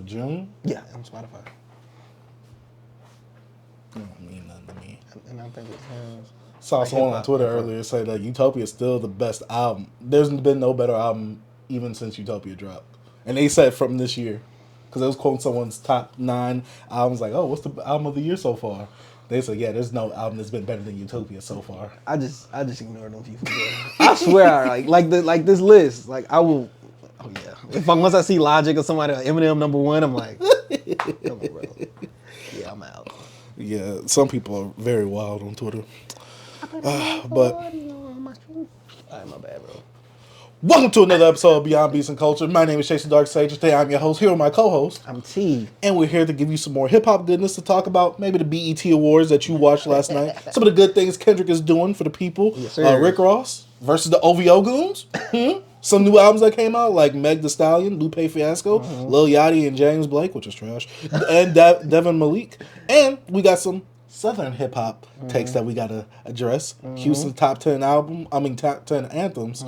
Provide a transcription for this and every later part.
June? Yeah, on Spotify. Don't mean nothing to me. And I think it's him. Saw someone on Twitter earlier say that Utopia is still the best album. There's been no better album even since Utopia dropped. And they said from this year. Because it was quoting someone's top 9 albums, like, oh, what's the album of the year so far? They said, yeah, there's no album that's been better than Utopia so far. I just ignore them people. I swear, like this list, like I will. Oh yeah. Once I see Logic or somebody, Eminem #1, I'm like, come on, bro. Yeah, I'm out. Yeah, some people are very wild on Twitter. But Alright, my bad, bro. welcome to another episode of Beyond Beats and Culture. My name is Chase the Dark Sage. Today I'm your host. Here with my co-host. I'm T. And we're here to give you some more hip-hop goodness to talk about. Maybe the BET Awards that you watched last night. Some of the good things Kendrick is doing for the people. Yes, sir. Rick Ross versus the OVO Goons. Some new albums that came out, like Meg Thee Stallion, Lupe Fiasco, Lil Yachty and James Blake, which is trash, and Devin Malik. And we got some Southern hip-hop takes that we got to address. Houston's top 10 anthems.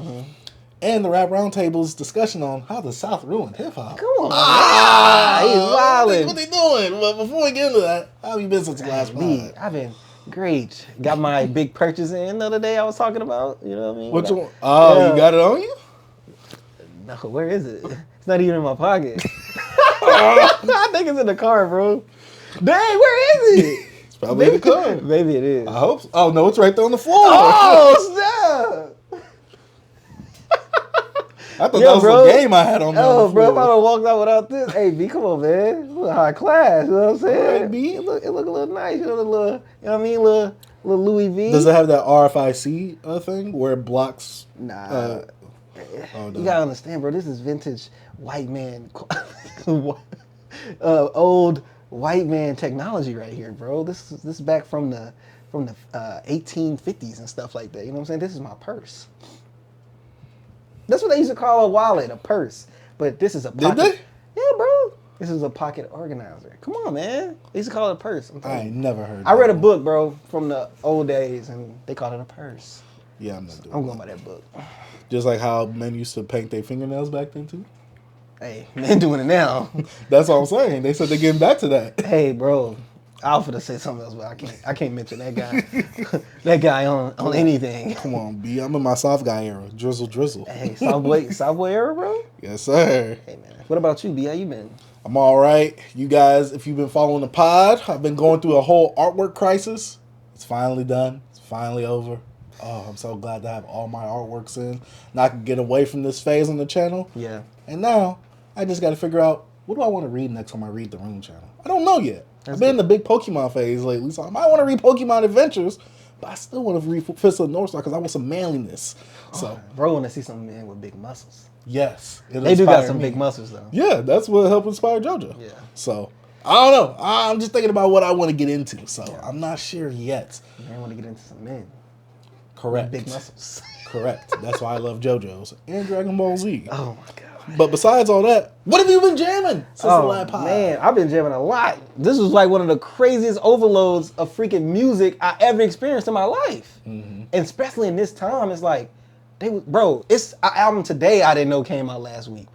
And the Rap Roundtable's discussion on how the South ruined hip-hop. Come on, he's wildin'. What they doing? Well, before we get into that, how have you been since the last pod? I've been great. Got my big purchase in the other day I was talking about. You know what I mean? Which one? Oh, yeah. You got it on you? No, where is it? It's not even in my pocket. I think it's in the car, bro. Dang, where is it? It's probably in the car. Maybe it is. I hope so. Oh, no, it's right there on the floor. Oh, snap. I thought that was a game I had on there. Oh, bro, if I don't walk out without this, hey, B, come on, man. Look high class, you know what I'm saying? Right, B. It look a little nice, you know, you know what I mean? Little Louis V. Does it have that RFIC thing where it blocks? Nah. No. You gotta understand, bro. This is vintage white man, old white man technology right here, bro. This is back from the 1850s and stuff like that. You know what I'm saying? This is my purse. That's what they used to call a wallet, a purse. But this is a pocket. Did they? Yeah, bro. This is a pocket organizer. Come on, man. They used to call it a purse. I ain't never heard. I read a book, bro, from the old days, and they called it a purse. Yeah, I'm not doing. I'm going by that book. Just like how men used to paint their fingernails back then too. Hey, men doing it now. That's what I'm saying. They said they're getting back to that. Hey, bro. I was gonna say something else, but I can't mention that guy. That guy on anything. Come on, B. I'm in my soft guy era. Drizzle. Hey, Subway era, bro? Yes, sir. Hey, man. What about you, B? How you been? I'm all right. You guys, if you've been following the pod, I've been going through a whole artwork crisis. It's finally done. It's finally over. Oh, I'm so glad to have all my artworks in. Now I can get away from this phase on the channel. Yeah. And now I just got to figure out, what do I want to read next time I read the Room channel? I don't know yet. I've been in the big Pokemon phase lately, so I might want to read Pokemon Adventures, but I still want to read Fist of the North Star because I want some manliness. So, bro, want to see some men with big muscles. Yes. They do got some big muscles, though. Yeah, that's what helped inspire JoJo. Yeah. So, I don't know. I'm just thinking about what I want to get into, so I'm not sure yet. Man, I want to get into some men. Correct. With big muscles. Correct. That's why I love JoJo's and Dragon Ball Z. Oh, my God. But besides all that, what have you been jamming since the last pod? Man, I've been jamming a lot. This was like one of the craziest overloads of freaking music I ever experienced in my life. And especially in this time, it's like, it's an album today I didn't know came out last week.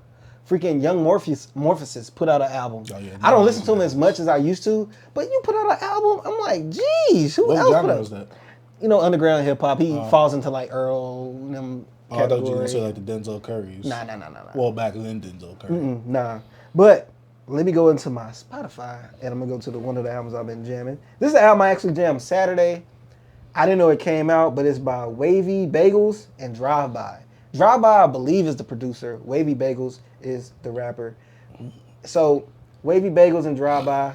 Freaking Young Morphosis put out an album. Oh, yeah, I don't listen to him as much as I used to, but you put out an album, I'm like, geez, who else put out? Was that? You know, underground hip hop. He falls into like Earl and them. I thought you were going to say like the Denzel Currys. Nah. Well, back then Denzel Curry. Nah. But let me go into my Spotify and I'm going to go to one of the albums I've been jamming. This is the album I actually jammed Saturday. I didn't know it came out, but it's by Wavy Bagels and Drive By. Drive By, I believe, is the producer. Wavy Bagels is the rapper. So, Wavy Bagels and Drive By,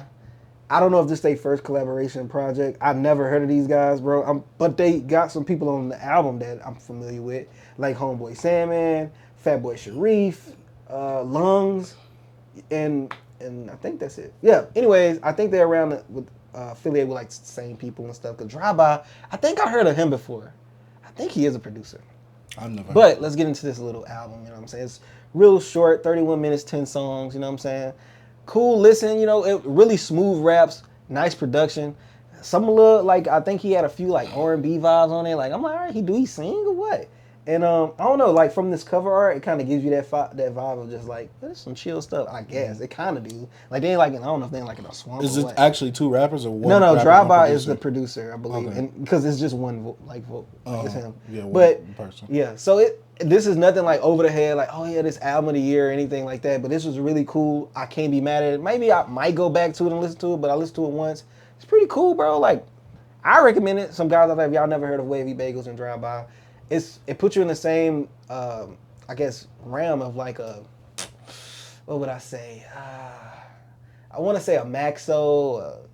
I don't know if this is their first collaboration project. I've never heard of these guys, bro. But they got some people on the album that I'm familiar with, like Homeboy Sandman, Fatboy Sharif, Lungs, and I think that's it. Yeah. Anyways, I think they're around affiliated with like the same people and stuff. Cause Drive By, I think I heard of him before. I think he is a producer. I've never. But let's get into this little album. You know what I'm saying? It's real short, 31 minutes, 10 songs. You know what I'm saying? Cool listen, you know, it really smooth raps, nice production. Some little, like, I think he had a few like R&B vibes on it. Like, I'm like, all right, do he sing or what? And I don't know, like from this cover art, it kind of gives you that vibe of just like, there's some chill stuff. I guess it kind of do. Like they ain't like, I don't know if they ain't like in a swamp. Is or it what. actually 2 rappers or one? No. rapper, Drive one By producer? is the producer, I believe, Okay. and because it's just one vote, it's him. Yeah, one but person. yeah, so this is nothing like over the head, like oh yeah, this album of the year or anything like that. But this was really cool. I can't be mad at it. Maybe I might go back to it and listen to it, but I listened to it once. It's pretty cool, bro. Like I recommend it. Some guys out there, if y'all never heard of Wavy Bagels and Drive By, it puts you in the same, I guess, realm of like what would I say? I want to say a Maxo,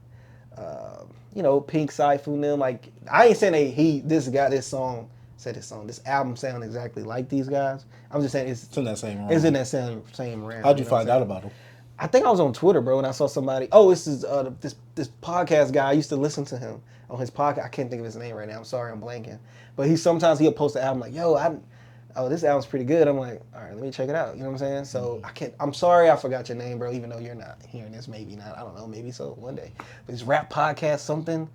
Pink Cypher, them. Like I ain't saying this album sound exactly like these guys. I'm just saying it's in that same realm. It's in that same realm. How'd you find out about them? I think I was on Twitter, bro, and I saw somebody. Oh, this is this podcast guy. I used to listen to him on his podcast. I can't think of his name right now. I'm sorry, I'm blanking. But he'll post an album like, yo, this album's pretty good. I'm like, all right, let me check it out. You know what I'm saying? So I'm sorry I forgot your name, bro, even though you're not hearing this, maybe not. I don't know, maybe so one day. But his rap podcast, something.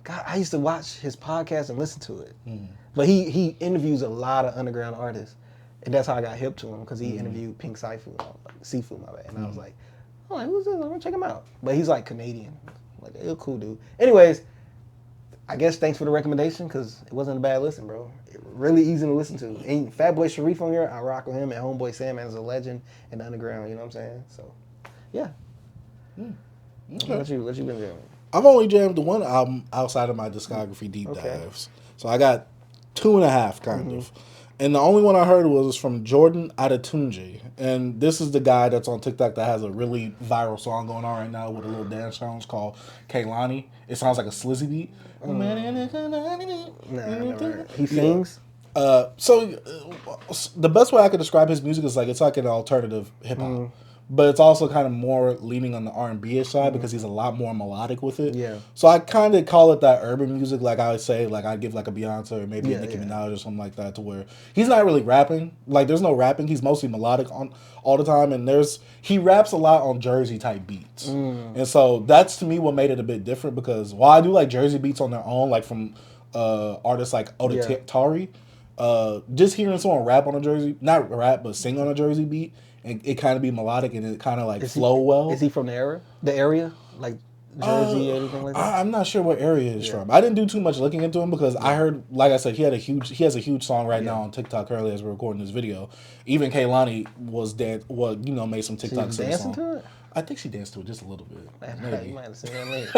God, I used to watch his podcast and listen to it. But he interviews a lot of underground artists. And that's how I got hip to him, because he interviewed Pink Seafood, my bad. And I was like, who's this? I'm gonna check him out. But he's like Canadian. Like, he's a cool dude. Anyways, I guess thanks for the recommendation, because it wasn't a bad listen, bro. Really easy to listen to. And Fatboy Sharif on here, I rock with him, and Homeboy Sandman is a legend in the underground, you know what I'm saying? So, yeah. Okay. What you been doing? I've only jammed the one album outside of my discography deep dives. So I got 2.5 kind of. And the only one I heard was from Jordan Adetunji. And this is the guy that's on TikTok that has a really viral song going on right now with a little dance challenge called Kehlani. It sounds like a slizzy beat. He sings? So the best way I could describe his music is like it's like an alternative hip-hop. But it's also kind of more leaning on the R&B-ish side because he's a lot more melodic with it. Yeah. So I kind of call it that urban music, like I would say, like I'd give like a Beyonce or maybe a Nicki Minaj or something like that, to where he's not really rapping. Like there's no rapping. He's mostly melodic on all the time, and he raps a lot on Jersey type beats. And so that's to me what made it a bit different, because while I do like Jersey beats on their own, like from artists like AOTY, just hearing someone rap on a Jersey, not rap, but sing on a Jersey beat, and it kind of be melodic and it kind of like flow well. Is he from the area? Like Jersey or anything like that? I'm not sure what area he's from. I didn't do too much looking into him because I heard, like I said, he has a huge song right now on TikTok currently as we're recording this video. Even Kehlani made some TikToks. Dancing to it? I think she danced to it just a little bit. You might have seen that later.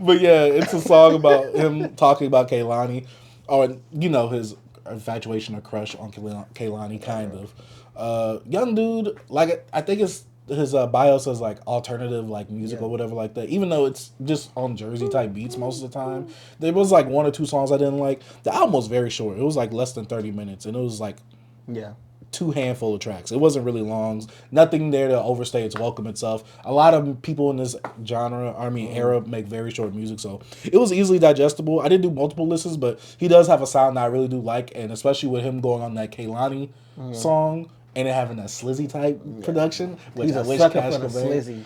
But yeah, it's a song about him talking about Kehlani, or his infatuation or crush on Kehlani, kind of. Young dude, like I think his bio says like alternative like music or whatever like that. Even though it's just on Jersey type beats most of the time, there was like 1 or 2 songs I didn't like. The album was very short. It was like less than 30 minutes, and it was like 2 handful of tracks. It wasn't really long. Nothing there to overstay its welcome itself. A lot of people in this era make very short music, so it was easily digestible. I didn't do multiple listens, but he does have a sound that I really do like, and especially with him going on that Kehlani song and it having that slizzy type production, which I wish Cash Cobain.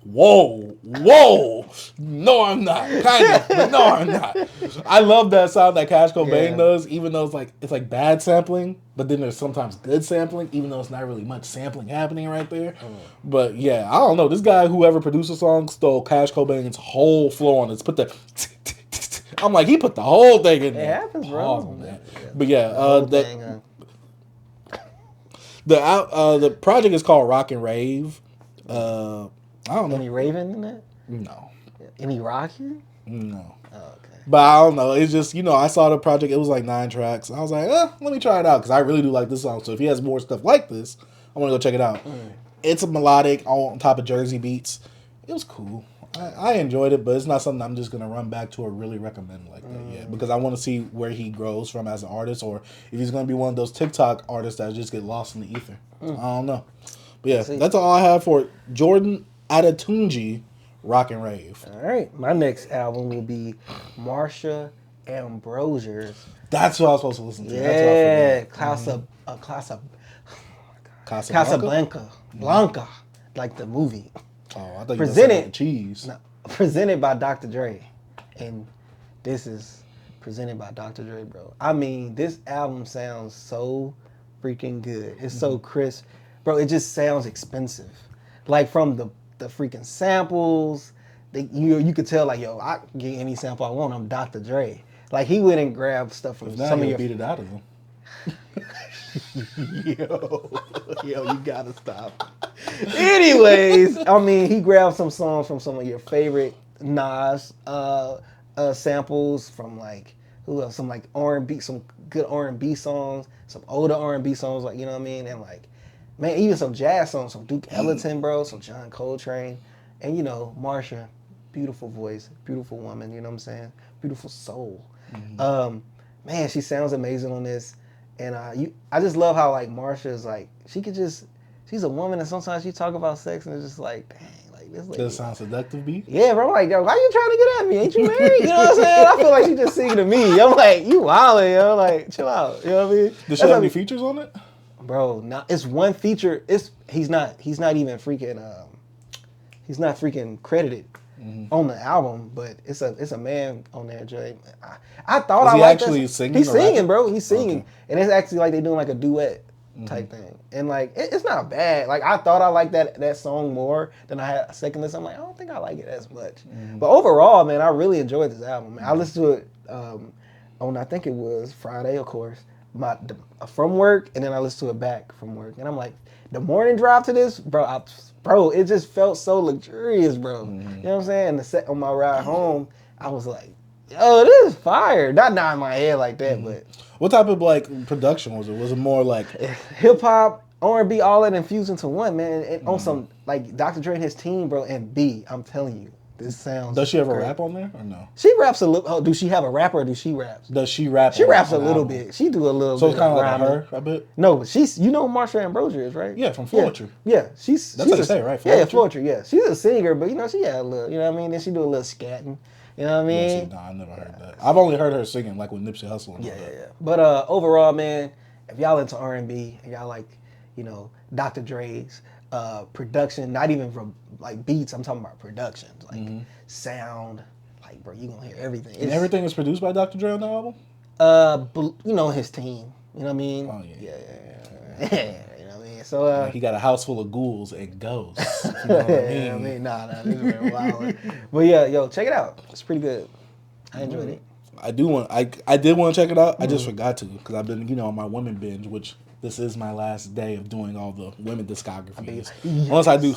Whoa, no, I'm not. Kind of, but no, I'm not. I love that sound that Cash Cobain does, even though it's like bad sampling, but then there's sometimes good sampling, even though it's not really much sampling happening right there. But yeah, I don't know. This guy, whoever produced the song, stole Cash Cobain's whole flow on it. Put the I'm like, he put the whole thing in there. It happens, bro. Man. But yeah, the project is called Rock and Rave. I don't know. Any raving in that? No. Any rocking? No. Oh, okay. But I don't know. It's just, I saw the project. It was like 9 tracks. I was like, let me try it out because I really do like this song. So if he has more stuff like this, I want to go check it out. It's a melodic on top of Jersey beats. It was cool. I enjoyed it, but it's not something I'm just going to run back to or really recommend like that yet, because I want to see where he grows from as an artist, or if he's going to be one of those TikTok artists that just get lost in the ether. I don't know. But yeah, that's all I have for Jordan Adetunji, Rock and Rave. All right. My next album will be Marsha Ambrosia's. That's what I was supposed to listen to. Yeah, Casablanca. Blanca, like the movie. Oh, I thought you were saying cheese. No, presented by Dr. Dre, and this is presented by Dr. Dre, bro. I mean, this album sounds so freaking good. It's so crisp. Bro, it just sounds expensive. Like from the freaking samples, you could tell like, yo, I can get any sample I want. I'm Dr. Dre. Like he went and grabbed stuff from some of your... beat it out of them. Yo, you gotta stop. Anyways, I mean, he grabbed some songs from some of your favorite Nas samples from like who else? Some like R&B, some good R&B songs, some older R&B songs, like you know what I mean, and like man, even some jazz songs, some Duke Ellington, bro, some John Coltrane, and you know Marsha, beautiful voice, beautiful woman, you know what I'm saying, beautiful soul. Man, she sounds amazing on this. And I just love how like Marsha is like she's a woman and sometimes she talk about sex and it's just like dang, like this lady. Does it sound seductive, B? Yeah, bro. I'm like, yo, why you trying to get at me? Ain't you married? You know what I'm saying? I feel like she just singing to me. I'm like, you wildin', yo. Like, chill out. You know what I mean? Does she have any features on it? Bro, it's one feature. He's not even freaking he's not freaking credited on the album, but it's a man on there, Jay. I thought Is I he liked actually this. singing? He's singing, bro. He's singing, Okay. and it's actually like they're doing like a duet type thing, and like it's not bad. Like I thought I liked that song more than I had a second listen. I'm like, I don't think I like it as much, but overall, man, I really enjoyed this album. Man. I listened to it on I think it was Friday, of course, from work, and then I listened to it back from work, and I'm like, the morning drive to this, bro, it just felt so luxurious, bro. You know what I'm saying? And the set on my ride home, I was like, yo, this is fire. Not in my head like that, but What type of like production was it? Was it more like hip hop, R&B, all that infused into one, man. And on some like Dr. Dre and his team, bro, and B, I'm telling you, this sounds. Does she ever great. rap on there or no? She raps a little. Oh, do she have a rapper or do she rap? Does she rap? She raps a on the little album? bit. She do a little So bit. it's kind of like rhyming. her a bit. No, but she's, you know who Marsha Ambrosius is, right? Yeah, from Floetry. Yeah, she's That's how you say it, right? Yeah, Floetry? Floetry, yeah. She's a singer, but you know, she had a little, you know what I mean? Then she do a little scatting. You know what I mean? Yeah, see, nah, I never heard that. I've only heard her singing like with Nipsey Hussle. And all that. Yeah. But overall, man, if y'all into R&B and y'all like, you know, Dr. Dre's production, not even from like beats, I'm talking about productions, like sound, like bro, you gonna hear everything. And everything is produced by Dr. Dre on the album? You know his team. You know what I mean? Oh, yeah. Yeah. You know what I mean? So He got a house full of ghouls and ghosts. You know what I mean? yeah, I mean, nah, this is very wild. But yeah, yo, check it out. It's pretty good. I enjoyed it. I did want to check it out. I just forgot to because I've been, on my women binge, which this is my last day of doing all the women discographies. Yes. Once I do,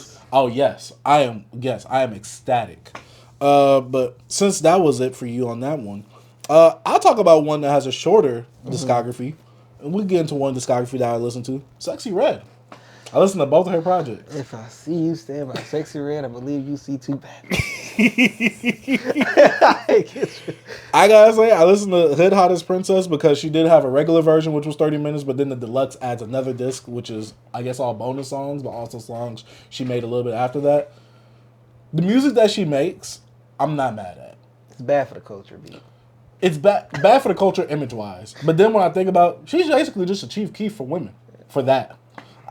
I am ecstatic. But since that was it for you on that one, I'll talk about one that has a shorter discography. And we'll get into one discography that I listen to. Sexyy Red. I listen to both of her projects. If I see you stand by Sexyy Red, I believe you see Tupac. I gotta say, I listened to Hood Hottest Princess because she did have a regular version, which was 30 minutes, but then the deluxe adds another disc, which is, I guess, all bonus songs, but also songs she made a little bit after that. The music that she makes, I'm not mad at. It's bad for the culture, B. It's bad for the culture image-wise. But then when I think about, she's basically just a Chief Keef for women, for that.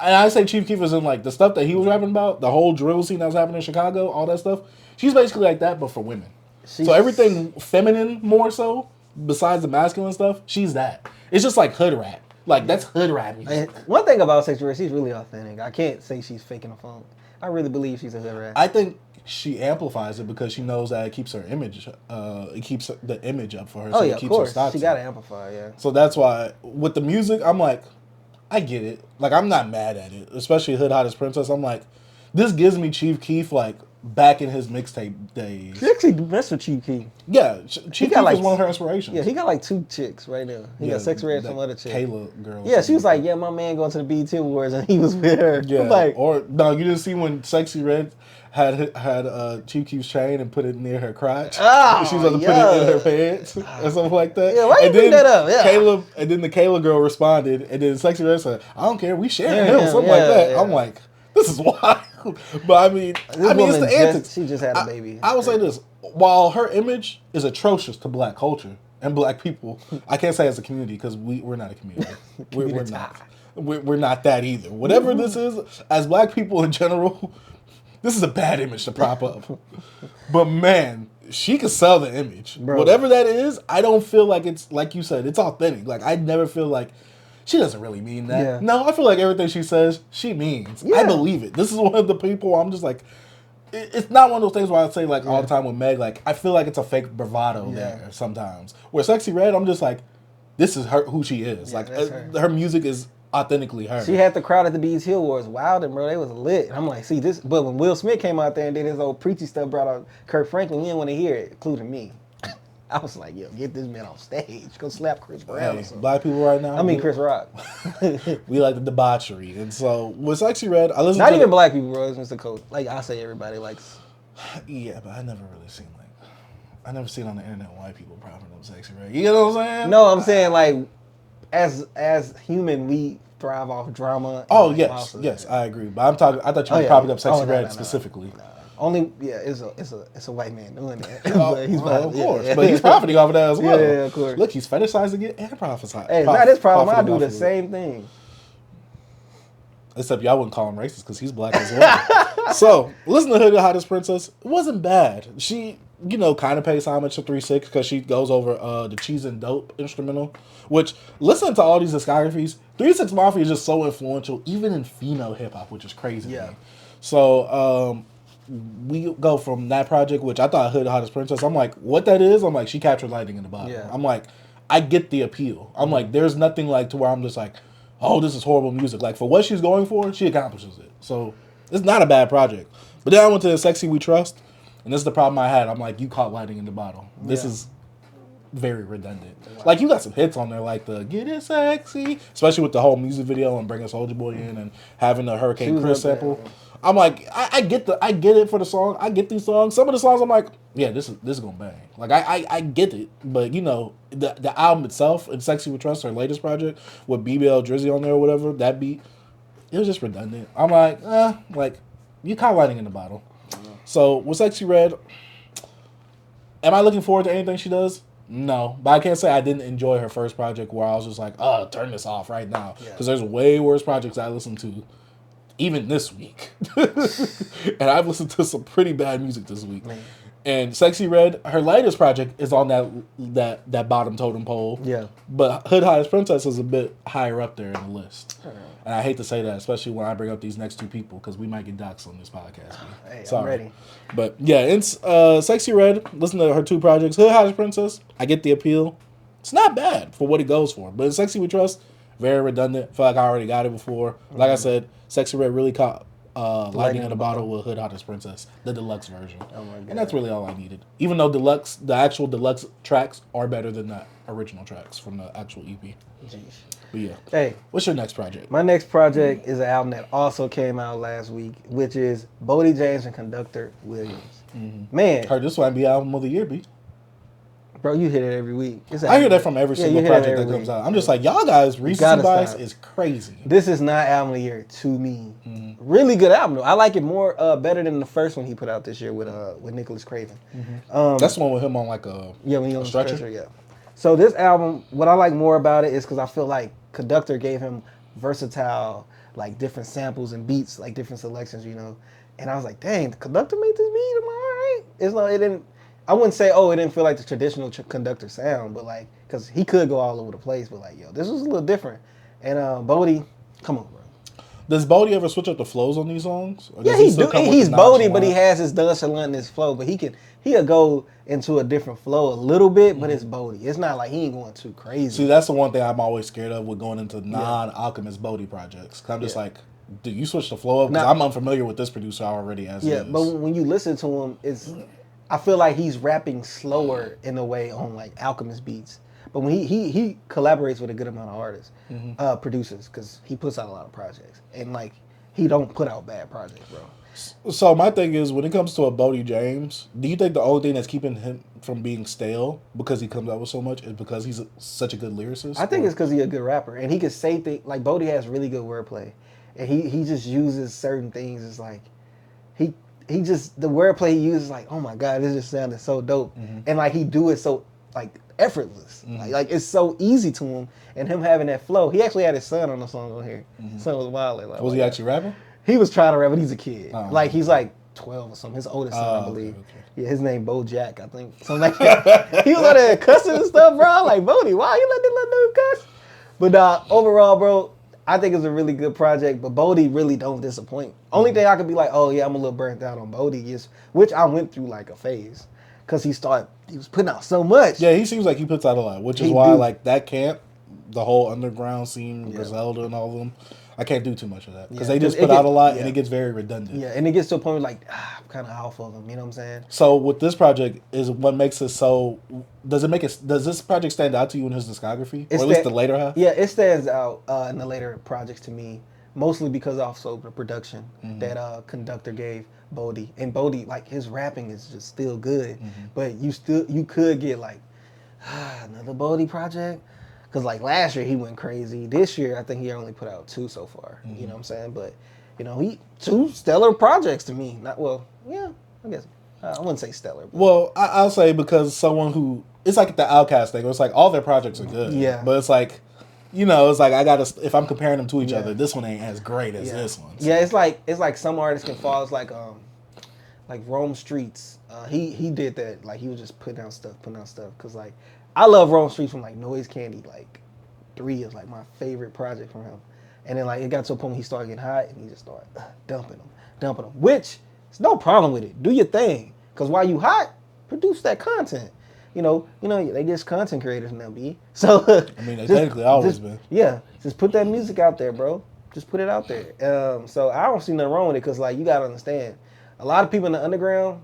And I say Chief Keef as in, like, the stuff that he was rapping about, the whole drill scene that was happening in Chicago, all that stuff. She's basically like that, but for women. So everything feminine more so, besides the masculine stuff, she's that. It's just like hood rap. Like, that's hood rap music. One thing about Sexyy Red, she's really authentic. I can't say she's faking a funk. I really believe she's a hood rat. I think she amplifies it because she knows that it keeps her image, it keeps the image up for her. Oh so yeah, it of keeps course. her stocks She got to up. amplify, yeah. So that's why, with the music, I'm like, I get it. Like, I'm not mad at it. Especially Hood Hottest Princess. I'm like, this gives me Chief Keef, like, back in his mixtape days. She actually messed with Chief Keef. Yeah, Chief Keef got, like, was one of her inspirations. Yeah, he got like 2 chicks right now. He got Sexyy Red and some other chick. Kayla girl. Yeah, she was like, yeah, my man going to the BET Awards and he was with her. Yeah, Like, or no, you didn't see when Sexyy Red had Chief Keef's chain and put it near her crotch. Oh, she was going to put it in her pants or something like that. Yeah, why you bring that up? Yeah. And then the Kayla girl responded, and then Sexyy Red said, "I don't care, we sharing Yeah, him," something like that. yeah. I'm like, this is wild. But I mean, it's the antics. She just had a baby. I would say this: while her image is atrocious to black culture and black people, I can't say as a community because we're not a community. We're not. We're not that either. Whatever this is, as black people in general, this is a bad image to prop up. But man, she could sell the image. Bro. Whatever that is, I don't feel like it's, like you said, it's authentic. Like, I never feel like she doesn't really mean that. Yeah. No, I feel like everything she says, she means. Yeah. I believe it. This is one of the people I'm just like, it's not one of those things where I say, like, all the time with Meg, like, I feel like it's a fake bravado there sometimes. Where Sexyy Red, I'm just like, this is her, who she is. Yeah, like, her. her music is authentically her. She had the crowd at the BET Awards wilding, bro. They was lit. And I'm like, see this. But when Will Smith came out there and did his old preachy stuff, brought out Kirk Franklin, we didn't want to hear it, including me. I was like, yo, get this man on stage. Go slap Chris Brown or something. Black people right now. I mean, Chris Rock. We like the debauchery. And so, with Sexyy Red, I listen Not to even black people, bro. It's Mr. Coach. Like, I say everybody likes. Yeah, but I never really seen, like, I never seen on the internet white people propping up Sexyy Red. You know what I'm saying? No, I'm saying, like, as human, we thrive off drama. Oh, like, yes, I agree. But I'm talking, I thought you were propping up Sexyy Red specifically. No. Only, it's a white man doing that. But he's of course. But he's profiting off of that as well. Yeah, of course. Look, he's fetishizing it and prophesizing. Hey, it's not his problem. I do the same thing. Except y'all wouldn't call him racist because he's black as well. So, listen to Hood the Hottest Princess. It wasn't bad. She, you know, kind of pays homage to 3-6 because she goes over the Cheese and Dope instrumental. Which, listening to all these discographies, 3-6 Mafia is just so influential, even in female hip-hop, which is crazy to me. So, we go from that project, which I thought Hood the Hottest Princess, I'm like, what that is? I'm like, she captured lightning in the bottle. Yeah. I'm like, I get the appeal. I'm like, there's nothing like to where I'm just like, oh, this is horrible music. Like, for what she's going for, she accomplishes it. So, it's not a bad project. But then I went to the Sexyy We Trust, and this is the problem I had. I'm like, you caught lightning in the bottle. This is very redundant. Wow. Like, you got some hits on there, like the Get It Sexy, especially with the whole music video and bringing Soulja Boy in and having the Hurricane Chris sample. I'm like, I get it for the song. I get these songs. Some of the songs I'm like, yeah, this is gonna bang. Like I get it, but you know, the album itself and Sexyy We Trust, her latest project with BBL Drizzy on there or whatever, that beat, it was just redundant. I'm like you caught lightning in the bottle. So with Sexyy Red, am I looking forward to anything she does? No, but I can't say I didn't enjoy her first project where I was just like, oh, turn this off right now, because there's way worse projects I listened to. Even this week. And I've listened to some pretty bad music this week. Man. And Sexyy Red, her latest project is on that bottom totem pole. Yeah. But Hood Hottest Princess is a bit higher up there in the list. And I hate to say that, especially when I bring up these next two people, because we might get doxxed on this podcast. Hey, sorry. I'm ready. But yeah, it's Sexyy Red. Listen to her two projects. Hood Hottest Princess, I get the appeal. It's not bad for what it goes for. But in Sexyy We Trust, very redundant. Feel like I already got it before. Like I said, Sexyy Red really caught lightning in the bottle with Hood Hottest Princess, the deluxe version. Oh my God. And that's really all I needed. Even though the actual deluxe tracks are better than the original tracks from the actual EP. Jeez. But yeah. Hey, what's your next project? My next project is an album that also came out last week, which is Bodie James and Conductor Williams. Mm-hmm. Man. Heard this might be album of the year, B. Bro, you hear that every week. I hear that from every single project that comes out. I'm just like, y'all guys, recency bias is crazy. This is not album of the year to me. Mm-hmm. Really good album, though. I like it more, better than the first one he put out this year with Nicholas Craven. Mm-hmm. That's the one with him on like a when he on stretcher. Yeah. So this album, what I like more about it is because I feel like Conductor gave him versatile, like different samples and beats, like different selections, you know. And I was like, dang, the Conductor made this beat. Am I all right? It's not. It didn't. I wouldn't say, it didn't feel like the traditional Conductor sound, but like, because he could go all over the place, but like, yo, this was a little different. And Bodie, come on, bro. Does Bodie ever switch up the flows on these songs? Or he's Bodie, but he has his nonchalantness flow, but he'll go into a different flow a little bit, but it's Bodie. It's not like he ain't going too crazy. See, that's the one thing I'm always scared of with going into non-Alchemist Bodie projects. Cause I'm just like, do you switch the flow up? Because I'm unfamiliar with this producer already as is. But when you listen to him, I feel like he's rapping slower in a way on like Alchemist beats. But when he collaborates with a good amount of artists, producers, because he puts out a lot of projects. And like, he don't put out bad projects, bro. So my thing is, when it comes to a Bodie James, do you think the only thing that's keeping him from being stale because he comes out with so much is because he's such a good lyricist? I think it's because he's a good rapper. And he can say things, like Bodie has really good wordplay. And he just uses certain things. It's like, he just, the wordplay he uses, like, oh my God, this just sounded so dope. Mm-hmm. And like, he do it so, like, effortless. Mm-hmm. Like, it's so easy to him. And him having that flow. He actually had his son on the song on here. Mm-hmm. Son was wild. Like, was he actually rapping? He was trying to rap, but he's a kid. Oh. Like, he's like 12 or something. His oldest son, I believe. Okay. Yeah, his name Bo Jack, I think. Something like that. He was out there cussing and stuff, bro. I'm like, Bodie, why you let this little dude cuss? But overall, bro, I think it's a really good project, but Bodie really don't disappoint. Only thing I could be like, oh yeah, I'm a little burnt out on Bodie is, which I went through like a phase. Cause he was putting out so much. Yeah, he seems like he puts out a lot, which is why like that camp, the whole underground scene, Griselda and all of them, I can't do too much of that because they just put out a lot and it gets very redundant. Yeah, and it gets to a point where like, I'm kind of off of them. You know what I'm saying? So with this project is what makes it so. Does this project stand out to you in his discography, or at least the later half? Yeah, it stands out in the later projects to me, mostly because also the production that Conductor gave Bodie, and Bodie, like his rapping is just still good, but you could get like another Bodie project. Because, like, last year he went crazy. This year, I think he only put out 2 so far. You know what I'm saying? But, you know, 2 stellar projects to me. I guess. I wouldn't say stellar. But. Well, I'll say because someone who... It's like the Outkast thing. Where it's like all their projects are good. Yeah. But it's like, you know, it's like I got to... If I'm comparing them to each other, this one ain't as great as this one. So. Yeah, it's like some artists can fall. It's like Rome Streets. He did that. Like, he was just putting out stuff. Because, like... I love Rome Streets from like Noise Candy. Like 3 is like my favorite project from him. And then like it got to a point when he started getting hot and he just started dumping them. Which it's no problem with it. Do your thing. Cause while you hot, produce that content. You know they just content creators now, B. So I mean, they technically always been. Yeah, just put that music out there, bro. Just put it out there. So I don't see nothing wrong with it. Cause like you gotta understand, a lot of people in the underground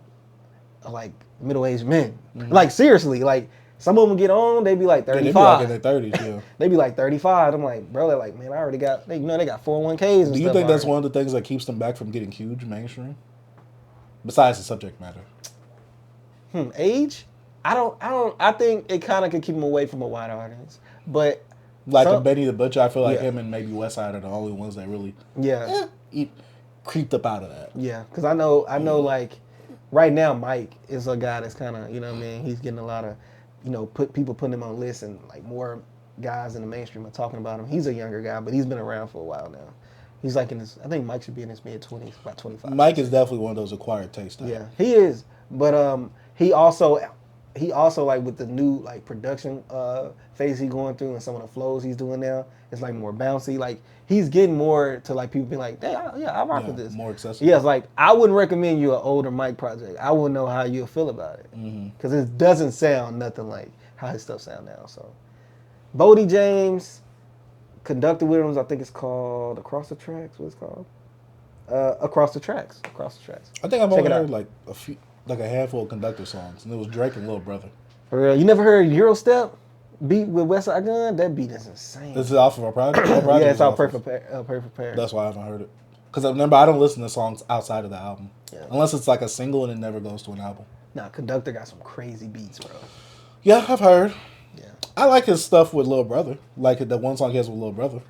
are like middle-aged men. Like seriously, like. Some of them get on, they be like 35. They be like in their 30s, yeah. They be like 35. I'm like, bro, they're like, man, I already got, they got 401ks and Do you think that's one of the things that keeps them back from getting huge mainstream? Besides the subject matter. Age? I think it kind of could keep them away from a wide audience. But. Like a Benny the Butcher, I feel like him and maybe Westside are the only ones that really creeped up out of that. Yeah, because I know like, right now, Mike is a guy that's kind of, you know what I mean, he's getting a lot of, you know, people putting him on lists and like more guys in the mainstream are talking about him. He's a younger guy, but he's been around for a while now. He's like I think Mike should be in his mid-20s, about 25. Mike is definitely one of those acquired tastes. Yeah, he is. But he also like with the new like production phase he's going through and some of the flows he's doing now, it's like more bouncy. Like he's getting more to like people being like, I rock with this. More accessible. Yeah, it's like I wouldn't recommend you an older Mike project. I wouldn't know how you'll feel about it because it doesn't sound nothing like how his stuff sound now. So, Bodie James, Conductor Williams, I think it's called Across the Tracks. What's it called? Across the Tracks. I think I've only heard like a handful of Conductor songs, and it was Drake and Lil Brother. For real, you never heard Eurostep beat with Westside Gun? That beat is insane. This is off of our project. Yeah, it's all Perfect Pair. That's why I haven't heard it. Because remember, I don't listen to songs outside of the album unless it's like a single and it never goes to an album. Nah, Conductor got some crazy beats, bro. Yeah, I've heard. Yeah, I like his stuff with Lil Brother, like the one song he has with Lil Brother.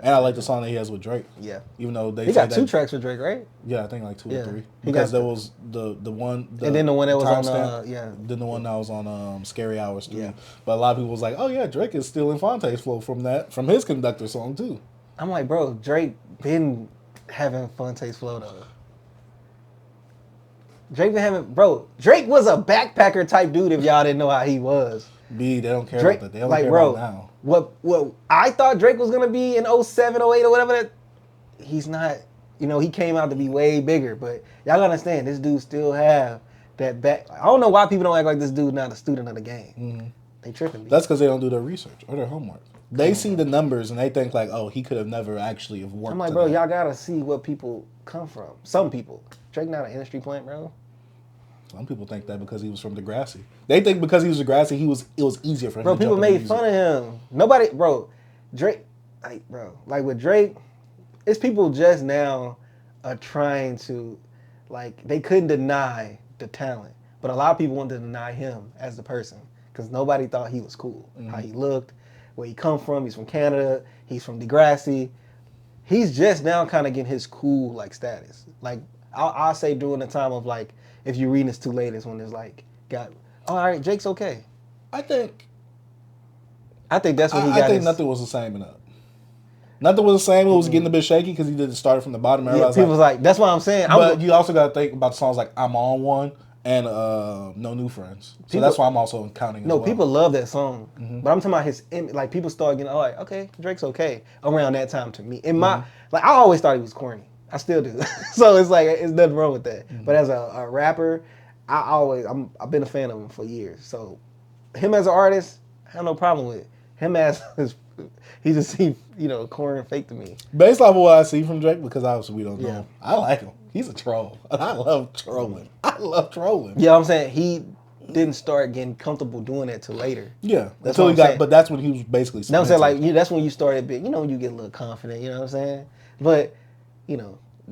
And I like the song that he has with Drake. Yeah. Even though he got 2 tracks with Drake, right? Yeah, I think like 2 or 3. Because there was the one... and then the one that was on... Then the one that was on Scary Hours 3. Yeah. But a lot of people was like, oh yeah, Drake is stealing Fonte's flow from his Conductor song too. I'm like, bro, Drake been having Fonte's flow though. Drake was a backpacker type dude if y'all didn't know how he was. They don't care Drake, about that. They only care about now. What I thought Drake was gonna be in 07, 08 or whatever, he's not. You know, he came out to be way bigger, but y'all gotta understand, this dude still have that back. I don't know why people don't act like this dude not a student of the game. They tripping. That's because they don't do their research or their homework. They see the numbers and they think like, oh, he could have never actually have worked. I'm like, bro, y'all gotta see what people come from. Some people. Drake not an industry plant, bro. Some people think that because he was from Degrassi. They think because he was Degrassi, it was easier for him. Bro, people made fun of him. Nobody, bro. Drake, like with Drake, it's people just now are trying to, like, they couldn't deny the talent, but a lot of people wanted to deny him as the person because nobody thought he was cool. How he looked, where he come from. He's from Canada. He's from Degrassi. He's just now kind of getting his cool like status. Like I'll say during the time of like. If you're reading this too late, is when it's like, all right, Jake's okay. I think that's when he got. I think nothing was the same enough. Nothing was the same. It was getting a bit shaky because he didn't start from the bottom. Yeah, people was like, that's what I'm saying. But you also got to think about songs like I'm On One and No New Friends. So that's why I'm also counting. No, people love that song. But I'm talking about his, like, people started getting, like, okay, Drake's okay around that time to me. In my, like, I always thought he was corny. I still do. So it's like, it's nothing wrong with that. But as a rapper, I've been a fan of him for years. So him as an artist, I have no problem with it. Him as he just seemed, corny and fake to me. Based off of what I see from Drake, because obviously we don't know, I like him. He's a troll. I love trolling. Yeah, I'm saying he didn't start getting comfortable doing that till later. Yeah, until he got. But that's when he was basically. No, I'm saying like that's when you started being. When you get a little confident. You know what I'm saying? But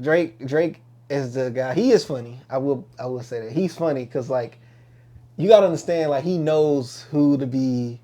Drake is the guy. He is funny. I will say that he's funny because like you gotta understand like he knows who to be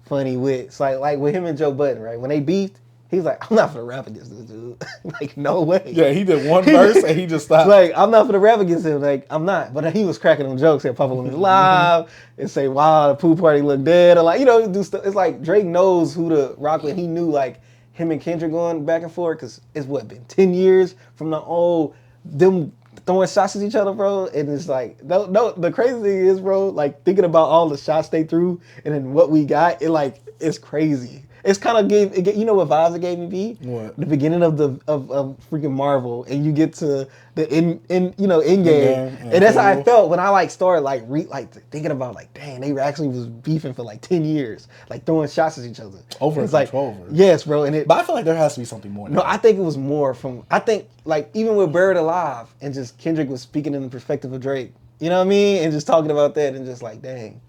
funny with. It's like with him and Joe Budden, right? When they beefed, he's like, I'm not gonna rap against this dude. Like, no way. Yeah, he did one verse and he just stopped. Like, I'm not gonna rap against him. Like, I'm not. But he was cracking them jokes at Papa when he was live and say, wow, the pool party looked dead. Or like, do stuff. It's like Drake knows who to rock with. He knew like him and Kendrick going back and forth because it's been 10 years from the old them throwing shots at each other, bro. And it's like, no, the crazy thing is, bro, like thinking about all the shots they threw and then what we got, it's crazy. It's kind of what vibes it gave me, B? What? The beginning of freaking Marvel, and you get to the end game, and that's how I felt when I started thinking about dang, they actually was beefing for 10 years, throwing shots at each other. Over it's control. Yes, bro. But I feel like there has to be something more. No, I think it was more from. I think even with Buried Alive, and just Kendrick was speaking in the perspective of Drake. You know what I mean? And just talking about that, and just dang,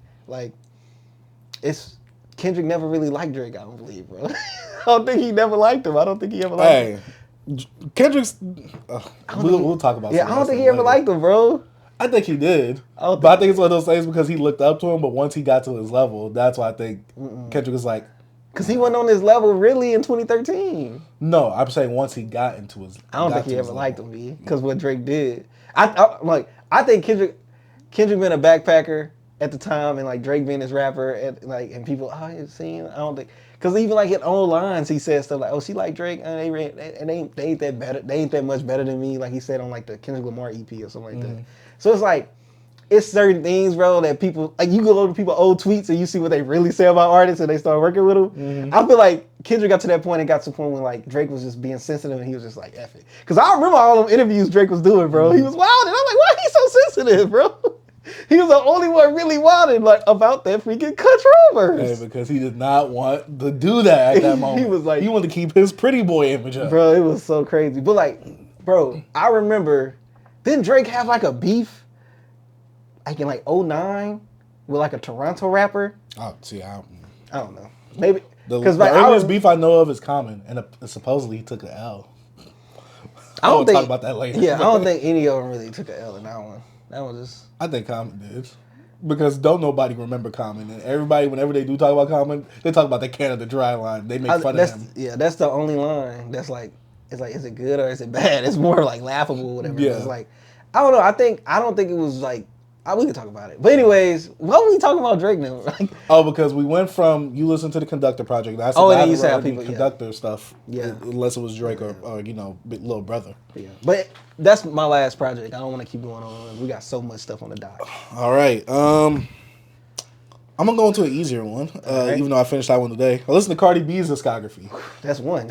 it's. Kendrick never really liked Drake, I don't believe, bro. I don't think he never liked him. I don't think he ever liked him. Kendrick's... we'll talk about I don't think he ever liked him, bro. I think he did. But I think it's one of those things because he looked up to him, but once he got to his level, that's why I think Kendrick was like... Because he wasn't on his level really in 2013. No, I'm saying once he got into his... I don't think he ever liked him, B. Because what Drake did. I think Kendrick been a backpacker at the time, and Drake being his rapper, and people, you seen? I don't think, because even in old lines, he said stuff like, "Oh, she like Drake, and they ain't that better. They ain't that much better than me." Like he said on the Kendrick Lamar EP or something like that. So it's certain things, bro, that people you go to people's old tweets and you see what they really say about artists, and they start working with them. I feel like Kendrick got to that point and got to the point when Drake was just being sensitive, and he was just like, "F it," because I remember all them interviews Drake was doing, bro. He was wild, and I'm like, why he so sensitive, bro? He was the only one really wilding about that freaking controversy. Hey, because he did not want to do that at that moment. He was he wanted to keep his pretty boy image up. Bro, it was so crazy. But bro, I remember, didn't Drake have a beef in '09 with a Toronto rapper? Oh, see, I don't know. Maybe the earliest beef I know of is Common, and supposedly he took an L. I don't think talk about that later. Yeah, I don't think any of them really took an L in that one. That was just... I think Common did. Because don't nobody remember Common. And everybody, whenever they do talk about Common, they talk about the Canada Dry line. They make fun of him. Yeah, that's the only line that's is it good or is it bad? It's more laughable or whatever. Yeah. It's I don't know. I don't think it was we can talk about it. But anyways, what were we talking about Drake now? Because we went from you listen to the Conductor Project. That's and then you said people Conductor stuff. Yeah. Unless it was Drake or little brother. Yeah. But that's my last project. I don't want to keep going on. We got so much stuff on the dock. All right. I'm gonna go into an easier one. Right. Even though I finished that one today. I listened to Cardi B's discography. That's one.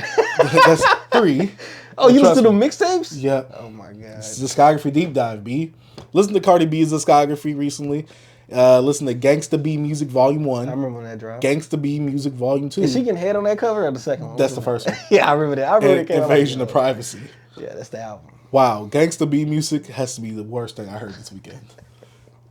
That's 3. Oh, you listen to the mixtapes? Yeah. Oh my god. It's discography deep dive, B. Listen to Cardi B's discography recently. Listen to Gangsta B Music Volume 1. I remember when that dropped. Gangsta B Music Volume 2. Is she getting head on that cover or the second one? That's the first one. Yeah, I remember that. I remember it came Invasion of Privacy. Yeah, that's the album. Wow, Gangsta B Music has to be the worst thing I heard this weekend.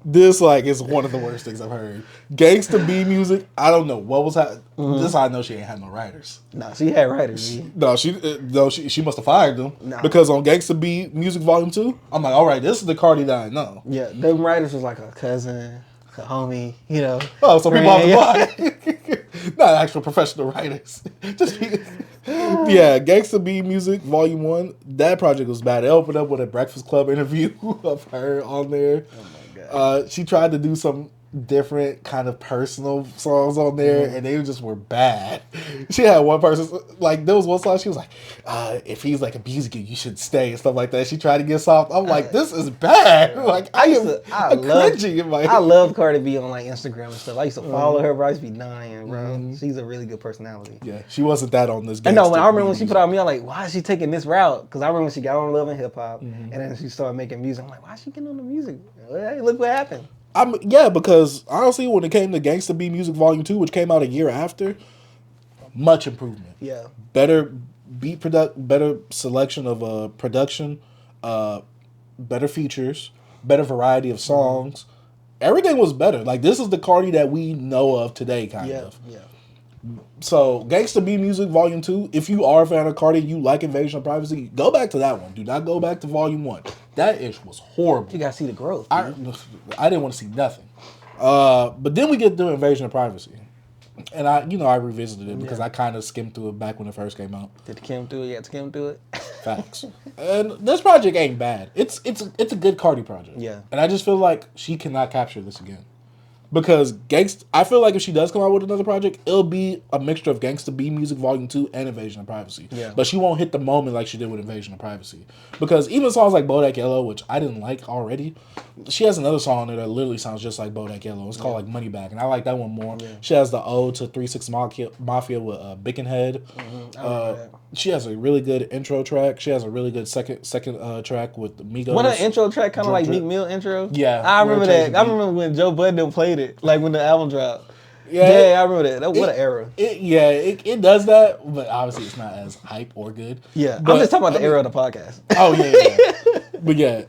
This is one of the worst things I've heard. Gangsta B Music, I don't know what was happening. This I know she ain't had no writers. No, she had writers. She must have fired them. Nah. Because on Gangsta B Music Volume 2, I'm like, all right, this is the Cardi that I know. Yeah, them writers was a cousin, a homie, Oh, so people off the block. Not actual professional writers. Yeah, Gangsta B Music Volume 1, that project was bad. It opened up with a Breakfast Club interview of her on there. Oh my God. She tried to do some different kind of personal songs on there, and they just were bad. She had one person, like, there was one song, she was like, if he's like a music geek, you should stay, and stuff like that. She tried to get soft. I'm like, this is bad. Like, I love Cardi B on like Instagram and stuff. I used to follow her, bro. I used to be dying, bro. She's a really good personality. Yeah, she wasn't that on this game. I know, when I remember when she put out me, I'm like, why is she taking this route? Because I remember when she got on Love and Hip Hop, and then she started making music. I'm like, why is she getting on the music? Hey, look what happened. Yeah, because honestly, when it came to Gangsta B Music Volume 2, which came out a year after, much improvement. Yeah. Better better selection of production, better features, better variety of songs. Everything was better. Like, this is the Cardi that we know of today, kind of. Yeah. So, Gangsta B Music Volume 2, if you are a fan of Cardi, you like Invasion of Privacy, go back to that one. Do not go back to Volume 1. That ish was horrible. You gotta see the growth. I didn't want to see nothing. But then we get to Invasion of Privacy. And I revisited it because I kind of skimmed through it back when it first came out. Did the Kim do it? Yeah, Kim do it. Facts. And this project ain't bad. It's a good Cardi project. Yeah. And I just feel like she cannot capture this again. Because I feel like if she does come out with another project, it'll be a mixture of Gangsta B Music Volume 2 and Invasion of Privacy. Yeah. But she won't hit the moment like she did with Invasion of Privacy. Because even songs like Bodak Yellow, which I didn't like already, she has another song on there that literally sounds just like Bodak Yellow. It's called like Money Bag, and I like that one more. Yeah. She has the ode to 3-6 Mafia with Bickenhead. She has a really good intro track. She has a really good second track with Migos. What an intro track, kind of like Meek Mill intro? Yeah. I remember that. I remember when Joe Budden played it, like when the album dropped. Yeah, I remember that. What an era. It does that, but obviously it's not as hype or good. Yeah, but I'm just talking about the era of the podcast. Oh, yeah. But yeah,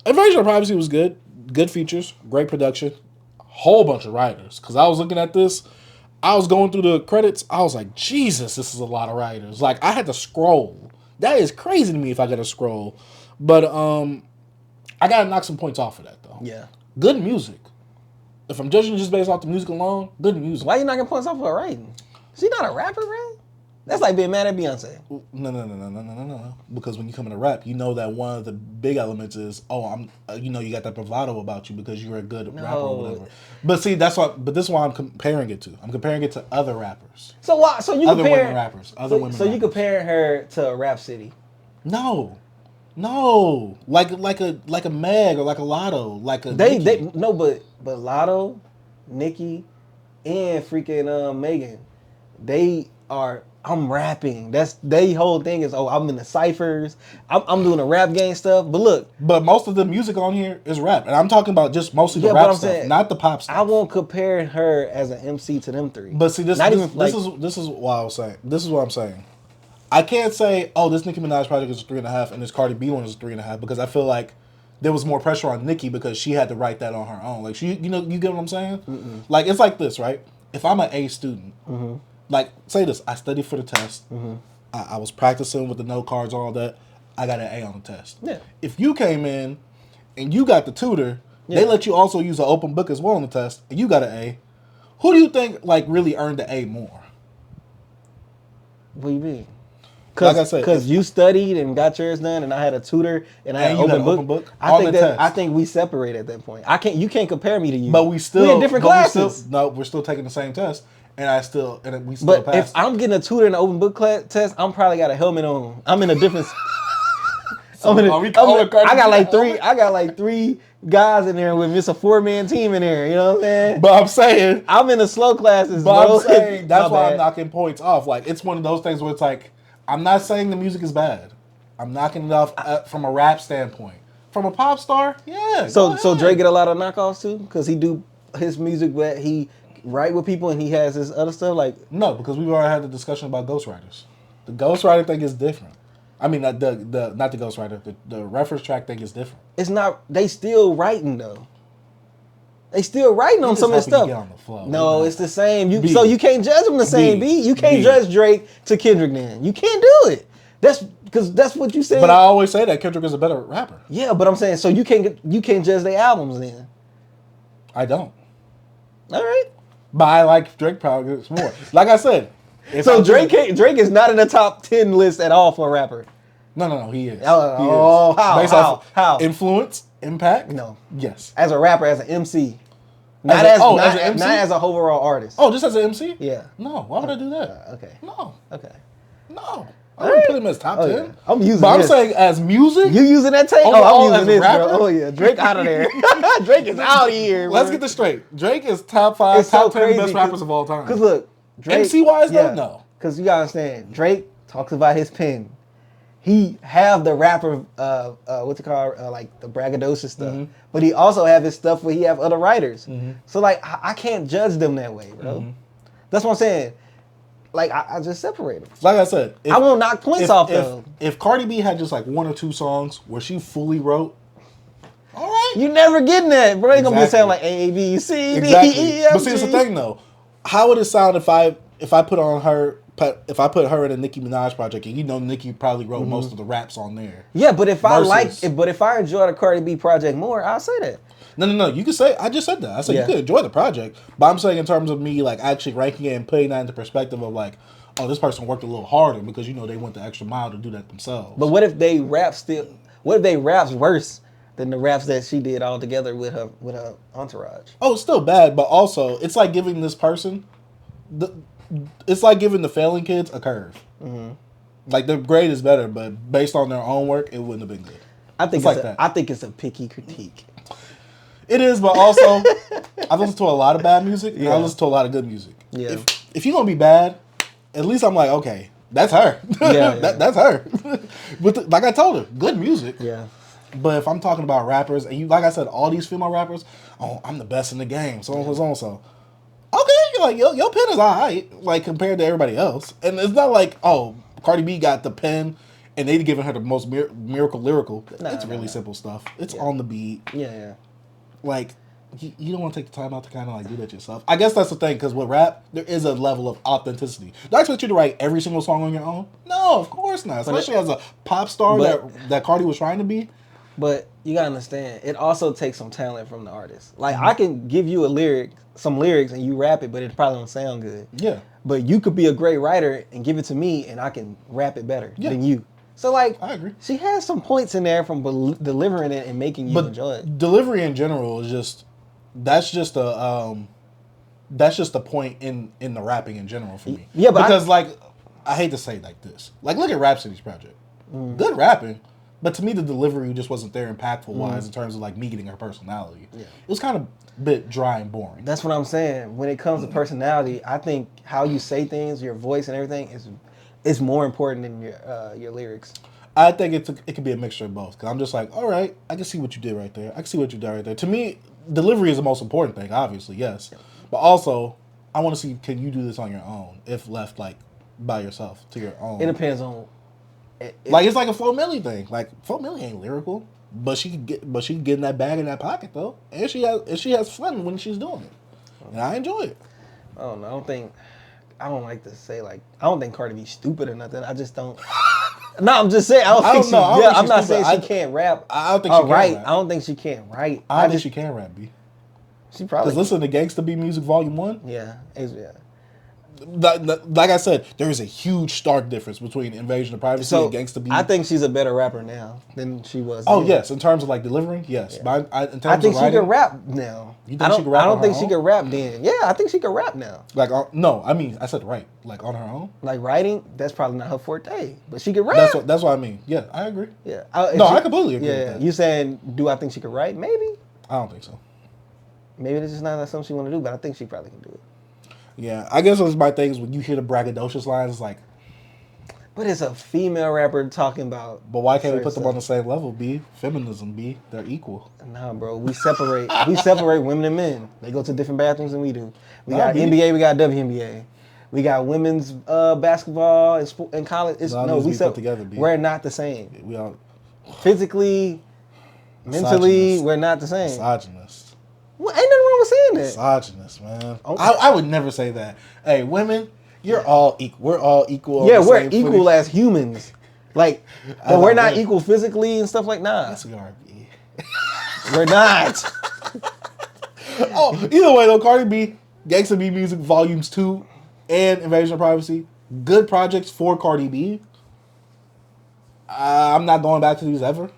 Invasion of Privacy was good. Good features, great production, whole bunch of writers. Because I was looking at this, I was going through the credits, I was like, Jesus, this is a lot of writers. Like, I had to scroll. That is crazy to me if I got to scroll. But I got to knock some points off of that, though. Yeah. Good music. If I'm judging just based off the music alone, good music. Why you knocking points off of her writing? She not a rapper, bro? That's like being mad at Beyonce. No. Because when you come into rap, you know that one of the big elements is, you got that bravado about you because you're a good rapper or whatever. But see, this is why I'm comparing it to. I'm comparing it to other rappers. So why? So you other compare women rappers. Other women. So you comparing her to Rap City? No, like a Meg or like a Lotto, like a Nicki. But Lotto, Nicki, and freaking Megan, they are. I'm rapping. They whole thing is, I'm in the ciphers. I'm doing the rap game stuff. But look, most of the music on here is rap, and I'm talking about just mostly the rap stuff, not the pop stuff. I won't compare her as an MC to them three. But see, this is what I was saying. This is what I'm saying. I can't say, this Nicki Minaj project is a 3.5 and this Cardi B one is a 3.5 because I feel like there was more pressure on Nicki because she had to write that on her own. Like, you get what I'm saying? Mm-mm. Like, it's like this, right? If I'm an A student, like, say this, I studied for the test. I was practicing with the note cards, all that. I got an A on the test. Yeah. If you came in and you got the tutor, they let you also use an open book as well on the test, and you got an A. Who do you think, like, really earned the A more? What do you mean? Like I said, because you studied and got yours done, and I had a tutor and I had an open book. I think we separate at that point. You can't compare me to you. But we're in different classes. We're still taking the same test, and we still But passed. if I'm getting a tutor in an open book test, I'm probably got a helmet on. I'm in a different. I got like three guys in there with me. It's a 4-man team in there. You know what I'm saying? But I'm saying I'm in the slow classes. But I'm saying that's why I'm knocking points off. Like, it's one of those things where it's like, I'm not saying the music is bad. I'm knocking it off from a rap standpoint. From a pop star, yeah. So Drake get a lot of knockoffs too, because he do his music, but he write with people and he has his other stuff. Like, no, because we've already had the discussion about ghostwriters. The ghostwriter thing is different. I mean, not the ghostwriter. The reference track thing is different. It's not. They still writing though. They still writing on some of the stuff. Get on the flow. No, it's the same. So you can't judge them the same beat. You can't judge Drake to Kendrick then. You can't do it. That's because that's what you said. But I always say that Kendrick is a better rapper. Yeah, but I'm saying, so you can't judge their albums then. I don't. All right. But I like Drake probably more. Like I said. So Drake is not in the top 10 list at all for a rapper. No, he is. How? Based off influence, impact? No. Yes. As a rapper, as an MC. Not as as an MC? not as a overall artist. Oh, just as an MC? Yeah. No, why would I do that? Okay. No. Okay. No. I wouldn't put him as top 10. Yeah. I'm using But this. I'm saying as music. You using that tape? Overall, I'm as using a this, rapper? bro. Oh yeah, Drake out of there. Drake is out of here. Let's bro. get this straight. Drake is top 5, It's top so 10 crazy best rappers of all time. Because look, Drake, MC wise though, no. Because you gotta understand, Drake talks about his pen. He have the rapper, what's it called, like the braggadocious stuff. But he also have his stuff where he have other writers. So like, I can't judge them that way, bro. That's what I'm saying. Like, I just separate them. Like I said, I won't knock points off though. If Cardi B had just like 1 or 2 songs where she fully wrote, all right. You never getting that, bro. Ain't gonna be Exactly. sound like A, B, C, D, Exactly. E, F, But see, it's the G. thing though. How would it sound if I put her in a Nicki Minaj project, and you know Nicki probably wrote most of the raps on there. Yeah, but if Versus- if I enjoy the Cardi B project more, I'll say that. No. You can say, I just said that. I said Yeah. you could enjoy the project, but I'm saying in terms of me like actually ranking it and putting that into perspective of like, oh, this person worked a little harder because you know they went the extra mile to do that themselves. But what if they raps worse than the raps that she did all together with her entourage? Oh, it's still bad, but also it's like giving this person it's like giving the failing kids a curve. Like their grade is better, but based on their own work, it wouldn't have been good. I think It's like that. I think it's a picky critique. It is, but also I've listened to a lot of bad music and I Yeah. listen to a lot of good music. Yeah. If you're gonna be bad, at least I'm like, okay, that's her. Yeah. That's her. But like I told her, good music. Yeah. But if I'm talking about rappers, and you, like I said, all these female rappers, oh, I'm the best in the game, so and so. Okay, you're like, your pen is alright, like compared to everybody else. And it's not like, oh, Cardi B got the pen and they giving her the most miracle lyrical. It's really simple stuff. It's on the beat. Yeah. Like, you don't want to take the time out to kind of like do that yourself. I guess that's the thing, because with rap, there is a level of authenticity. Do I expect you to write every single song on your own? No, of course not. Especially as a pop star that Cardi was trying to be. But you gotta understand, it also takes some talent from the artist. Like I can give you some lyrics, and you rap it, but it probably don't sound good. Yeah. But you could be a great writer and give it to me, and I can rap it better than you. So like, I agree. She has some points in there from delivering it and making you enjoy it. Delivery in general is just that's just a point in the rapping in general for me. Yeah, but because I hate to say it like this. Like look at Rhapsody's project. Good rapping. But to me, the delivery just wasn't there impactful-wise in terms of, like, me getting her personality. Yeah. It was kind of a bit dry and boring. That's what I'm saying. When it comes to personality, I think how you say things, your voice and everything is more important than your lyrics. I think it could be a mixture of both. Because I'm just like, all right, I can see what you did right there. I can see what you did right there. To me, delivery is the most important thing, obviously, yes. But also, I want to see, can you do this on your own if left, like, by yourself, to your own? It depends on... Like it's like a Flo Milli thing. Like Flo Milli ain't lyrical, but she can get in that bag in that pocket though, and she has fun when she's doing it, and I enjoy it. I don't know. I don't like to say like I don't think Cardi B stupid or nothing. I just don't. No, I'm just saying I don't think I'm not saying she can't rap. I don't think she can rap. I don't think she can't write. I think she can rap. B. She probably. Because listen to Gangsta B Music Volume 1. Yeah. Like I said, there is a huge stark difference between Invasion of Privacy and Gangsta B. I think she's a better rapper now than she was. Oh then. Yes, in terms of like delivering, yes. Yeah. But in terms I think of she writing, can rap now. You think she can rap? I don't on think her she own? can rap then. Yeah, I think she can rap now. Like no, I mean I said right. Like on her own. Like writing, that's probably not her forte, but she can rap. That's what I mean. Yeah, I agree. Yeah. I completely agree. Yeah. With that. You saying, do I think she can write? Maybe. I don't think so. Maybe it's just not something she want to do, but I think she probably can do it. Yeah, I guess those my things when you hear the braggadocious lines, it's like. But it's a female rapper talking about. But why can't we put them on the same level? B feminism. B they're equal. Nah, bro, we separate. We separate women and men. They go to different bathrooms than we do. We got B. NBA, we got WNBA. We got women's basketball and college. We put together, B. We're not the same. We are physically, mentally, we're not the same. Misogynist. Well, ain't nothing wrong with saying that. Misogynist, man. Okay. I would never say that. Hey, women, you're all equal. We're all equal. Yeah, we're equal as humans. Like, but we're not that. equal physically and stuff like that. Yes, we are. B. We're not. Oh, either way though, Cardi B, Gangsta B Music Volumes 2, and Invasion of Privacy, good projects for Cardi B. I'm not going back to these ever,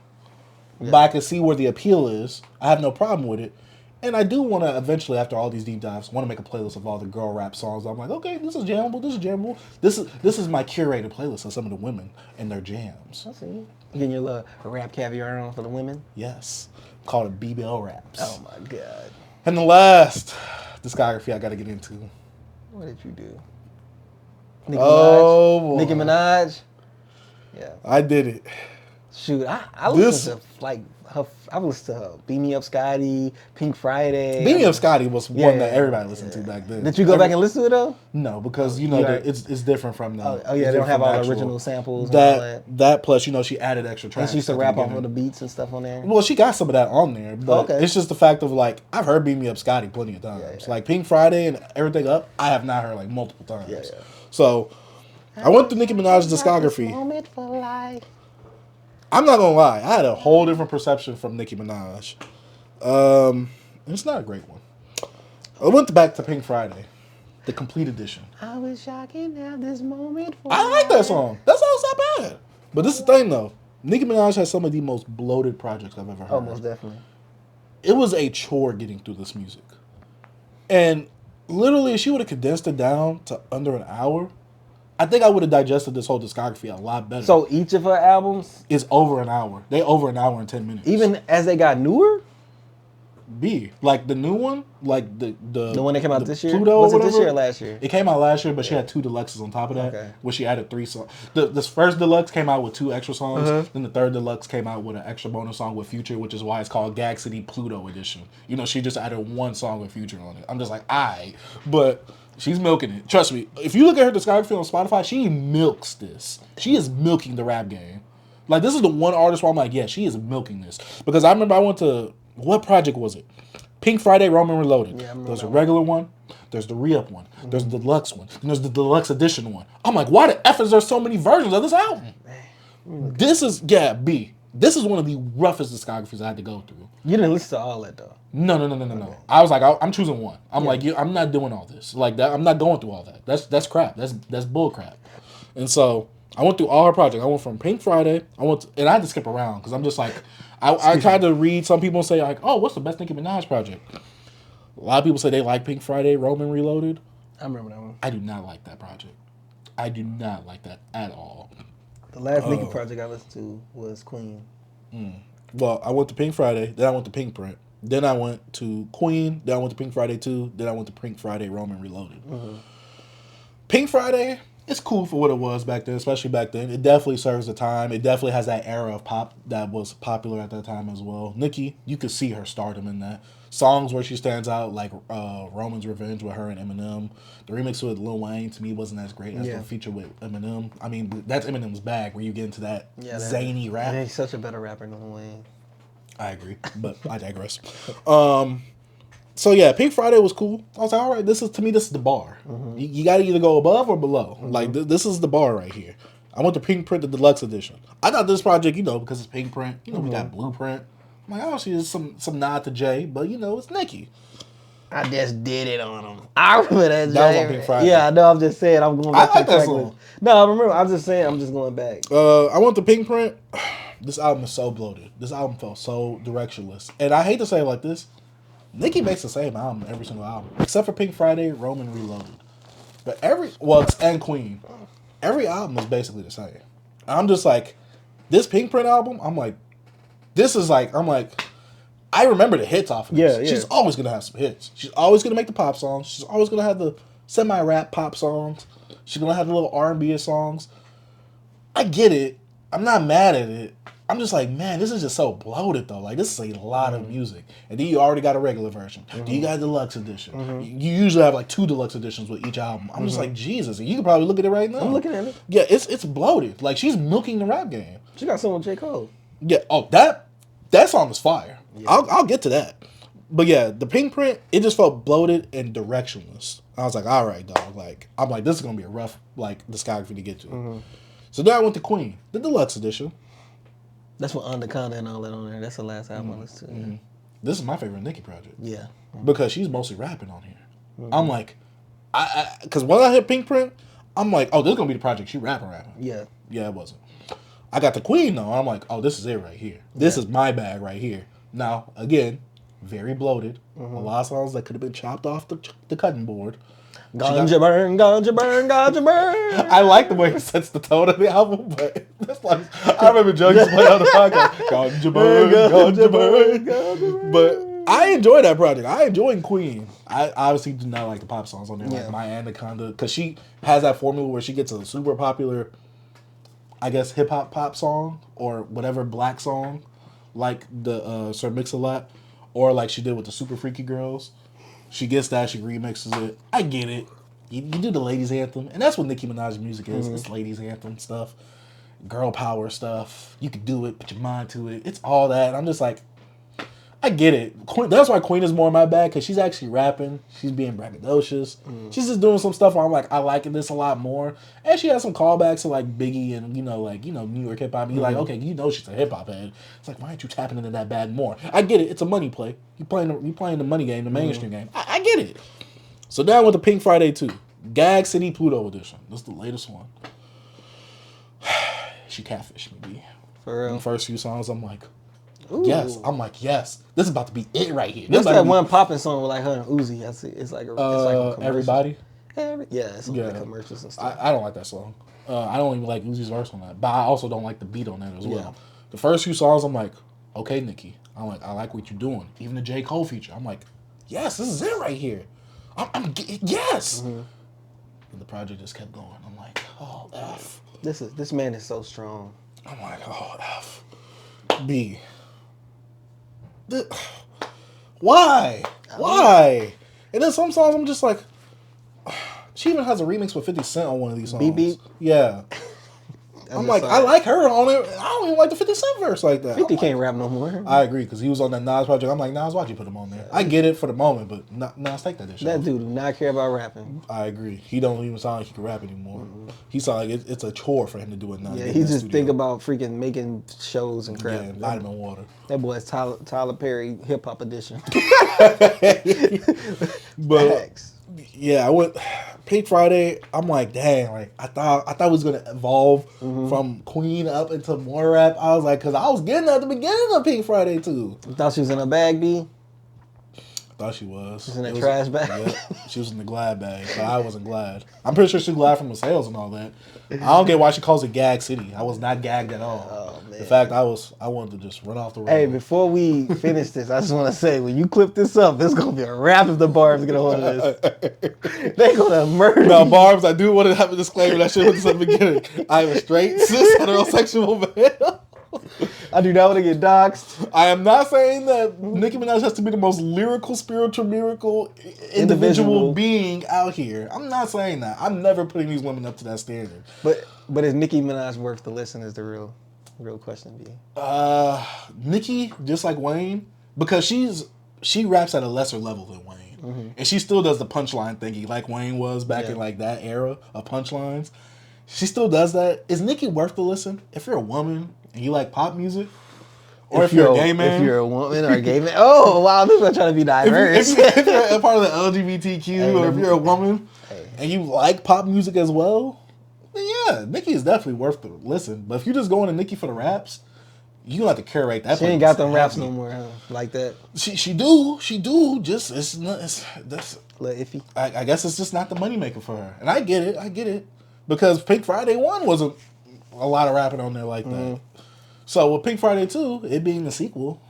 but I can see where the appeal is. I have no problem with it. And I do want to eventually, after all these deep dives, want to make a playlist of all the girl rap songs. I'm like, okay, this is jammable. This is jammable. This is my curated playlist of some of the women and their jams. I see. You getting your little rap caviar on for the women? Yes, called it BBL raps. Oh my god. And the last discography I got to get into. What did you do? Boy. Nicki Minaj. Yeah. I did it. Shoot, I listened to like her. I listened to her Beam Me Up Scotty, Pink Friday. Beam Me Up Scotty was one that everybody listened to back then. Did you go back and listen to it though? No, because it's different from the. Oh yeah, they don't have all the original samples. And all that plus she added extra tracks. And she used to rap off of the beats and stuff on there. Well, she got some of that on there, but it's just the fact of like I've heard Beam Me Up Scotty plenty of times. Like Pink Friday and Everything Up, I have not heard like multiple times. Yeah. So I went through Nicki Minaj's discography. Moment for life. I'm not gonna lie, I had a whole different perception from Nicki Minaj. It's not a great one. I went back to Pink Friday, the complete edition. I wish I can have this moment for I like that song. That song's not bad. But this is the thing though. Nicki Minaj has some of the most bloated projects I've ever heard. Oh, most definitely. It was a chore getting through this music. And literally, if she would have condensed it down to under an hour, I think I would have digested this whole discography a lot better. So each of her albums is over an hour. They over an hour and 10 minutes. Even as they got newer? Like the new one, like the one that came out this year? Pluto Was or it this whatever? year or last year? It came out last year, but she had 2 deluxes on top of that, where she added 3 songs. This first deluxe came out with 2 extra songs. Then the third deluxe came out with an extra bonus song with Future, which is why it's called Gag City Pluto Edition. She just added 1 song with Future on it. I'm just like, aight. But she's milking it. Trust me. If you look at her discography on Spotify, she milks this. She is milking the rap game. Like, this is the one artist where I'm like, yeah, she is milking this. Because I remember I went to, what project was it? Pink Friday, Roman Reloaded. Yeah, there's a regular one. There's the re-up one. There's the deluxe one. And there's the deluxe edition one. I'm like, why the F is there so many versions of this album? This is, B. This is one of the roughest discographies I had to go through. You didn't listen to all that, though. No. I was like, I'm choosing one. I'm like, I'm not doing all this. Like, that. I'm not going through all that. That's crap. That's bull crap. And so I went through all her projects. I went from Pink Friday. And I had to skip around because I'm just like, I tried to read some people say like, oh, what's the best Nicki Minaj project? A lot of people say they like Pink Friday, Roman Reloaded. I remember that one. I do not like that project. I do not like that at all. The last Nicki project I listened to was Queen. Well, I went to Pink Friday, then I went to Pink Print, then I went to Queen, then I went to Pink Friday 2, then I went to Pink Friday, Roman Reloaded. Pink Friday, it's cool for what it was back then, especially back then. It definitely serves the time. It definitely has that era of pop that was popular at that time as well. Nicki, you could see her stardom in that. Songs where she stands out, like Roman's Revenge with her and Eminem. The remix with Lil Wayne, to me, wasn't as great as the feature with Eminem. I mean, that's Eminem's bag, where you get into that zany rap. He's such a better rapper than Lil Wayne. I agree, but I digress. So yeah, Pink Friday was cool. I was like, all right, this is the bar. You got to either go above or below. Like this is the bar right here. I went to Pink Print, the deluxe edition. I thought this project, because it's Pink Print, we got Blueprint. I'm like, obviously there's some nod to Jay, but it's Nicki. I just did it on him. I remember that. That was on Pink Friday. Yeah, I know. I'm just saying. I'm going back I like to the that track song. list. No, I remember. I'm just saying. I'm just going back. I went to Pink Print. This album is so bloated. This album felt so directionless. And I hate to say it like this, Nicki makes the same album every single album, except for Pink Friday, Roman Reloaded. But and Queen, every album is basically the same. I'm just like, this Pink Print album, I'm like, I remember the hits off of this. Yeah. She's always going to have some hits. She's always going to make the pop songs. She's always going to have the semi-rap pop songs. She's going to have the little R&B songs. I get it. I'm not mad at it. I'm just like, man, this is just so bloated, though. Like, this is a lot of music. And then you already got a regular version. Then you got a deluxe edition. You usually have, 2 deluxe editions with each album. I'm just like, Jesus. And you can probably look at it right now. I'm looking at it. Yeah, it's bloated. Like, she's milking the rap game. She got someone with J. Cole. Yeah. Oh, that song is fire. Yeah. I'll get to that. But yeah, the Pink Print, it just felt bloated and directionless. I was like, all right, dog. I'm like, this is going to be a rough, discography to get to. So then I went to Queen, the deluxe edition. That's what Underconda and all that on there. That's the last album I listened to. This is my favorite Nicki project. Yeah. Because she's mostly rapping on here. I'm like, because when I hit Pink Print, I'm like, oh, this is going to be the project she rapping. Yeah. Yeah, it wasn't. I got the Queen, though. I'm like, oh, this is it right here. This is my bag right here. Now, again, very bloated. A lot of songs that could have been chopped off the cutting board. Ganja burn, ganja burn, ganja burn. I like the way he sets the tone of the album, but that's like I remember Joe used to play on the podcast. Ganja burn, ganja burn. But I enjoy that project. I enjoy Queen. I obviously do not like the pop songs on there, like My Anaconda, because she has that formula where she gets a super popular, I guess, hip hop pop song or whatever black song, like the Sir Mix-a-Lot, or like she did with the Super Freaky Girls. She gets that, she remixes it. I get it. You do the ladies anthem, and that's what Nicki Minaj's music is. It's ladies anthem stuff, girl power stuff. You can do it, put your mind to it. It's all that. I'm just like, I get it. Queen, that's why Queen is more in my bag, because she's actually rapping. She's being braggadocious. She's just doing some stuff where I'm like, I like this a lot more. And she has some callbacks to like Biggie and New York hip hop. You're like, okay, she's a hip hop head. It's like, why aren't you tapping into that bag more? I get it. It's a money play. You playing the money game, the mainstream game. I get it. So down with the Pink Friday 2. Gag City Pluto edition. This is the latest one. She catfished me, B. For real. The first few songs, I'm like, Ooh. yes. I'm like, yes. This is about to be it right here. What's that one popping song with like her and Uzi? I see. It's like a commercial. Everybody. It's like commercials and stuff. I don't like that song. I don't even like Uzi's verse on that, but I also don't like the beat on that as well. Yeah. The first few songs, I'm like, okay, Nicki. I'm like, I like what you're doing. Even the J. Cole feature, I'm like, yes, this is it right here. Yes. And the project just kept going. I'm like, oh F. This man is so strong. I'm like, oh F. B. Why? And then some songs I'm just like, she even has a remix with 50 Cent on one of these songs. Beep Beep? Yeah. I'm like, I like her on it. I don't even like the 50 Cent verse like that. 50 can't rap no more. I agree, because he was on that Nas project. I'm like, Nas, why'd you put him on there? I get it for the moment, but Nas, take that shit. That dude do not care about rapping. I agree. He don't even sound like he can rap anymore. He sound like it's a chore for him to do it now. Yeah, he just think about freaking making shows and crap. Yeah, vitamin water. That boy's Tyler Perry hip hop edition. But Facts. yeah, I went Pink Friday. I'm like, dang, like I thought it was gonna evolve from Queen up into more rap. I was like, because I was getting at the beginning of Pink Friday too. You thought she was in a bag, B? I thought she was. She was in a trash bag. Yeah, she was in the glad bag, but I wasn't glad. I'm pretty sure she was glad from the sales and all that. I don't get why she calls it Gag City. I was not gagged at all. Oh, man. In fact, I wanted to just run off the road. Hey, before we finish this, I just want to say, when you clip this up, there's going to be a rap if the Barbs get a hold of this. They're going to murder Now, you. Barbs, I do want to have a disclaimer that shit was at the beginning. I am a straight, cis, heterosexual male. I do not want to get doxxed. I am not saying that Nicki Minaj has to be the most lyrical, spiritual, miracle individual being out here. I'm not saying that. I'm never putting these women up to that standard. But is Nicki Minaj worth the listen is the real question, B. Nicki, just like Wayne, because she raps at a lesser level than Wayne. And she still does the punchline thingy like Wayne was back in like that era of punchlines. She still does that. Is Nicki worth the listen? If you're a woman and you like pop music, or if you're a gay man, if you're a woman or a gay man. Oh wow, this is trying to be diverse. if you're a part of the LGBTQ, or if you're a woman and you like pop music as well, then yeah, Nicki is definitely worth the listen. But if you're just going to Nicki for the raps, you gonna have to curate that. She ain't got them raps no more, huh? Like that. She do. Just that's a little iffy. I guess it's just not the moneymaker for her, and I get it because Pink Friday 1 wasn't a lot of rapping on there like that. So with Pink Friday 2, it being the sequel.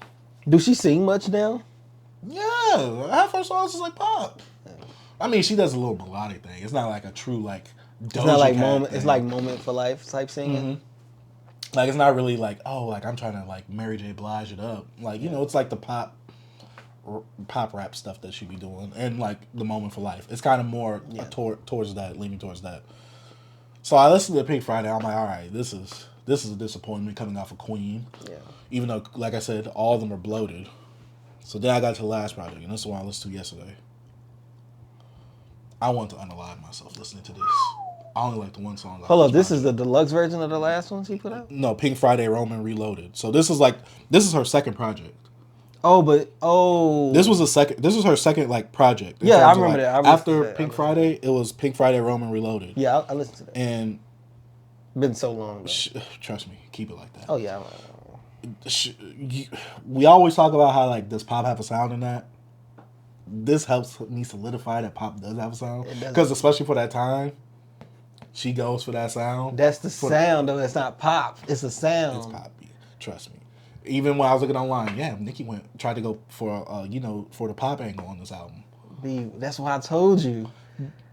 Do she sing much now? Yeah, half her songs is like pop. I mean, she does a little melodic thing. It's not like a true like Doja It's not like Cat moment. thing. It's like moment for life type singing. Like it's not really like, oh, like I'm trying to like Mary J. Blige it up. Like, it's like the pop rap stuff that she be doing, and like the moment for life. It's kind of more towards that, leaning towards that. So I listened to Pink Friday. I'm like, all right, this is a disappointment coming off of Queen. Yeah. Even though, like I said, all of them are bloated. So then I got to the last project, and this is the one I listened to yesterday. I want to unalive myself listening to this. I only like the one song. Hold up, this is the deluxe version of the last one she put out? No, Pink Friday Roman Reloaded. So this is her second project. This was her second like project. Yeah, I remember that. After Pink Friday, it was Pink Friday Roman Reloaded. Yeah, I listened to that. And been so long. Trust me, keep it like that. Oh yeah. we always talk about how like does pop have a sound in that. This helps me solidify that pop does have a sound because especially for that time, she goes for that sound. That's the sound though. It's not pop. It's a sound. It's poppy. Trust me. Even when I was looking online, yeah, Nicki tried to go for for the pop angle on this album. That's why I told you.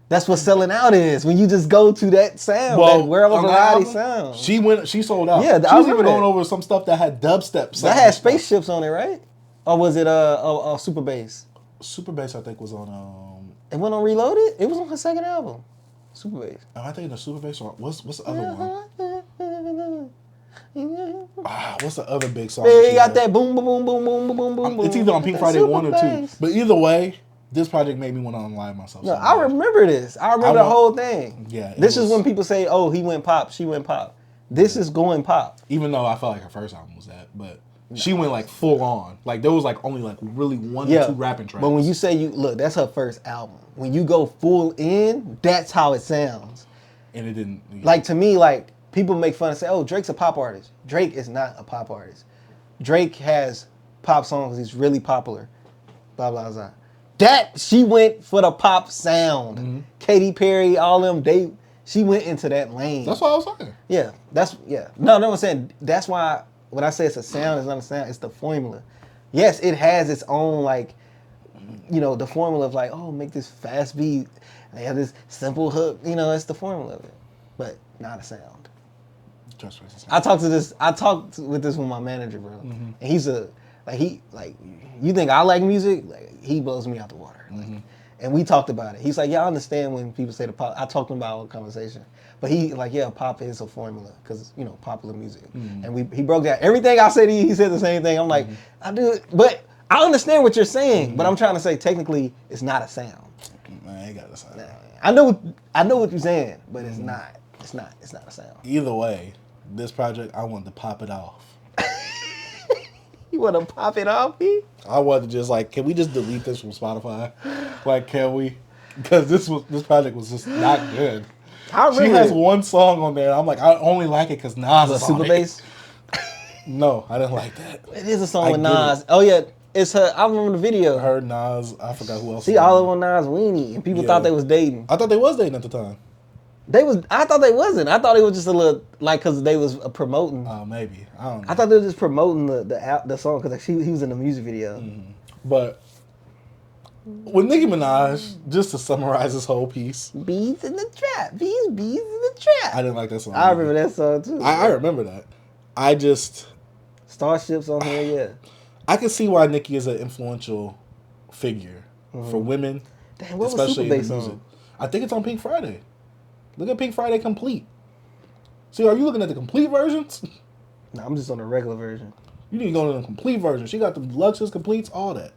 That's what selling out is when you just go to that sound, that world variety sound. She sold out. Yeah, she was even going over some stuff that had dubstep. That had spaceships on it, right? Or was it Super Bass? Super Bass, I think, was on. It went on Reloaded. It was on her second album. Super Bass. I think the Super Bass song. What's the other one? What's the other big song? They got that boom, boom, boom, boom, boom, boom, boom, boom. It's either on Pink Friday 1 or 2. But either way, this project made me want to unlive myself. No, I remember this. I remember the whole thing. Yeah. This is when people say, "Oh, he went pop, she went pop." This is going pop. Even though I felt like her first album was that, but she went like full on. Like there was like only like really 1 or 2 rapping tracks. But when you say look, that's her first album. When you go full in, that's how it sounds. And it didn't. Yeah. Like to me, like people make fun and say, "Oh, Drake's a pop artist." Drake is not a pop artist. Drake has pop songs. He's really popular. Blah blah blah. That she went for the pop sound. Mm-hmm. Katy Perry, all them, she went into that lane. That's what I was saying. Yeah, No, I'm saying that's why when I say it's a sound, it's not a sound. It's the formula. Yes, it has its own like, the formula of like, oh, make this fast beat. They have this simple hook. It's the formula of it, but not a sound. Just a sound. I talked with this with my manager, bro, and he's you think I like music? Like, he blows me out the water. Like, and we talked about it. He's like, yeah, I understand when people say the pop. I talked to him about our conversation. But he like, yeah, pop is a formula because, popular music. And he broke down everything I said. He said the same thing. I'm like, I do it. But I understand what you're saying. But I'm trying to say, technically, it's not a sound. Man, ain't got a sound. I know what you're saying, but it's not. It's not a sound. Either way, this project, I wanted to pop it off. You want to pop it off, B? I wanted to just like, can we just delete this from Spotify? Like, can we? Because this project was just not good. She has one song on there. I'm like, I only like it because Nas is on Super Bass? No, I didn't like that. It is a song with Nas. Oh yeah, it's her. I remember the video. Her, Nas. I forgot who else. See, all of on Nas weenie, and people thought they was dating. I thought they was dating at the time. I thought they wasn't. I thought it was just a little like because they was promoting. Oh, maybe I don't know. I thought they were just promoting the song because he was in the music video. But with Nicki Minaj, just to summarize this whole piece, bees in the trap, bees in the trap. I didn't like that song. I remember that song too. I remember that. I just Starships on here, yeah. I can see why Nicki is an influential figure for women, especially in the music. I think it's on Pink Friday. Look at Pink Friday Complete. See, are you looking at the complete versions? No, I'm just on the regular version. You need to go to the complete version. She got the deluxes, completes, all that.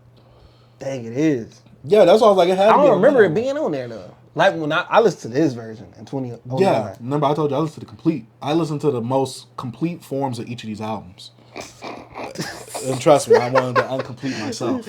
Dang, it is. Yeah, that's why I was like, it had to be. I don't remember it being on there though. Like when I listened to this version in 2009. Yeah, remember I told you I listened to the complete. I listened to the most complete forms of each of these albums. And trust me, I wanted to uncomplete myself.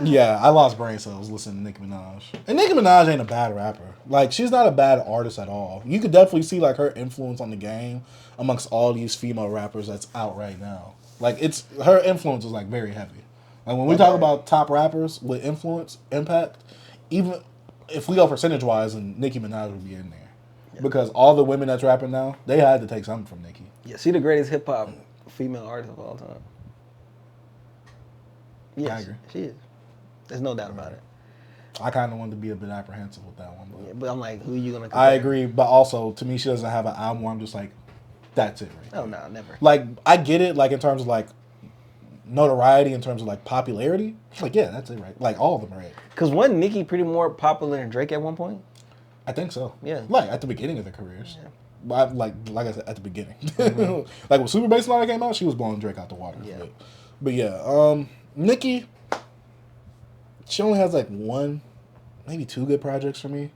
Yeah, I lost brain cells listening to Nicki Minaj. And Nicki Minaj ain't a bad rapper. Like, she's not a bad artist at all. You could definitely see, like, her influence on the game amongst all these female rappers that's out right now. Like, her influence is, like, very heavy. Like, when we talk about top rappers with influence, impact, even if we go percentage-wise, then Nicki Minaj would be in there. Yeah. Because all the women that's rapping now, they had to take something from Nicki. Yeah, she the greatest hip-hop female artist of all time. Yes, I agree. She is. There's no doubt about it. I kind of wanted to be a bit apprehensive with that one. But I'm like, who are you going to compare? I agree, but also, to me, she doesn't have an album where I'm just like, that's it right Oh, no, never. Like, I get it, like, in terms of, like, notoriety, in terms of, like, popularity. Like, yeah, that's it right. Like, all of them are it. Because wasn't Nicki pretty more popular than Drake at one point? I think so. Yeah. Like, at the beginning of their careers. Yeah. But like I said, at the beginning. Like, when Super Bass Line came out, she was blowing Drake out the water. Yeah. But yeah, Nicki, she only has like one, maybe two good projects for me.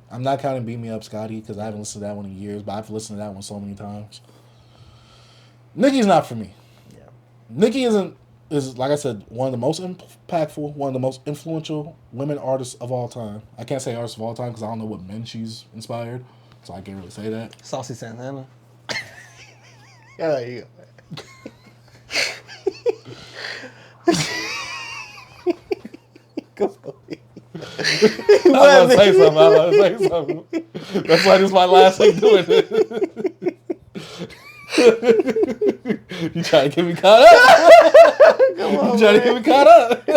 I'm not counting Beat Me Up, Scotty, because I haven't listened to that one in years, but I've listened to that one so many times. Nicki's not for me. Yeah. Nicki is, like I said, one of the most impactful, one of the most influential women artists of all time. I can't say artists of all time because I don't know what men she's inspired, so I can't really say that. Saucy Santana. Yeah, there you go. I was about to say something. That's why this is my last week doing it. You trying to get me caught up? Come on, You trying to get me caught up?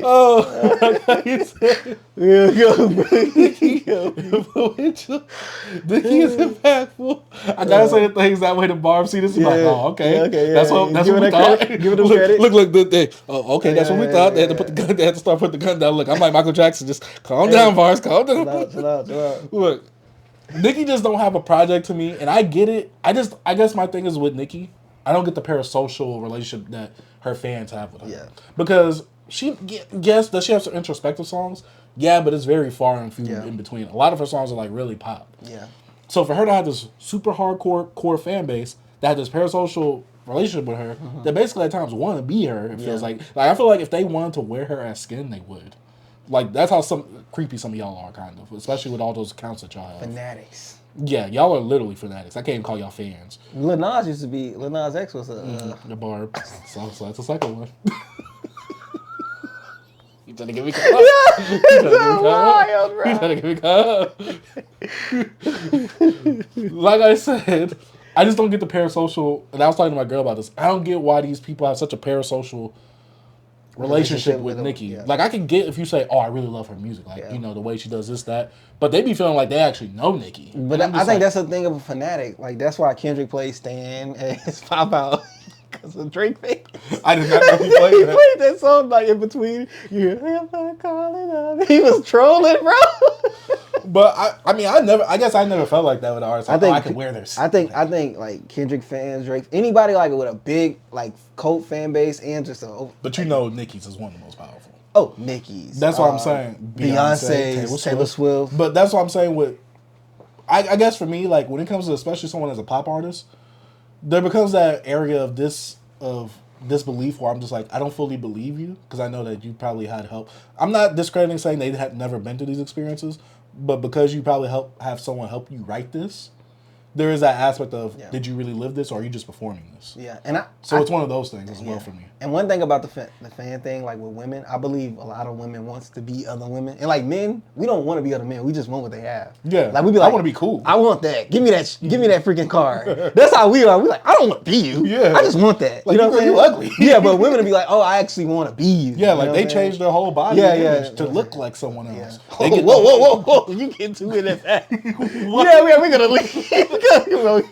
Oh, you said, yeah, go, Nicki is impactful. I gotta say the things that way the Barb see this. Is like, oh, okay, that's what we thought. Give it a credit. Look, oh, okay, that's what we thought. They had to put the gun. They had to start putting the gun down. Look, I'm like Michael Jackson. Just calm down, Bars. Calm down. Chill out. Look, Nicki just don't have a project to me, and I get it. I guess my thing is with Nicki, I don't get the parasocial relationship that her fans have with her. Yeah. Because does she have some introspective songs? Yeah, but it's very far and few in between. A lot of her songs are like really pop. Yeah. So for her to have this super hardcore core fan base that had this parasocial relationship with her, that basically at times want to be her, it feels like I feel like if they wanted to wear her as skin, they would. Like, that's how creepy some of y'all are, kind of. Especially with all those accounts that y'all have. Fanatics. Yeah, y'all are literally fanatics. I can't even call y'all fans. Lil Nas X was The Barb. So that's the second one. You trying to get me caught up? You trying to get me caught up? Like I said, I just don't get the parasocial, and I was talking to my girl about this. I don't get why these people have such a parasocial relationship with Nicki. Yeah. Like, I can get if you say, oh, I really love her music. Like, you know, the way she does this, that. But they be feeling like they actually know Nicki. But I think that's the thing of a fanatic. Like, that's why Kendrick plays Stan and his Pop Out. Because of Drake thing. I did not know he played that. He played that song like in between. You hear him calling up. He was trolling, bro. But I guess I never felt like that with artists. Like, I could wear this. I think like Kendrick fans, Drake, anybody like with a big like cult fan base and just a. But you know, Nicki's is one of the most powerful. Oh, Nicki's. That's what I'm saying. Beyonce's, Taylor Swift. But that's what I'm saying with. I guess for me, like when it comes to especially someone as a pop artist, there becomes that area of disbelief where I'm just like, I don't fully believe you because I know that you probably had help. I'm not discrediting saying they had never been through these experiences, but because you probably have someone help you write this, there is that aspect of, did you really live this or are you just performing this? Yeah, and it's one of those things as well for me. And one thing about the fan thing, like with women, I believe a lot of women wants to be other women. And like men, we don't want to be other men. We just want what they have. Yeah. Like we be like, I want to be cool. I want that. Give me that freaking card. That's how we are. We like, I don't want to be you. Yeah. I just want that. Like, you know what I'm saying? You ugly. Yeah, but women will be like, oh, I actually want to be you. Yeah, like they change their whole body image to look like someone else. Yeah. Whoa. You get too in that. Yeah, we're going to leave.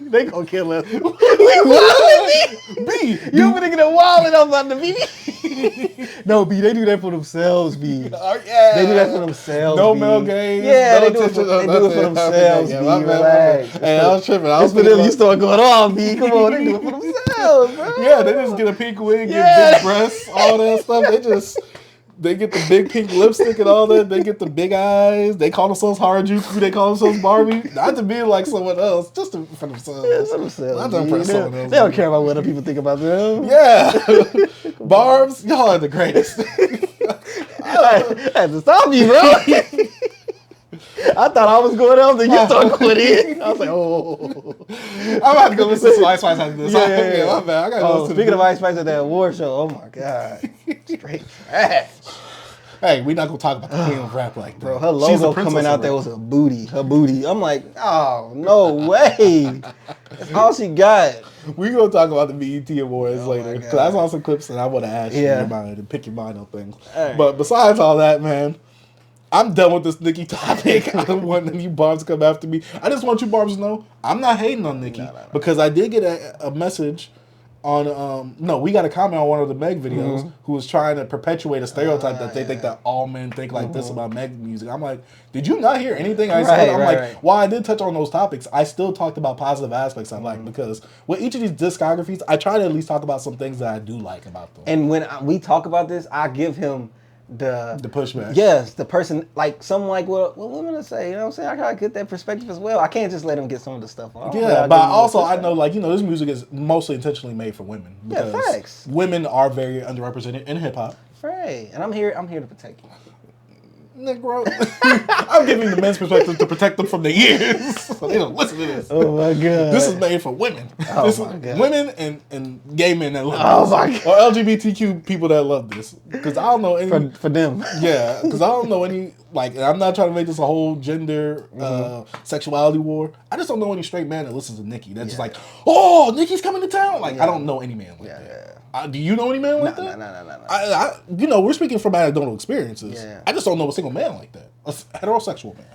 They going to kill us. We wildin', B. You over there get wildin' up on the BB? No, B, they do that for themselves, B. Yeah. They do that for themselves, no B. male games. Yeah, no they do it for themselves, B. Relax. Hey, I was tripping. It's for them. You start going on, B. Come on, they do it for themselves, bro. Yeah, they just get a pink wig, get big breasts, all that stuff. They get the big pink lipstick and all that. They get the big eyes. They call themselves Harajuku. They call themselves Barbie. Not to be like someone else, just for themselves. Yeah, for themselves. Not to impress someone else. They don't care about what other people think about them. Yeah. Barbs, y'all are the greatest. I had to stop you, bro. I thought I was going up, then you started going in. I was like, oh. I'm about to go listen to Ice Spice after this. Yeah. My bad. I gotta go listen speaking of Ice Spice at that award show, oh my God. Straight trash. Hey, we're not gonna talk about the queen of rap like that. Bro, her logo coming out there was a booty. Her booty. I'm like, oh, no way. That's all she got. We're gonna talk about the BET Awards later. Because I saw some clips and I want to ask you your mind and pick your mind on things. Right. But besides all that, man, I'm done with this Nicki topic. I don't want any Barbs to come after me. I just want you Barbs to know I'm not hating on Nicki because I did get a message on we got a comment on one of the Meg videos who was trying to perpetuate a stereotype that they think that all men think like this about Meg music. I'm like, did you not hear anything I said? I'm like, while I did touch on those topics, I still talked about positive aspects I like because with each of these discographies, I try to at least talk about some things that I do like about them. And when we talk about this, I give him the pushback. Yes, the person, like something like what women are saying, you know what I'm saying? I gotta get that perspective as well. I can't just let them get some of the stuff off. Yeah, but also I know, like, you know, this music is mostly intentionally made for women. Yeah, facts. Women are very underrepresented in hip hop. Right. And I'm here to protect you. Negro. I'm giving the men's perspective to protect them from the ears. So they don't listen to this. Oh my god. This is made for women. Oh This my is god. women and gay men that love Oh this. my god. Or LGBTQ people that love this. Because I don't know any. For them. Yeah, because I don't know any. Like, I'm not trying to make this a whole gender sexuality war. I just don't know any straight man that listens to Nicki. That's just like, oh, Nicki's coming to town. Like, I don't know any man like that. Do you know any man like that? No. You know, we're speaking from anecdotal experiences. Yeah. I just don't know a single man like that. A heterosexual man.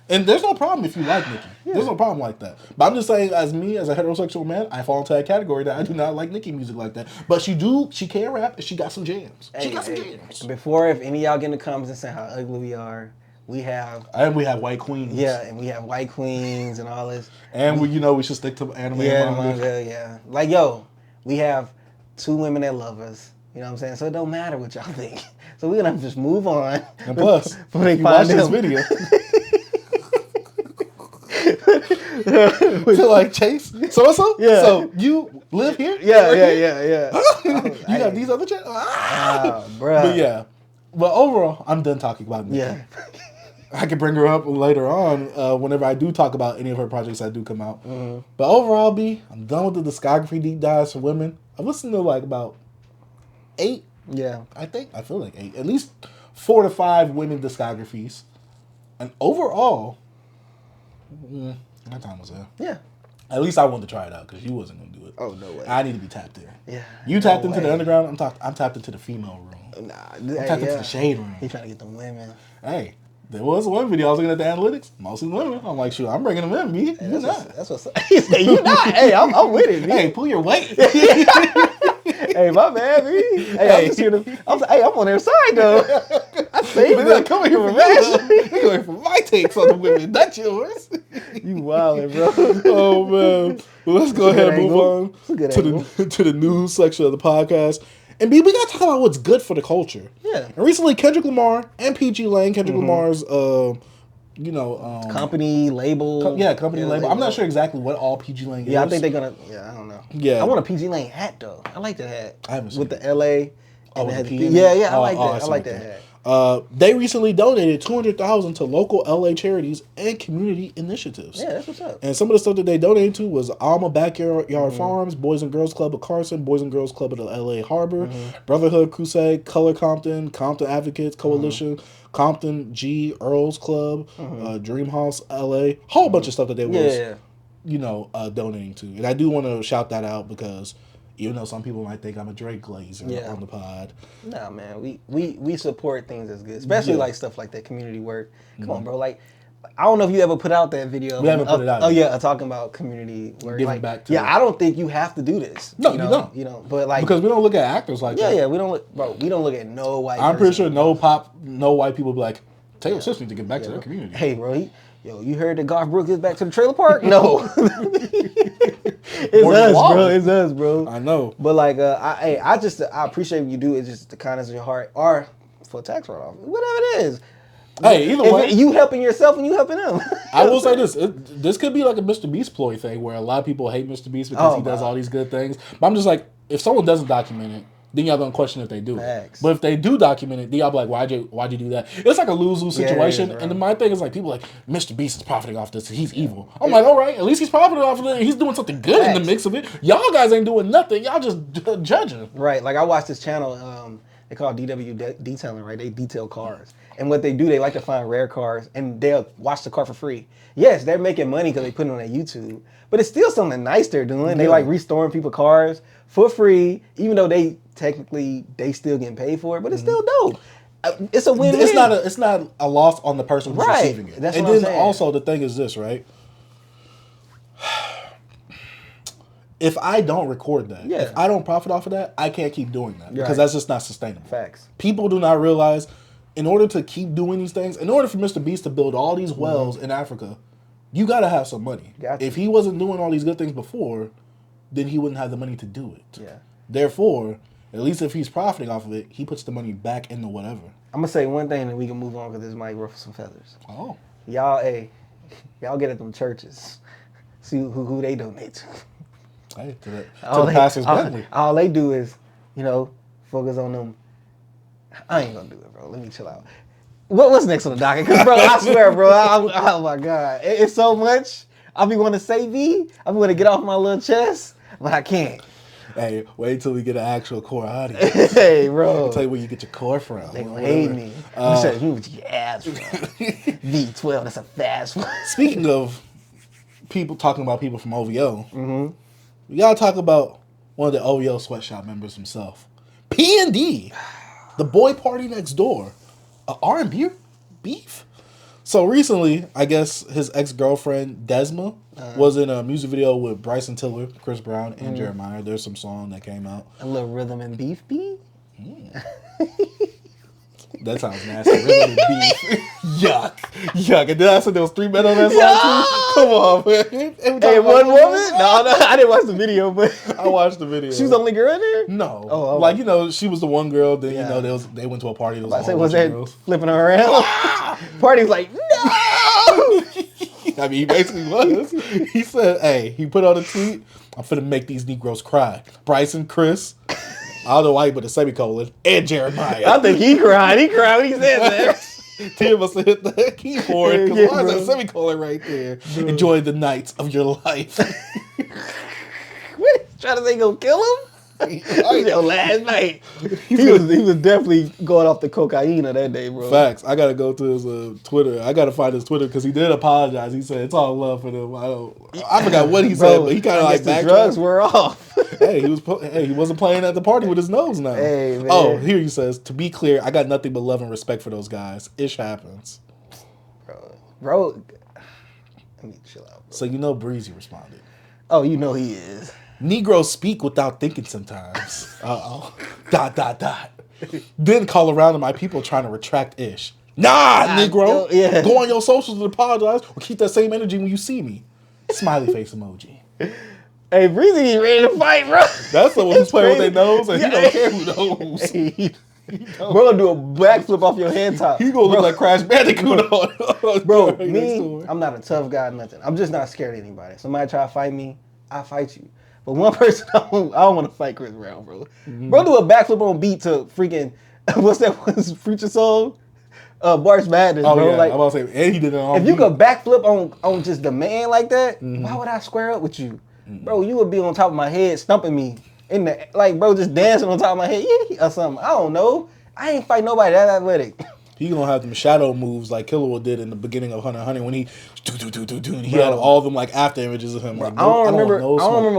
And there's no problem if you like Nicki. There's no problem like that. But I'm just saying, as me, as a heterosexual man, I fall into that category that I do not like Nicki music like that. But she can rap and she got some jams. She got some jams. Before, if any of y'all get in the comments and say how ugly we are, we have white queens. Yeah, and we have white queens and all this. And we should stick to anime and manga. Yeah. Like, yo, we have 2 women that love us. You know what I'm saying? So it don't matter what y'all think. So we're gonna just move on. And plus, before they you find watch this video. To like Chase, so. So you live here? Yeah. You have these other channels? Bruh. But yeah. But overall, I'm done talking about Nicki. Yeah. I can bring her up later on whenever I do talk about any of her projects that do come out. But overall, I'm done with the discography deep dives for women. I've listened to like about 8. Yeah. I feel like 8. At least 4 to 5 women discographies. And overall, my time was there. Yeah. At least I wanted to try it out because you wasn't going to do it. Oh, no way. I need to be tapped in. Yeah. You tapped into the underground. I'm tapped into the female room. Nah. I'm tapped into the shade room. He trying to get the women. Hey, there was one video I was looking at the analytics. Mostly women. I'm like, shoot, I'm bringing them in. Me, Hey, you not. that's what's up. He said, you not. Hey, I'm with it. Hey, pull your weight. Hey, my man, me. Hey, I'm on their side though. I saved them. Come here for me. They going for my takes on the women, not yours. You wildin', bro. Oh man. Well, let's go ahead and move on to the news section of the podcast. And we gotta talk about what's good for the culture. Yeah. And recently, Kendrick Lamar and PGLang, Kendrick Lamar's, company label. Company label. I'm not sure exactly what all PGLang is. Yeah, I think they're gonna. Yeah, I don't know. Yeah. I want a PGLang hat though. I like that hat. I haven't seen with the LA. Oh, and with the P? Yeah. I like that. I like that hat. They recently donated $200,000 to local LA charities and community initiatives. Yeah, that's what's up. And some of the stuff that they donated to was Alma Backyard Farms, Boys and Girls Club of Carson, Boys and Girls Club of the LA Harbor, Brotherhood Crusade, Color Compton, Compton Advocates Coalition, Compton G Earls Club, Dream House LA, whole bunch of stuff that they was, donating to. And I do want to shout that out because even though some people might think I'm a Drake glazer on the pod. Nah, man, we support things that's good, especially like stuff like that community work. Come on, bro. Like, I don't know if you ever put out that video. We haven't put it out. Oh yeah, talking about community work. Giving back to. Yeah, I don't think you have to do this. No, you don't. You know, but like because we don't look at actors like that. Yeah, we don't look, bro. We don't look at no white. I'm pretty sure no white people be like, Taylor Swift needs to get back to their community. Hey, bro. You heard that Garth Brooks is back to the trailer park? No. It's us, bro. I know. But like, I appreciate what you do. It's just the kindness of your heart, or for a tax write-off, whatever it is. Hey, either way, you helping yourself and you helping them. I will say this: this could be like a Mr. Beast ploy thing, where a lot of people hate Mr. Beast because he does all these good things. But I'm just like, if someone doesn't document it, then y'all gonna question if they do it. But if they do document it, then y'all be like, why'd you do that? It's like a lose-lose situation. And then my thing is like, people are like, Mr. Beast is profiting off this. He's evil. I'm like, all right, at least he's profiting off of it. He's doing something good in the mix of it. Y'all guys ain't doing nothing. Y'all just judging. Right. Like I watched this channel. They call DW Detailing, right? They detail cars. And what they do, they like to find rare cars, and they'll watch the car for free. Yes, they're making money because they put it on their YouTube, but it's still something nice they're doing. Yeah. They like restoring people cars for free, even though they still getting paid for it, but it's still dope. It's a win-win. It's not a loss on the person who's receiving it. That's what I'm saying. Also the thing is this, right? If I don't record that, if I don't profit off of that, I can't keep doing that because that's just not sustainable. Facts. People do not realize, in order to keep doing these things, in order for Mr. Beast to build all these wells in Africa, you got to have some money. If he wasn't doing all these good things before, then he wouldn't have the money to do it. Yeah. Therefore, at least if he's profiting off of it, he puts the money back into whatever. I'm going to say one thing and we can move on because this might ruffle some feathers. Oh. Y'all get at them churches. See who they donate to. Hey, to the pastor's Bentley. All they do is, focus on them. I ain't gonna do it, bro. Let me chill out. What's next on the docket? Because, bro, I swear, bro, oh my God. It's so much. I be want to say V. I be want to get off my little chest, but I can't. Hey, wait till we get an actual core audience. Hey, bro. I'll tell you where you get your core from. They gonna hate me. You said you with your ass from. V12, that's a fast one. Speaking of people talking about people from OVO, we gotta talk about one of the OVO sweatshop members himself, P&D, the boy Party Next Door, a R&B beef. So recently, I guess his ex-girlfriend Desma was in a music video with Bryson Tiller, Chris Brown, and Jeremih. There's some song that came out. A little rhythm and beef beat. That sounds nasty. Rhythm and beef. Yuck. And then I said there was 3 men on that song too. Come on, man. Hey, one woman? No, I didn't watch the video, but I watched the video. She was the only girl in there? No. Oh, like, you know, she was the one girl. Then, you know, they went to a party. There was a whole was bunch of that girls. flipping her around? Party was like, no! I mean, he basically was. He said, hey, he put out a tweet, I'm finna make these Negroes cry. Bryson, Chris, I don't know why he put a semicolon, and Jeremih. I think he cried. He cried when he said that. Tim must have hit the keyboard, because why is that semicolon right there? Bro. Enjoy the nights of your life. What? Trying to say go kill him? Yo, last night he was definitely going off the cocaine that day, bro. Facts. I gotta go to his Twitter. I gotta find his Twitter because he did apologize. He said it's all love for them. I forgot what he said, but he kind of like the drugs were off. Hey, he wasn't playing at the party with his nose now. Hey, man. Oh, here he says, to be clear, I got nothing but love and respect for those guys. Ish happens, bro. Let me chill out, bro. So you know, Breezy responded. Oh, you know he is. Negroes speak without thinking sometimes. Dot. Then call around to my people trying to retract ish. Nah, Negro. Yeah. Go on your socials and apologize or keep that same energy when you see me. Smiley face emoji. Hey, Breezy ain't ready to fight, bro. That's the one who's playing with their nose and he don't care who knows. Hey, bro gonna do a backflip off your head top. He gonna look like Crash Bandicoot on. Bro, me, I'm not a tough guy, nothing. I'm just not scared of anybody. Somebody try to fight me, I fight you. But one person, I don't want to fight Chris Brown, bro. Bro do a backflip on beat to freaking, what's that one Future song? March Madness, bro. Yeah, like, I'm about to say, and he did it on if you could backflip on just the man like that, why would I square up with you? Bro, you would be on top of my head stumping me in the, like, bro, just dancing on top of my head or something. I don't know. I ain't fight nobody that athletic. He gonna have them shadow moves like Killer did in the beginning of Hunter x Hunter when he and he had all them like after images of him. Like, I don't remember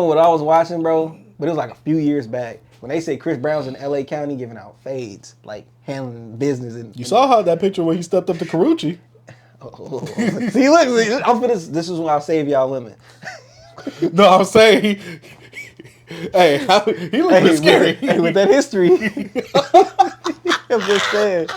what I was watching, bro, but it was like a few years back when they say Chris Brown's in LA County giving out fades, like handling business. And you saw how that picture where he stepped up to Karuchi. See, look, this is when I'll save y'all women. No, I'm saying hey, he looks scary. With that history. I'm just saying.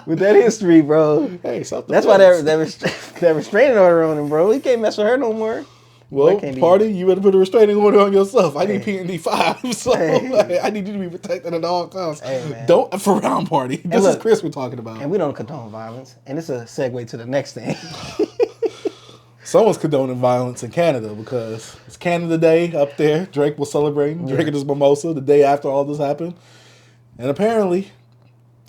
With that history, bro. Hey, that's why that restraining order on him, bro. He can't mess with her no more. Well, Party, you better put a restraining order on yourself. I need P&D 5, so I need you to be protected at all costs. Hey, don't F around, Party. This is Chris we're talking about. And we don't condone violence. And it's a segue to the next thing. Someone's condoning violence in Canada because it's Canada Day up there. Drake was celebrating, drinking his mimosa the day after all this happened. And apparently,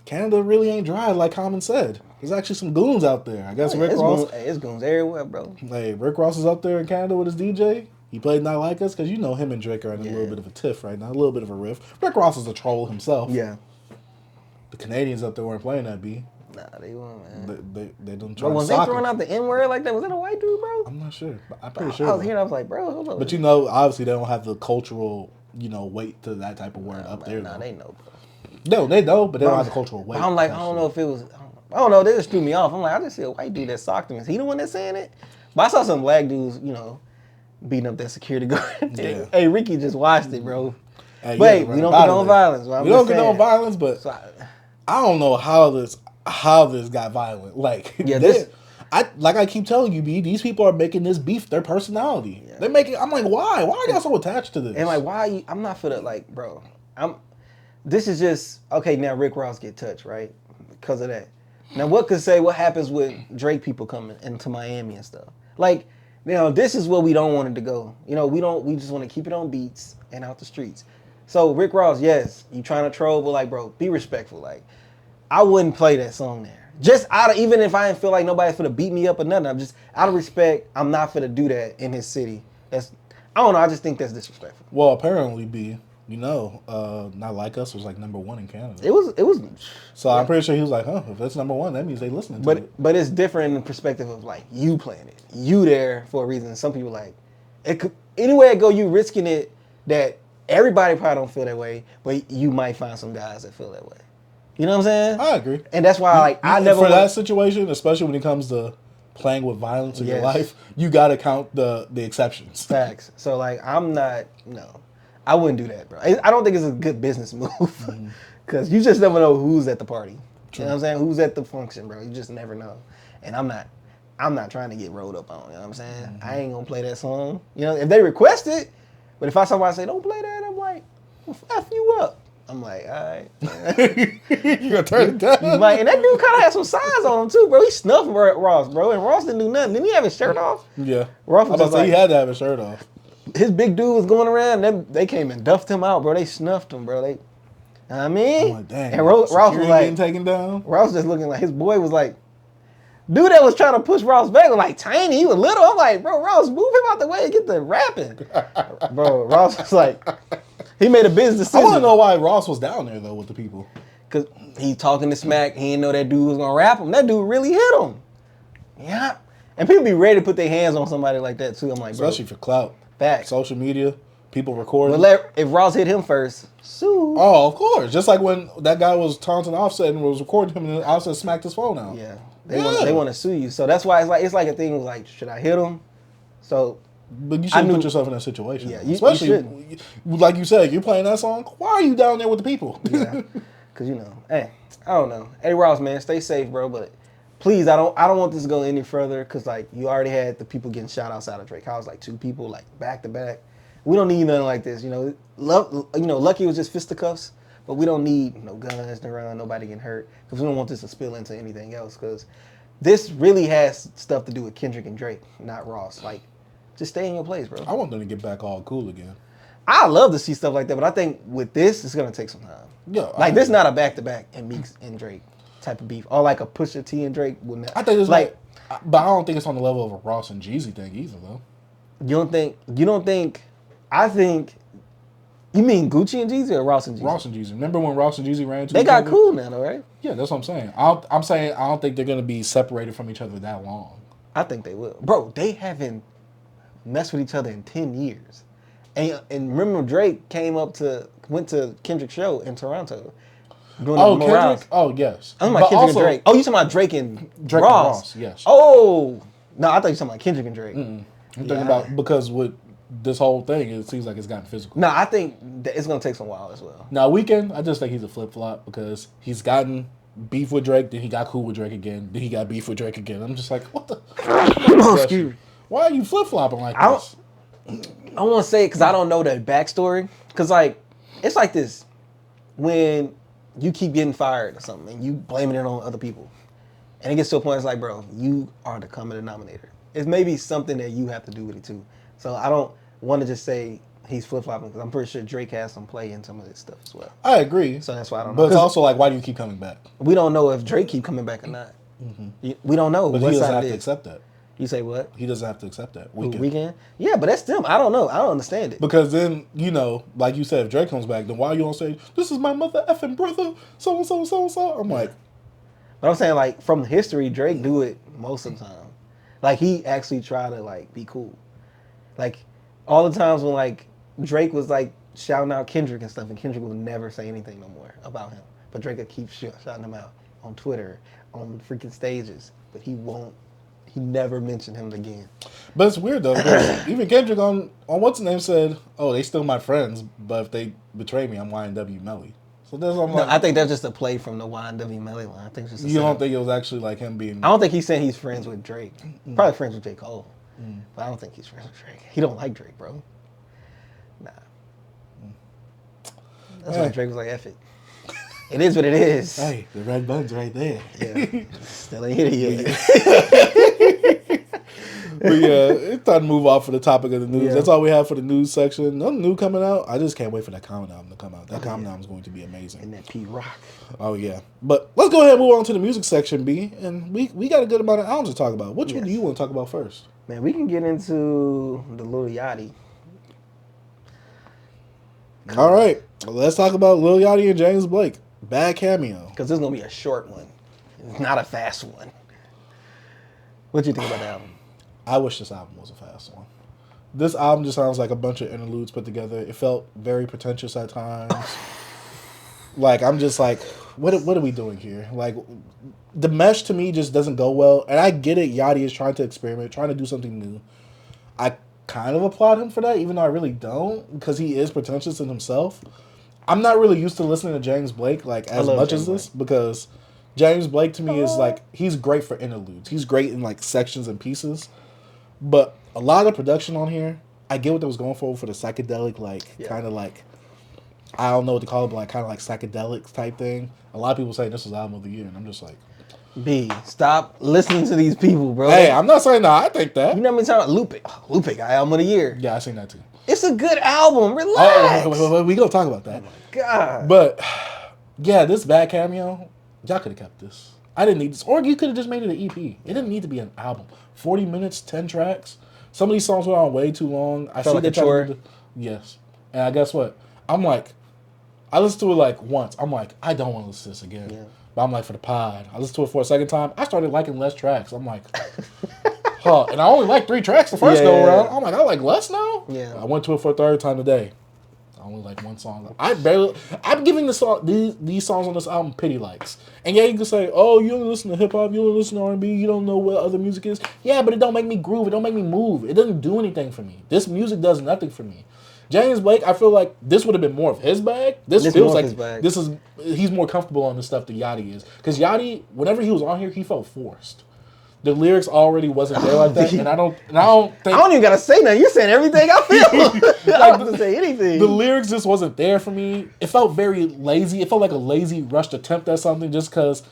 Canada really ain't dry like Common said. There's actually some goons out there. I guess Rick Ross. It's goons everywhere, bro. Hey, Rick Ross is up there in Canada with his DJ. He played Not Like Us because you know him and Drake are in a little bit of a tiff right now, a little bit of a riff. Rick Ross is a troll himself. Yeah. The Canadians up there weren't playing that beat. Nah, they weren't, man. They don't try to was they throwing out the N-word like that? Was that a white dude, bro? I'm not sure. But I'm pretty sure. I was hearing, I was like, bro, hold on. But you know, obviously they don't have the cultural, weight to that type of word up there. Nah, they know, bro. No, they know, but they don't have the cultural weight. I'm like, I don't know if it was, I don't know, they just threw me off. I'm like, I just see a white dude that socked him. Is he the one that's saying it? But I saw some black dudes, beating up that security guard. Yeah. Hey, Ricky just watched it, bro. Hey, wait, we don't condone violence. We don't condone violence, but I don't know how this got violent. Like, I keep telling you, B, these people are making this beef their personality. Yeah. They're making. I'm like, why? Why are y'all so attached to this? And like, why? I'm not for the bro. This is just okay. Now Rick Ross get touched, right? Because of that. Now, what happens with Drake people coming into Miami and stuff? Like, this is where we don't want it to go. We just want to keep it on beats and out the streets. So Rick Ross, yes, you trying to troll, but bro, be respectful. Like, I wouldn't play that song there. Just even if I didn't feel like nobody's finna beat me up or nothing, I'm just out of respect. I'm not finna do that in his city. I don't know. I just think that's disrespectful. Well, apparently, Not Like Us was like #1 in Canada. It was. So I'm pretty sure he was like, huh, if that's #1, that means they listening to it. But it's different in the perspective of like you playing it. You there for a reason. Some people like it could anywhere it go, you risking it that everybody probably don't feel that way, but you might find some guys that feel that way. You know what I'm saying? I agree. And that's why I never for that situation, especially when it comes to playing with violence in your life, you gotta count the exceptions. Facts. So like I wouldn't do that, bro. I don't think it's a good business move. Cause you just never know who's at the party. True. You know what I'm saying? Who's at the function, bro. You just never know. And I'm not trying to get rolled up on, you know what I'm saying? Mm-hmm. I ain't gonna play that song. You know, if they request it, but if I somebody say don't play that, I'm like, well, F you up. I'm like, all right. You gonna turn it down? And that dude kind of had some size on him too, bro. He snuffed Ross, bro, and Ross didn't do nothing. Didn't he have his shirt off? Yeah. Ross was he had to have his shirt off. His big dude was going around, and they came and duffed him out, bro. They snuffed him, bro. I'm like, dang. And Ross was like, getting taken down? Ross just looking like, his boy was like, dude that was trying to push Ross back was like tiny. He was little. I'm like, bro, Ross, move him out the way and get the rapping. Bro, Ross was like, he made a business decision. I want to know why Ross was down there, though, with the people. Because he talking to smack. He didn't know that dude was going to rap him. That dude really hit him. Yeah. And people be ready to put their hands on somebody like that, too. I'm like, bro. Especially for clout. Facts. Social media, people recording. But if Ross hit him first, sue. Oh, of course. Just like when that guy was taunting Offset and was recording him and Offset smacked his phone out. Yeah. They want to sue you. So that's why it's like a thing of like, should I hit him? So... But you shouldn't put yourself in that situation. Yeah, especially, like you said, you're playing that song. Why are you down there with the people? Yeah, because hey, I don't know. Hey, Ross, man, stay safe, bro. But please, I don't want this to go any further because like you already had the people getting shot outside of Drake House, like 2 people, like back to back. We don't need nothing like this, Lucky was just fisticuffs, but we don't need no guns around, nobody getting hurt because we don't want this to spill into anything else. Because this really has stuff to do with Kendrick and Drake, not Ross. Like. Just stay in your place, bro. I want them to get back all cool again. I love to see stuff like that, but I think with this, it's going to take some time. Yeah. Like, this is not a back-to-back and Meeks and Drake type of beef. Or like a Pusha T and Drake. I think it's like, but I don't think it's on the level of a Ross and Jeezy thing either, though. You don't think, I think, you mean Gucci and Jeezy or Ross and Jeezy? Ross and Jeezy. Remember when Ross and Jeezy ran into They each got other? cool now, though, right? Yeah, that's what I'm saying. I'm saying I don't think they're going to be separated from each other that long. I think they will. Bro, they haven't messed with each other in 10 years. And remember Drake went to Kendrick's show in Toronto. Kendrick? Oh, yes. I'm talking about Kendrick and Drake. Oh, you talking about Drake and Ross? Yes. Oh, no, I thought you were talking about Kendrick and Drake. I'm thinking about, because with this whole thing, it seems like it's gotten physical. No, I think that it's going to take some while as well. Now, Weeknd, I just think he's a flip-flop because he's gotten beef with Drake, then he got cool with Drake again, then he got beef with Drake again. I'm just like, what the? Excuse me. Why are you flip-flopping like this? I want to say it because I don't know the backstory. Because, like, it's like this. When you keep getting fired or something and you blaming it on other people. And it gets to a point, it's like, bro, you are the common denominator. It's maybe something that you have to do with it, too. So I don't want to just say he's flip-flopping because I'm pretty sure Drake has some play in some of this stuff as well. I agree. So that's why I don't know. But it's also like, why do you keep coming back? We don't know if Drake keep coming back or not. Mm-hmm. We don't know. But he doesn't have to accept that. You say what? He doesn't have to accept that. Weekend? Yeah, but that's them. I don't know. I don't understand it. Because then, like you said, if Drake comes back, then why are you on stage? This is my mother effing brother, so. I'm like. But I'm saying, like, from history, Drake do it most of the time. Like, he actually try to, like, be cool. Like, all the times when, like, Drake was, like, shouting out Kendrick and stuff, and Kendrick would never say anything no more about him. But Drake would keep shouting him out on Twitter, on freaking stages. But he never mentioned him again. But it's weird, though, because even Kendrick on What's His Name said, oh, they still my friends, but if they betray me, I'm YNW Melly. So that's what I'm like. I think that's just a play from the YNW Melly line. I think it's just you don't think it was actually like him being... I don't think he's saying he's friends with Drake. Probably friends with J. Cole. But I don't think he's friends with Drake. He don't like Drake, bro. Nah. That's why Drake was like, F it. It is what it is. Hey, the red button's right there. Yeah. Still ain't hit it yet. But yeah, it's time to move off for the topic of the news. Yeah. That's all we have for the news section. Nothing new coming out. I just can't wait for that Common album to come out. That Common album is going to be amazing. And that P-Rock. Oh yeah. But let's go ahead and move on to the music section, B. And we got a good amount of albums to talk about. Which one do you want to talk about first? Man, we can get into the Lil Yachty. All right. Let's talk about Lil Yachty and James Blake. Bad Cameo. Because this is going to be a short one. It's not a fast one. What do you think about the album? I wish this album was a fast one. This album just sounds like a bunch of interludes put together. It felt very pretentious at times. Like, I'm just like, what are we doing here? Like, the mesh to me just doesn't go well. And I get it. Yachty is trying to experiment, trying to do something new. I kind of applaud him for that, even though I really don't, because he is pretentious in himself. I'm not really used to listening to James Blake like as much as this, because James Blake to me is like, he's great for interludes. He's great in like sections and pieces. But a lot of the production on here, I get what they was going for the psychedelic, like kind of like, I don't know what to call it, but like kind of like psychedelic type thing. A lot of people say this is album of the year, and I'm just like, B, stop listening to these people, bro. Hey, I'm not saying no. I think that. You know what I'm talking about? Lupe got album of the year. Yeah, I seen that too. It's a good album. Relax. Oh, we gonna talk about that. God. But yeah, this Bad Cameo, y'all could have kept this. I didn't need this, or you could have just made it an EP. It didn't need to be an album. 40 minutes, 10 tracks. Some of these songs went on way too long. I see like they a chore. tried to do yes, and I guess what? I'm like, I listened to it like once. I'm like, I don't want to listen to this again. Yeah. But I'm like, for the pod, I listened to it for a second time. I started liking less tracks. I'm like, huh. And I only liked 3 tracks the first go around. I'm like, I like less now? Yeah. I went to it for a third time today. I only like one song. I'm giving these songs on this album pity likes. And yeah, you can say, oh, you only listen to hip hop, you only listen to R&B, you don't know what other music is. Yeah, but it don't make me groove. It don't make me move. It doesn't do anything for me. This music does nothing for me. James Blake, I feel like this would have been more of his bag. This feels like he's more comfortable on this stuff than Yachty is. Because Yachty, whenever he was on here, he felt forced. The lyrics already wasn't there like that, and I don't think I don't even gotta say nothing. You're saying everything I feel. I don't have to say anything. The lyrics just wasn't there for me. It felt very lazy. It felt like a lazy rushed attempt at something just because,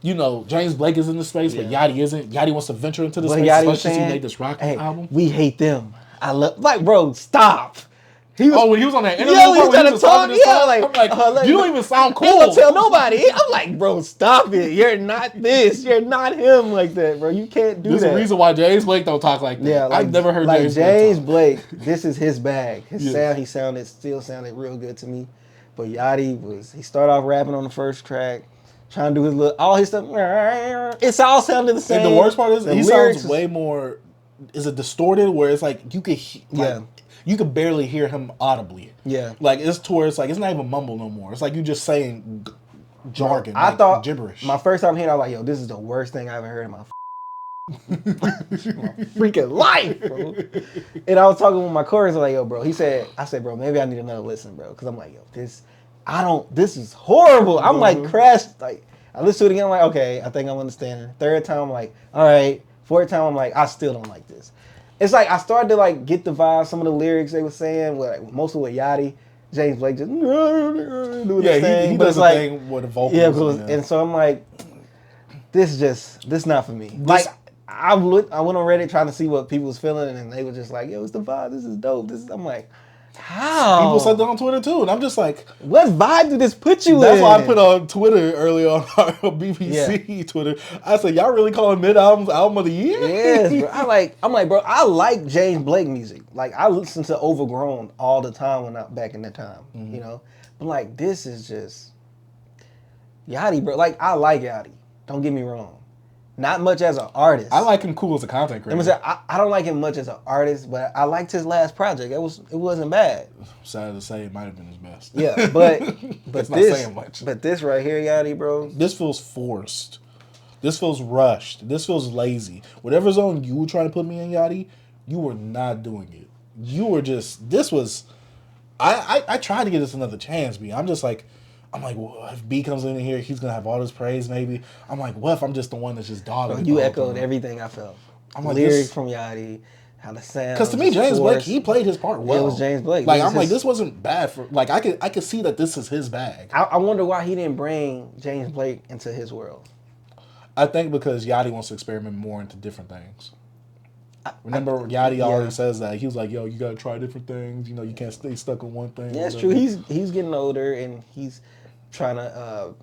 you know, James Blake is in the space, but Yachty isn't. Yachty wants to venture into the space, especially since he made this rock album. We hate them. I love, like, bro, stop. When he was on that interview, he was trying to talk. Yeah, I'm like, you don't even sound cool. He don't tell nobody. I'm like, bro, stop it. You're not this. You're not him like that, bro. You can't do that. There's a reason why James Blake don't talk like that. Yeah, like, I've never heard like James Blake. This is his bag. His sound, still sounded real good to me. But Yachty he started off rapping on the first track, trying to do all his stuff. It's all sounded the same. And the worst part is he sounds way more. Is it distorted? Where it's like you could you could barely hear him audibly. Yeah. Like, it's towards, like, it's not even mumble no more. It's like you just saying jargon. I thought, gibberish. My first time hearing it, I was like, yo, this is the worst thing I ever heard in my freaking life, bro. And I was talking with my chorus, like, yo, bro, I said, bro, maybe I need another listen, bro. Because I'm like, yo, this is horrible. I'm like crashed. Like, I listened to it again, I'm like, okay, I think I'm understanding. Third time, I'm like, all right. Fourth time, I'm like, I still don't like this. It's like I started to like get the vibe, some of the lyrics they were saying, like, mostly with Yachty. James Blake just doing his thing. He does the thing with the vocals. Yeah, and so I'm like, this not for me. Like, I went on Reddit trying to see what people was feeling, and they were just like, yo, it's the vibe, this is dope. I'm like, how? People said that on Twitter too, and I'm just like, what vibe did this put you in? That's why I put on Twitter early on our BBC Twitter. I said, y'all really calling mid albums album of the year? Yes, bro. I'm like, bro, I like James Blake music. Like, I listen to Overgrown all the time back in that time, you know. But like, this is just Yachty, bro. Like, I like Yachty. Don't get me wrong. Not much as an artist. I like him cool as a content creator. I don't like him much as an artist, but I liked his last project. It wasn't bad. Sad to say, it might have been his best. Yeah, but That's not saying much. But this right here, Yachty, bro. This feels forced. This feels rushed. This feels lazy. Whatever zone you were trying to put me in, Yachty, you were not doing it. You were just. This was. I tried to give this another chance, B. I'm like, well, if B comes in here, he's going to have all this praise, maybe. I'm like, what if I'm just the one that's just dogging? You echoed everything I felt. I'm like, lyrics from Yachty, how the sound. Because to me, James Blake, he played his part well. It was James Blake. Like, I'm like, this wasn't bad for, like, I could see that this is his bag. I wonder why he didn't bring James Blake into his world. I think because Yachty wants to experiment more into different things. Remember, Yachty already says that. He was like, yo, you got to try different things. You know, you can't stay stuck on one thing. Yeah, it's true. He's getting older, and he's trying to,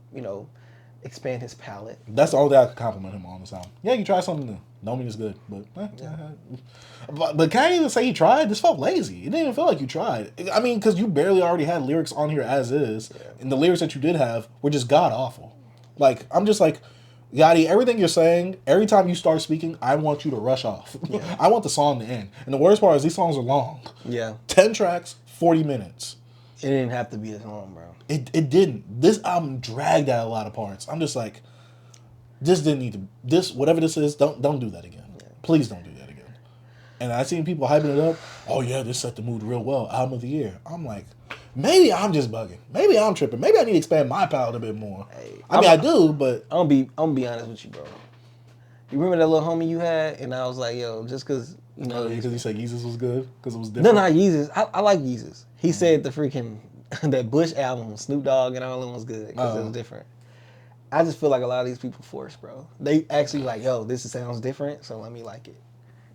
expand his palette. That's the only thing I could compliment him on this album. Yeah, you try something new. Don't mean it's good, but can I even say he tried? This felt lazy. It didn't even feel like you tried. I mean, because you barely already had lyrics on here as is, and the lyrics that you did have were just god awful. Like, I'm just like, Yachty, everything you're saying, every time you start speaking, I want you to rush off. Yeah. I want the song to end. And the worst part is these songs are long. Yeah. 10 tracks, 40 minutes. It didn't have to be this long, bro. It didn't. This album dragged at a lot of parts. I'm just like, this didn't need to. This, whatever this is, don't do that again. Yeah. Please don't do that again. And I seen people hyping it up. Oh yeah, this set the mood real well. Album of the year. I'm like, maybe I'm just bugging. Maybe I'm tripping. Maybe I need to expand my palette a bit more. Hey, I do, but I'm gonna be honest with you, bro. You remember that little homie you had, and I was like, yo, just because because he said Yeezus was good because it was different. No, not Yeezus. I like Yeezus. He said the freaking that Bush album, Snoop Dogg and all of them was good because it was different. I just feel like a lot of these people forced, bro. They actually like, yo, this sounds different, so let me like it.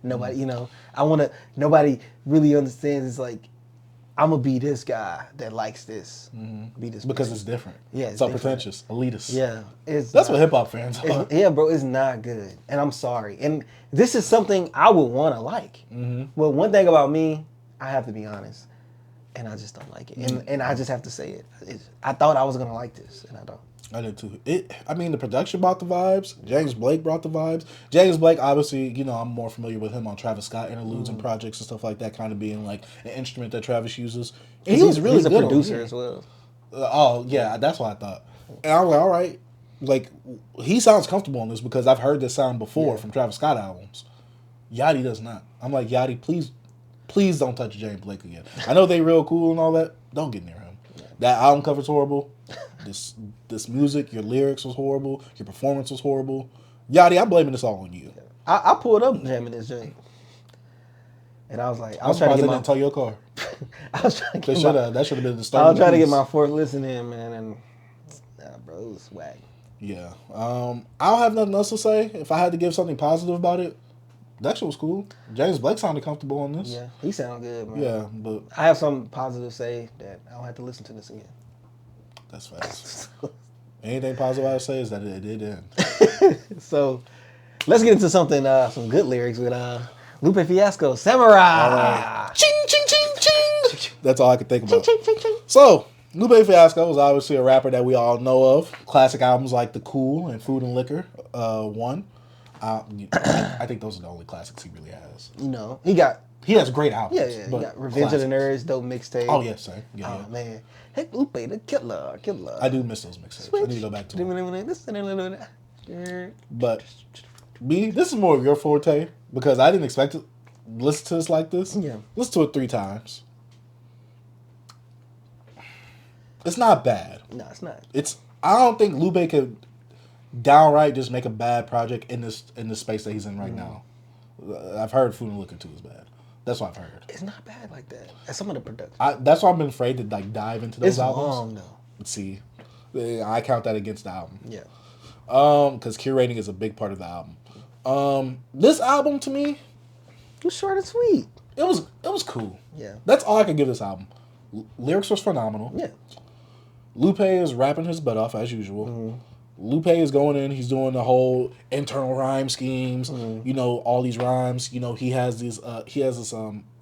Nobody, nobody really understands. It's like, I'm gonna be this guy that likes this. Be this because it's different. Yeah, it's so pretentious, elitist. Yeah, that's what hip hop fans are. Yeah, bro, it's not good, and I'm sorry. And this is something I would want to like. Well, one thing about me, I have to be honest, and I just don't like it, and I just have to say it. I thought I was gonna like this, and I don't. I did too. The production brought the vibes. James Blake brought the vibes. James Blake, obviously, I'm more familiar with him on Travis Scott interludes and projects and stuff like that, kind of being like an instrument that Travis uses. And he's really good a producer as well. Oh, yeah, that's what I thought. And I was like, all right. Like, he sounds comfortable on this because I've heard this sound before from Travis Scott albums. Yachty does not. I'm like, Yachty, please don't touch James Blake again. I know they real cool and all that. Don't get near him. That album cover's horrible. This music, your lyrics was horrible. Your performance was horrible. Yachty, I'm blaming this all on you. I pulled up jamming this joint, and I was like, I'm surprised they didn't tow your car. I was trying to that should have been the start. I was trying to get my fourth listen in, man, and bro, it was whack. Yeah, I don't have nothing else to say. If I had to give something positive about it, that shit was cool. James Blake sounded comfortable on this. Yeah, he sounded good, man. Yeah, but I have something positive to say that I don't have to listen to this again. That's fast. Anything positive I would say is that it did end. So, let's get into something, some good lyrics with Lupe Fiasco, Samurai. All right. Ching, ching, ching, ching. That's all I could think about. Ching, ching, ching, ching. So, Lupe Fiasco is obviously a rapper that we all know of. Classic albums like The Cool and Food and Liquor, one. I think those are the only classics he really has. He has great albums. Yeah. He got Revenge of the Nerds, dope mixtape. Oh, yes, sir. Yeah. Man. Hey, Lupe, the killer. I do miss those mixtapes. I need to go back to them. But, B, this is more of your forte because I didn't expect to listen to this like this. Yeah. Listen to it 3 times. It's not bad. No, it's not. I don't think Lupe could downright just make a bad project in this space that he's in right now. I've heard Food and Liquor 2 is bad. That's what I've heard. It's not bad like that. That's some of the production. That's why I've been afraid to dive into those albums. It's long though. See, I count that against the album. Yeah. Because curating is a big part of the album. This album to me, it was short and sweet. It was cool. Yeah. That's all I could give this album. Lyrics was phenomenal. Yeah. Lupe is rapping his butt off as usual. Lupe is going in. He's doing the whole internal rhyme schemes. All these rhymes. He has this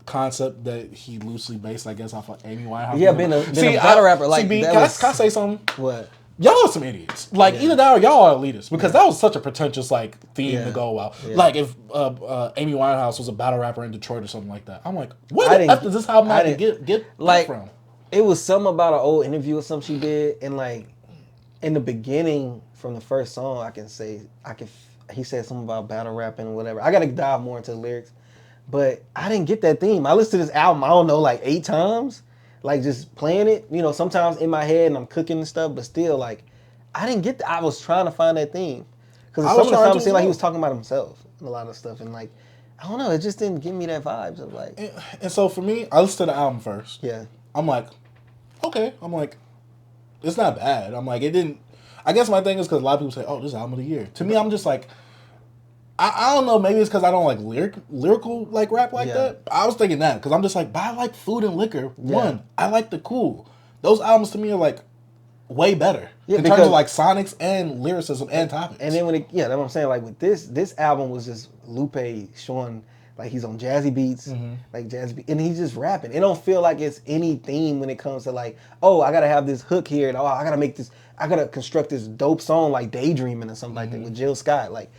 concept that he loosely based, I guess, off of Amy Winehouse. Yeah, been a battle rapper. Like, can I say something? What? Y'all are some idiots. Like, either that or y'all are elitists. Because that was such a pretentious, theme to go out. Yeah. Like, if Amy Winehouse was a battle rapper in Detroit or something like that. I'm like, where the F does this album have to get from? It was something about an old interview or something she did, and, in the beginning, from the first song, he said something about battle rapping or whatever. I got to dive more into the lyrics. But I didn't get that theme. I listened to this album, I don't know, 8 times. Just playing it, sometimes in my head and I'm cooking and stuff, but still, I didn't get I was trying to find that theme. Because some of the time it seemed like he was talking about himself and a lot of stuff. And, I don't know, it just didn't give me that vibes of, And so, for me, I listened to the album first. Yeah. I'm like, okay. I'm like, it's not bad. I'm like, it didn't... I guess my thing is because a lot of people say, oh, this is album of the year. To me, I'm just like... I don't know. Maybe it's because I don't like lyrical like rap like Yeah. that. I was thinking that because I'm just like, but I like Food and Liquor. Yeah. One, I like the Cool. Those albums to me are like way better in terms because- of like sonics and lyricism and topics. And then that's what I'm saying. Like with this album was just Lupe showing like he's on jazzy beats, like jazzy beats, and he's just rapping. It don't feel like it's any theme when it comes to like, oh, I gotta have this hook here, and I gotta construct this dope song like Daydreaming or something like that with Jill Scott. Like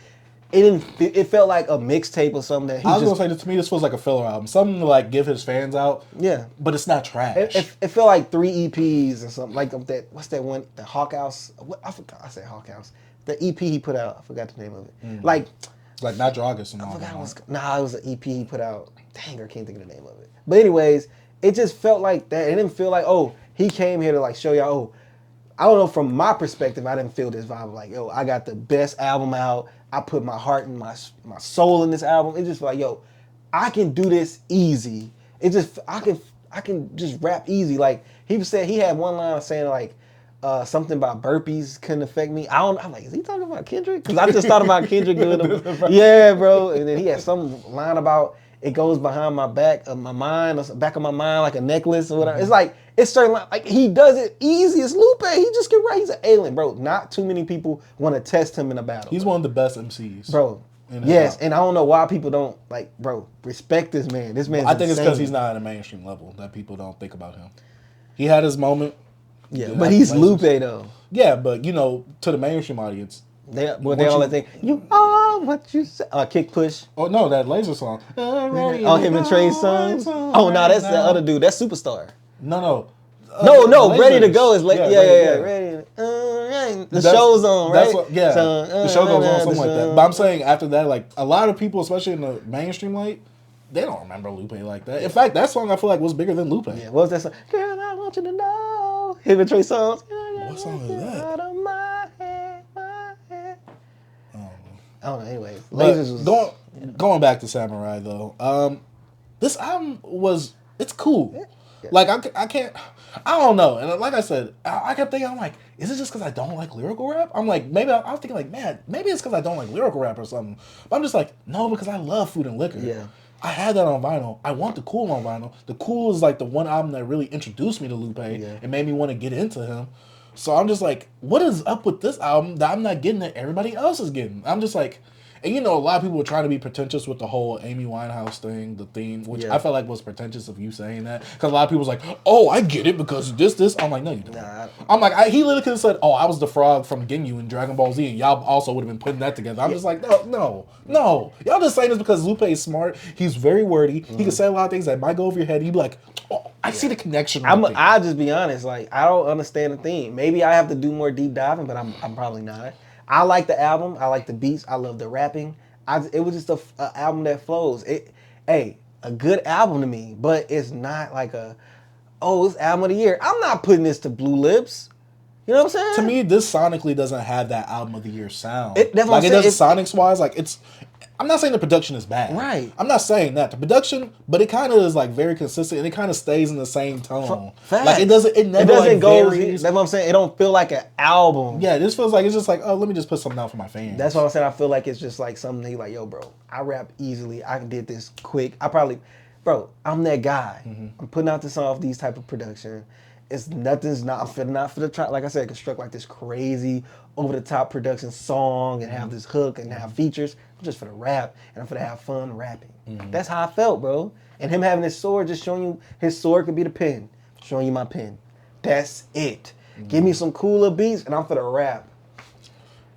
it felt like a mixtape or something that he I was gonna say that to me this feels like a filler album, something to like give his fans out. Yeah, but it's not trash. It felt like 3 EPs or something. Like that. What's that one? The Hawk House. I forgot. I said Hawk House. The EP he put out. I forgot the name of it. Like not Dragus and all I forgot that. it was an EP he put out. Dang, I can't think of the name of it. But anyways, it just felt like that. It didn't feel like, oh, he came here to like show y'all, oh, I don't know, from my perspective, I didn't feel this vibe of like, yo, I got the best album out. I put my heart and my soul in this album. It just felt like, yo, I can do this easy. It just, I can just rap easy. Like he said, he had one line saying like, something about burpees couldn't affect me. I'm like, is he talking about Kendrick? Because I just thought about Kendrick doing them. Yeah, bro. And then he had some line about it goes behind my back of my mind, or back of my mind like a necklace or whatever. It's like, it's certain like he does it easy as Lupe. He just can write. He's an alien, bro. Not too many people want to test him in a battle. He's one of the best MCs, bro. Yes, and I don't know why people don't like, bro. Respect this man. This man. I think it's because he's not at a mainstream level that people don't think about him. He had his moment. Yeah, but he's Lupe though. Yeah, but you know, to the mainstream audience, they all think you are what you say. Kick push. Oh no, that Laser song. Oh, him and Trey's songs. Oh no, that's the other dude. That's Superstar. No. No. Ready to go is like ready. The show's on, right? The show goes on, something like that. But I'm saying after that, like a lot of people, especially in the mainstream light, they don't remember Lupe like that. In fact, that song I feel like was bigger than Lupe. Yeah, what was that song? Girl, I want you to know. Him and Trey songs. What song is that? Out of my head. I don't know. Anyway, Lasers was going back to Samurai though. This album it's cool. Yeah. Like I can't. I don't know. And like I said, I kept thinking, I'm like, is it just because I don't like lyrical rap? I'm like, maybe I was thinking like, man, maybe it's because I don't like lyrical rap or something. But I'm just like, no, because I love Food and Liquor. Yeah. I had that on vinyl. I want the Cool on vinyl. The Cool is like the one album that really introduced me to Lupe and made me want to get into him. So I'm just like, what is up with this album that I'm not getting that everybody else is getting? I'm just like, and you know, a lot of people were trying to be pretentious with the whole Amy Winehouse thing, the theme, which I felt like was pretentious of you saying that. Because a lot of people was like, oh, I get it because this. I'm like, no, you don't. I'm like, he literally could have said, oh, I was the frog from Ginyu in Dragon Ball Z, and y'all also would have been putting that together. I'm just like, no. Y'all just saying this because Lupe is smart. He's very wordy. He can say a lot of things that might go over your head. He'd be like, oh, I see the connection. I'll just be honest. Like, I don't understand the theme. Maybe I have to do more deep diving, but I'm probably not. I like the album. I like the beats. I love the rapping. It was just an album that flows. A good album to me, but it's not like it's album of the year. I'm not putting this to Blue Lips. You know what I'm saying? To me, this sonically doesn't have that album of the year sound. That's what like it does sonics wise. Like I'm not saying the production is bad. Right. I'm not saying that. The production, but it kind of is like very consistent and it kind of stays in the same tone. Facts. Like it never like go. varies. That's what I'm saying. It don't feel like an album. Yeah, this feels like it's just like, oh, let me just put something out for my fans. That's what I'm saying. I feel like it's just like something that like, yo, bro, I rap easily. I did this quick. I'm that guy. I'm putting out this off these type of production. I'm not for the try. Like I said, construct like this crazy over the top production song and have this hook and have features. I'm just for the rap and I'm for to have fun rapping. That's how I felt, bro. And him having his sword, just showing you his sword could be the pen, showing you my pen. That's it. Give me some cooler beats and I'm for the rap.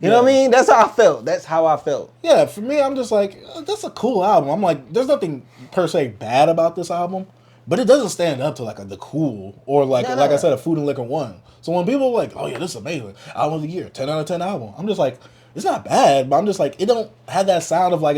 You know what I mean? That's how I felt. Yeah, for me, I'm just like, that's a cool album. I'm like, there's nothing per se bad about this album. But it doesn't stand up to like the Cool or like I said, a Food and Liquor 1. So when people are like, oh yeah, this is amazing, album of the year, 10 out of 10 album, I'm just like, it's not bad, but I'm just like, it don't have that sound of like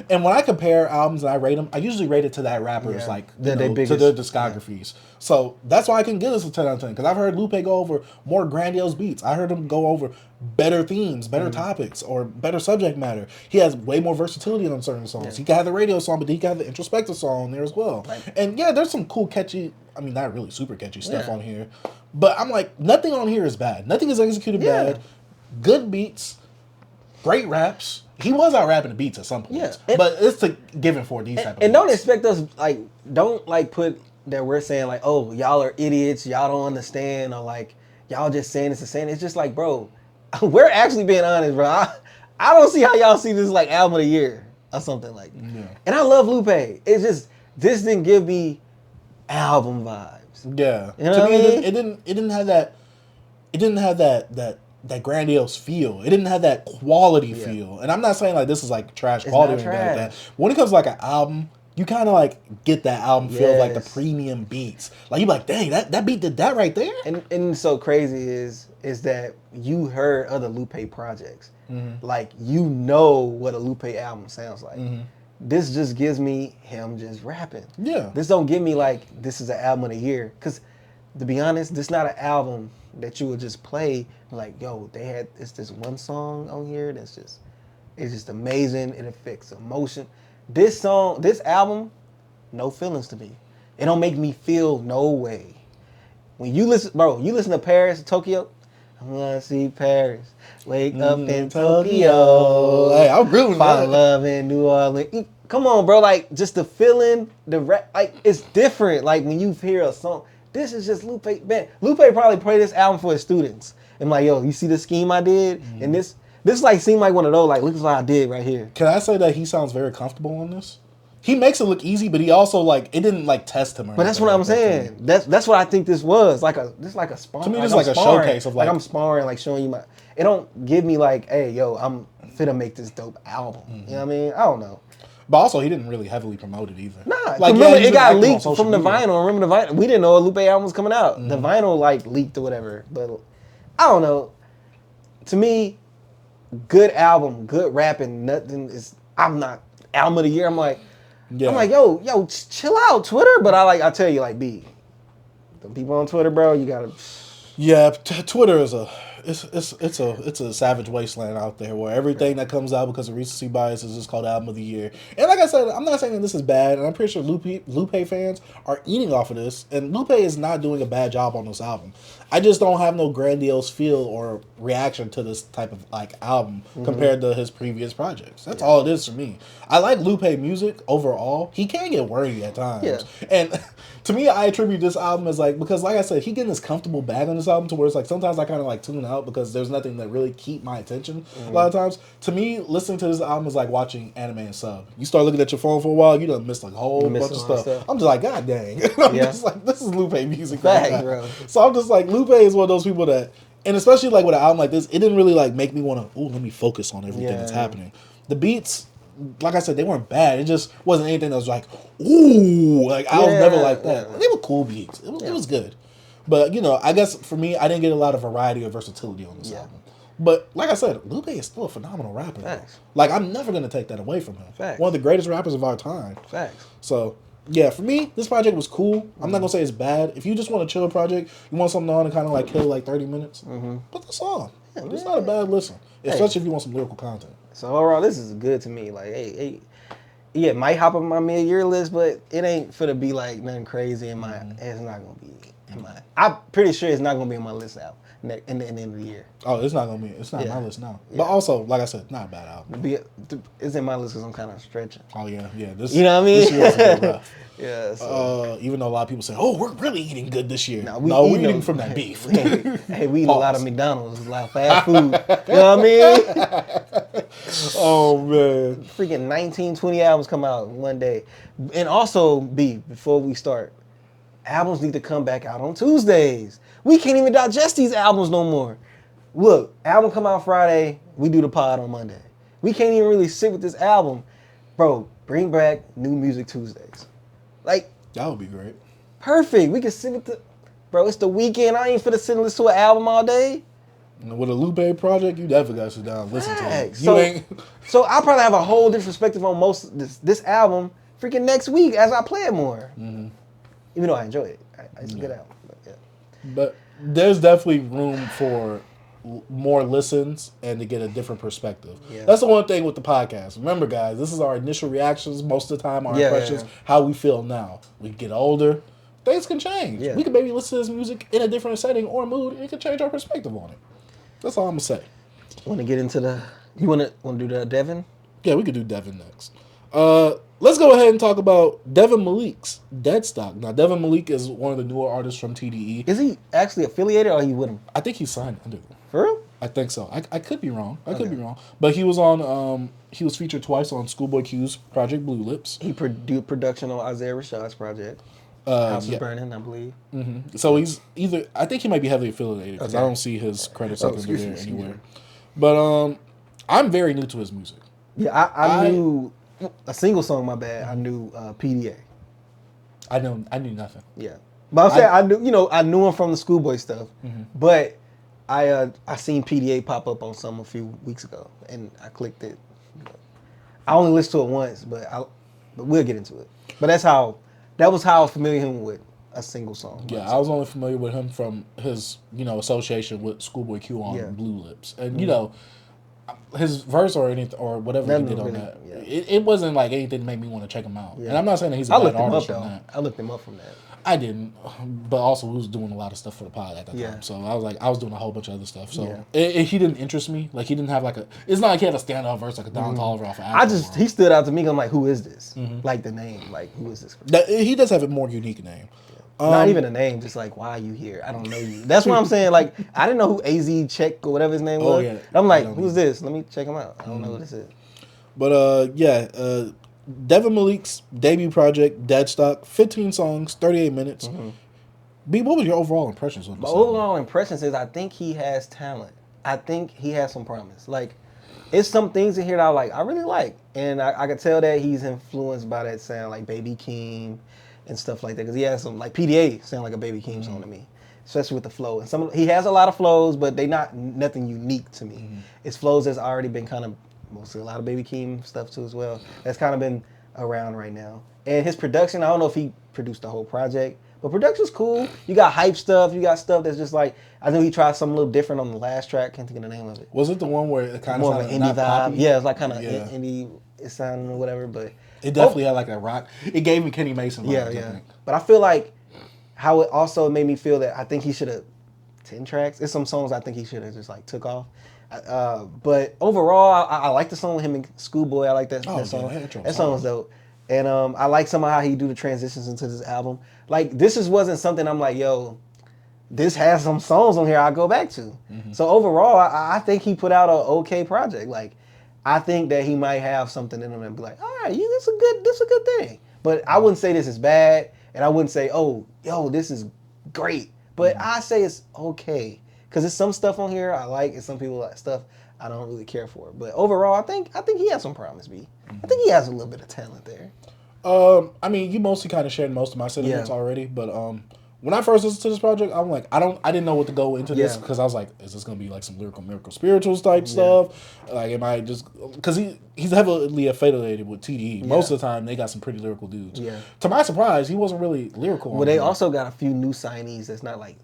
and when I compare albums and I rate them, I usually rate it to that rapper's to their discographies. Yeah. So that's why I can give this a 10 out of 10 because I've heard Lupe go over more grandiose beats. I heard him go over better themes, better topics, or better subject matter. He has way more versatility on certain songs. Yeah. He can have the radio song, but he can have the introspective song there as well. Right. And yeah, there's some cool, catchy, I mean, not really super catchy stuff on here. But I'm like, nothing on here is bad. Nothing is executed bad. Good beats. great raps. He was out rapping the beats at some points. Yeah. But it's a given for these type of And don't beats. expect us, like, don't, like, put that we're saying, like, oh, y'all are idiots, y'all don't understand, or, like, y'all just saying this and saying it. It's just like, bro, we're actually being honest, bro. I don't see how y'all see this, like, album of the year or something like that. Yeah. And I love Lupe. It's just, this didn't give me album vibes. Yeah. You know to what me, I mean? it didn't have that grandiose feel. It didn't have that quality feel. And I'm not saying like this is like trash quality or anything like that. When it comes to like an album, you kind of like get that album feel of like the premium beats. Like you be like, dang, that beat did that right there. And so crazy is that you heard other Lupe projects. Mm-hmm. Like you know what a Lupe album sounds like. Mm-hmm. This just gives me him just rapping. Yeah. This don't give me like this is an album of the year. Cause to be honest, this not an album that you would just play like, yo, they had this one song on here that's just, it's just amazing. It affects emotion. This album, no feelings to me. It don't make me feel no way. When you listen, bro, you listen to Paris, Tokyo, I'm gonna see Paris. Wake up in Tokyo. Hey, I'm rooting. Find love in New Orleans. Come on, bro. Like, just the feeling, the rap, like, it's different. Like, when you hear a song, this is just Lupe. Man, Lupe probably played this album for his students. And like, yo, you see the scheme I did? Mm-hmm. And this like seemed like one of those, like, look what I did right here. Can I say that he sounds very comfortable on this? He makes it look easy, but he also like it didn't like test him. But that's what I'm saying. That's what I think this was. Like a sparring. To me, this is like a showcase of like I'm sparring, like showing you my. It don't give me like, hey, yo, I'm finna make this dope album. Mm-hmm. You know what I mean? I don't know. But also, he didn't really heavily promote it either. Nah, like remember it got leaked from the vinyl. Remember the vinyl? We didn't know a Lupe album was coming out. Mm-hmm. The vinyl like leaked or whatever. But I don't know. To me, good album, good rapping. Nothing is. I'm not album of the year. I'm like, yo, chill out, Twitter. But I tell you, like, B, the people on Twitter, bro, you gotta. Yeah, Twitter is it's a savage wasteland out there where everything that comes out because of recency bias is just called album of the year. And like I said, I'm not saying that this is bad, and I'm pretty sure Lupe fans are eating off of this, and Lupe is not doing a bad job on this album. I just don't have no grandiose feel or reaction to this type of like album compared to his previous projects. That's all it is for me. I like Lupe music overall. He can get wordy at times. Yeah. And to me, I attribute this album as like, because like I said, he getting this comfortable bag on this album to where it's like sometimes I kind of like tune out because there's nothing that really keep my attention a lot of times. To me, listening to this album is like watching anime and sub. You start looking at your phone for a while, you done missed like a whole bunch of stuff. I'm just like, God dang. I'm just like, this is Lupe music right now. Bro. So I'm just like, Lupe is one of those people that, and especially like with an album like this, it didn't really like make me want to, let me focus on everything that's happening. The beats, like I said, they weren't bad. It just wasn't anything that was like, ooh, like I was never like that. They were cool beats. It was good. But, you know, I guess for me, I didn't get a lot of variety or versatility on this album. But like I said, Lupe is still a phenomenal rapper. Facts. Like, I'm never going to take that away from him. Facts. One of the greatest rappers of our time. Facts. So, yeah, for me, this project was cool. I'm not going to say it's bad. If you just want a chill project, you want something on to kind of like kill like 30 minutes, put this on. It's not a bad listen. Especially if you want some lyrical content. So overall, this is good to me. Like, hey, yeah, it might hop on my mid-year list, but it ain't finna be like nothing crazy in my. It's not gonna be in my. I'm pretty sure it's not gonna be on my list now in the end of the year. Oh, it's not gonna be. It's not on my list now. Yeah. But also, like I said, not a bad album. It's in my list because I'm kind of stretching. Oh yeah. This. You know what I mean? This year was a bit rough. Yeah. So. Even though a lot of people say, "Oh, we're really eating good this year." No, we're eating from that beef. Hey, we eat a lot of McDonald's, a lot of fast food. You know what I mean? Oh man! Freaking 19, 20 albums come out in one day, and also before we start, albums need to come back out on Tuesdays. We can't even digest these albums no more. Look, album come out Friday, we do the pod on Monday. We can't even really sit with this album, bro. Bring back New Music Tuesdays. Like, that would be great. Perfect. We can sit with bro, it's the weekend. I ain't finna sit and listen to an album all day. With a Lupe project, you definitely gotta sit down and listen to it. So I'll probably have a whole different perspective on most this album freaking next week as I play it more. Mm-hmm. Even though I enjoy it. It's a good album. But there's definitely room for more listens and to get a different perspective. Yeah. That's the one thing with the podcast. Remember, guys, this is our initial reactions most of the time, our impressions, how we feel now. We get older, things can change. Yeah. We can maybe listen to this music in a different setting or mood, and it can change our perspective on it. That's all I'm gonna say. Want to get into the You wanna do the Devin? Yeah, we could do Devin next. Let's go ahead and talk about Devin Malik's DEADSTOCK. Now, Devin Malik is one of the newer artists from TDE. Is he actually affiliated or he with him? I think he signed under them. For real? I think so. I could be wrong. I could be wrong. But he was on. He was featured twice on Schoolboy Q's Project Blue Lips. He did production on Isaiah Rashad's project. House is Burning, I believe. Mm-hmm. So he's either. I think he might be heavily affiliated because I don't see his credits anywhere. But I'm very new to his music. Yeah, I knew a single song. My bad. I knew PDA. I knew nothing. Yeah, but I'm saying I knew him from the Schoolboy stuff, but I seen PDA pop up on some a few weeks ago, and I clicked it. I only listened to it once, but we'll get into it. But that was how I was familiar with him with a single song. Yeah, I was only familiar with him from his association with Schoolboy Q on Blue Lips, and his verse or anything or whatever he did on that. Yeah. It wasn't like anything that made me want to check him out. Yeah. And I'm not saying that he's a bad artist from that. I looked him up from that. I didn't, but also we was doing a lot of stuff for the pod at that time. So I was doing a whole bunch of other stuff. So he didn't interest me. Like he didn't have it's not like he had a standout verse like a Don Toliver off of Apple. He stood out to me. I'm like, who is this? Like the name, like who is this person? He does have a more unique name. Not even a name, just like, why are you here? I don't know you. That's what I'm saying. Like, I didn't know who AZ Check or whatever his name was. Yeah. I'm like, who's this? Let me check him out. I don't know who this is. But Devin Malik's debut project, DEADSTOCK, 15 songs, 38 minutes. B, what was your overall impressions of this? My overall impressions is I think he has talent. I think he has some promise. Like, it's some things in here that I really like. And I could tell that he's influenced by that sound, like Baby Keem and stuff like that, because he has some, like PDA sound like a Baby Keem song to me, especially with the flow. And he has a lot of flows, but they nothing unique to me. It's flows that's already been kind of mostly a lot of Baby Keem stuff too as well. That's kind of been around right now. And his production, I don't know if he produced the whole project, but production's cool. You got hype stuff. You got stuff that's just like, I know he tried something a little different on the last track. Can't think of the name of it. Was it the one where it kind of sounded an indie vibe? Poppy? Yeah, it's like kind of indie. It sounded or whatever, but it definitely had like a rock. It gave me Kenny Mason vibes. Yeah. But I feel like how it also made me feel that I think he should have 10 tracks. It's some songs I think he should have just like took off. But overall, I like the song with him and Schoolboy. I like that song. That song was dope. And I like somehow how he do the transitions into this album. Like wasn't something I'm like, yo, this has some songs on here I'll go back to. So overall, I think he put out an okay project. Like, I think that he might have something in him and be like, all right, this is a good thing. But I wouldn't say this is bad, and I wouldn't say, oh, yo, this is great. But I say it's okay. Because there's some stuff on here I like, and some people like stuff I don't really care for. But overall, I think he has some promise, B. I think he has a little bit of talent there. I mean, you mostly kind of shared most of my sentiments already, but when I first listened to this project, I'm like, I didn't know what to go into this because I was like, is this gonna be like some lyrical miracle spirituals type stuff? Like, am I just because he's heavily affiliated with TDE. Most of the time, they got some pretty lyrical dudes. Yeah. To my surprise, he wasn't really lyrical. Well, they also got a few new signees that's not like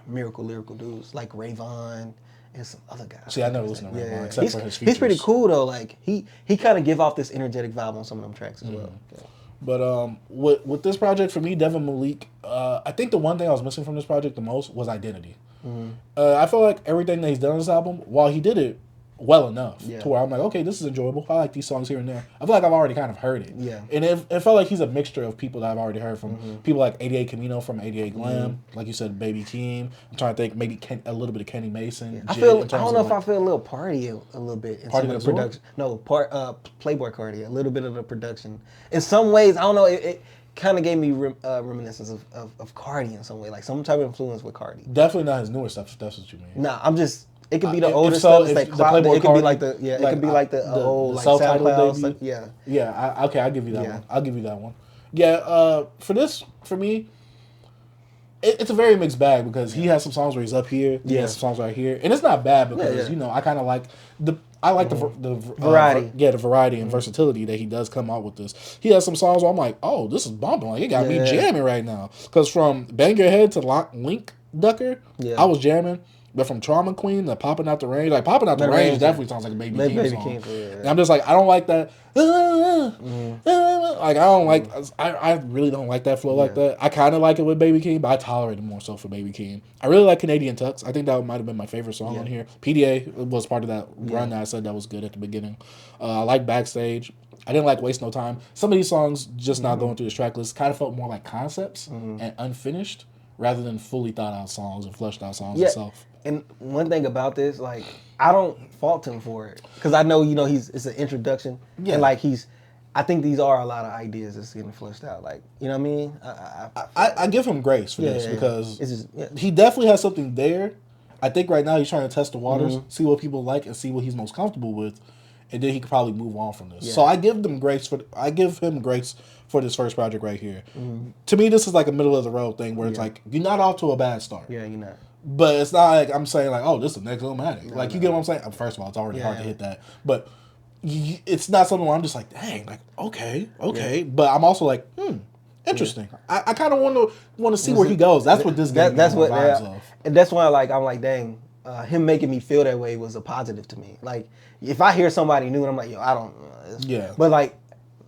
lyrical dudes, like Rayvon and some other guys. See, I never listened to Rayvon except for his features. He's pretty cool though. Like he kind of give off this energetic vibe on some of them tracks as well. Yeah. But with this project, for me, Devin Malik, I think the one thing I was missing from this project the most was identity. I feel like everything that he's done on this album, while he did it well enough to where I'm like, okay, this is enjoyable. I like these songs here and there. I feel like I've already kind of heard it. Yeah. And it felt like he's a mixture of people that I've already heard from. People like 88 Camino from 88 Glam, like you said, Baby Keem. I'm trying to think maybe a little bit of Kenny Mason. I don't know if I feel a little Party a little bit in some of the production. No, Playboy Cardi, a little bit of the production. In some ways, I don't know, it kind of gave me reminiscence of Cardi in some way, like some type of influence with Cardi. Definitely not his newer stuff, if that's what you mean. Nah, I'm just... It could be the older stuff. It's like it could be like the it could be like the old like SoundCloud. Yeah. Okay, I'll give you that one. I'll give you that one. Yeah. For me, it's a very mixed bag because he has some songs where he's up here. He has some songs right here, and it's not bad because I kind of like the variety. The variety and versatility that he does come out with this. He has some songs where I'm like, oh, this is bumping. Like it got me jamming right now. Because from Bang Your Head to Link Ducker, I was jamming. But from Trauma Queen to Popping Out the Range, like Popping Out the Range definitely sounds like a Baby King song. And I'm just like, I don't like that. Like, I don't like, I really don't like that flow like that. I kind of like it with Baby King, but I tolerate it more so for Baby King. I really like Canadian Tux. I think that might have been my favorite song on here. PDA was part of that run that I said that was good at the beginning. I like Backstage. I didn't like Waste No Time. Some of these songs, just not going through this track list, kind of felt more like concepts and unfinished rather than fully thought out songs and fleshed out songs itself. And one thing about this, like, I don't fault him for it. Because I know, it's an introduction. Yeah. And, like, I think these are a lot of ideas that's getting fleshed out. Like, you know what I mean? I give him grace for this because he definitely has something there. I think right now he's trying to test the waters, see what people like, and see what he's most comfortable with. And then he could probably move on from this. Yeah. So I give him grace for this first project right here. To me, this is like a middle of the road thing where it's like, you're not off to a bad start. Yeah, you're not. But it's not like I'm saying like, oh, this is the next Illmatic. Like, you get what I'm saying? First of all, it's already hard to hit that. But it's not something where I'm just like, dang, like, okay. Yeah. But I'm also like, interesting. Yeah. I kind of want to see where he goes. That's what this game that's what vibes of. And that's why I'm like, dang, him making me feel that way was a positive to me. Like, if I hear somebody new and I'm like, yo, I don't know. Yeah. But like,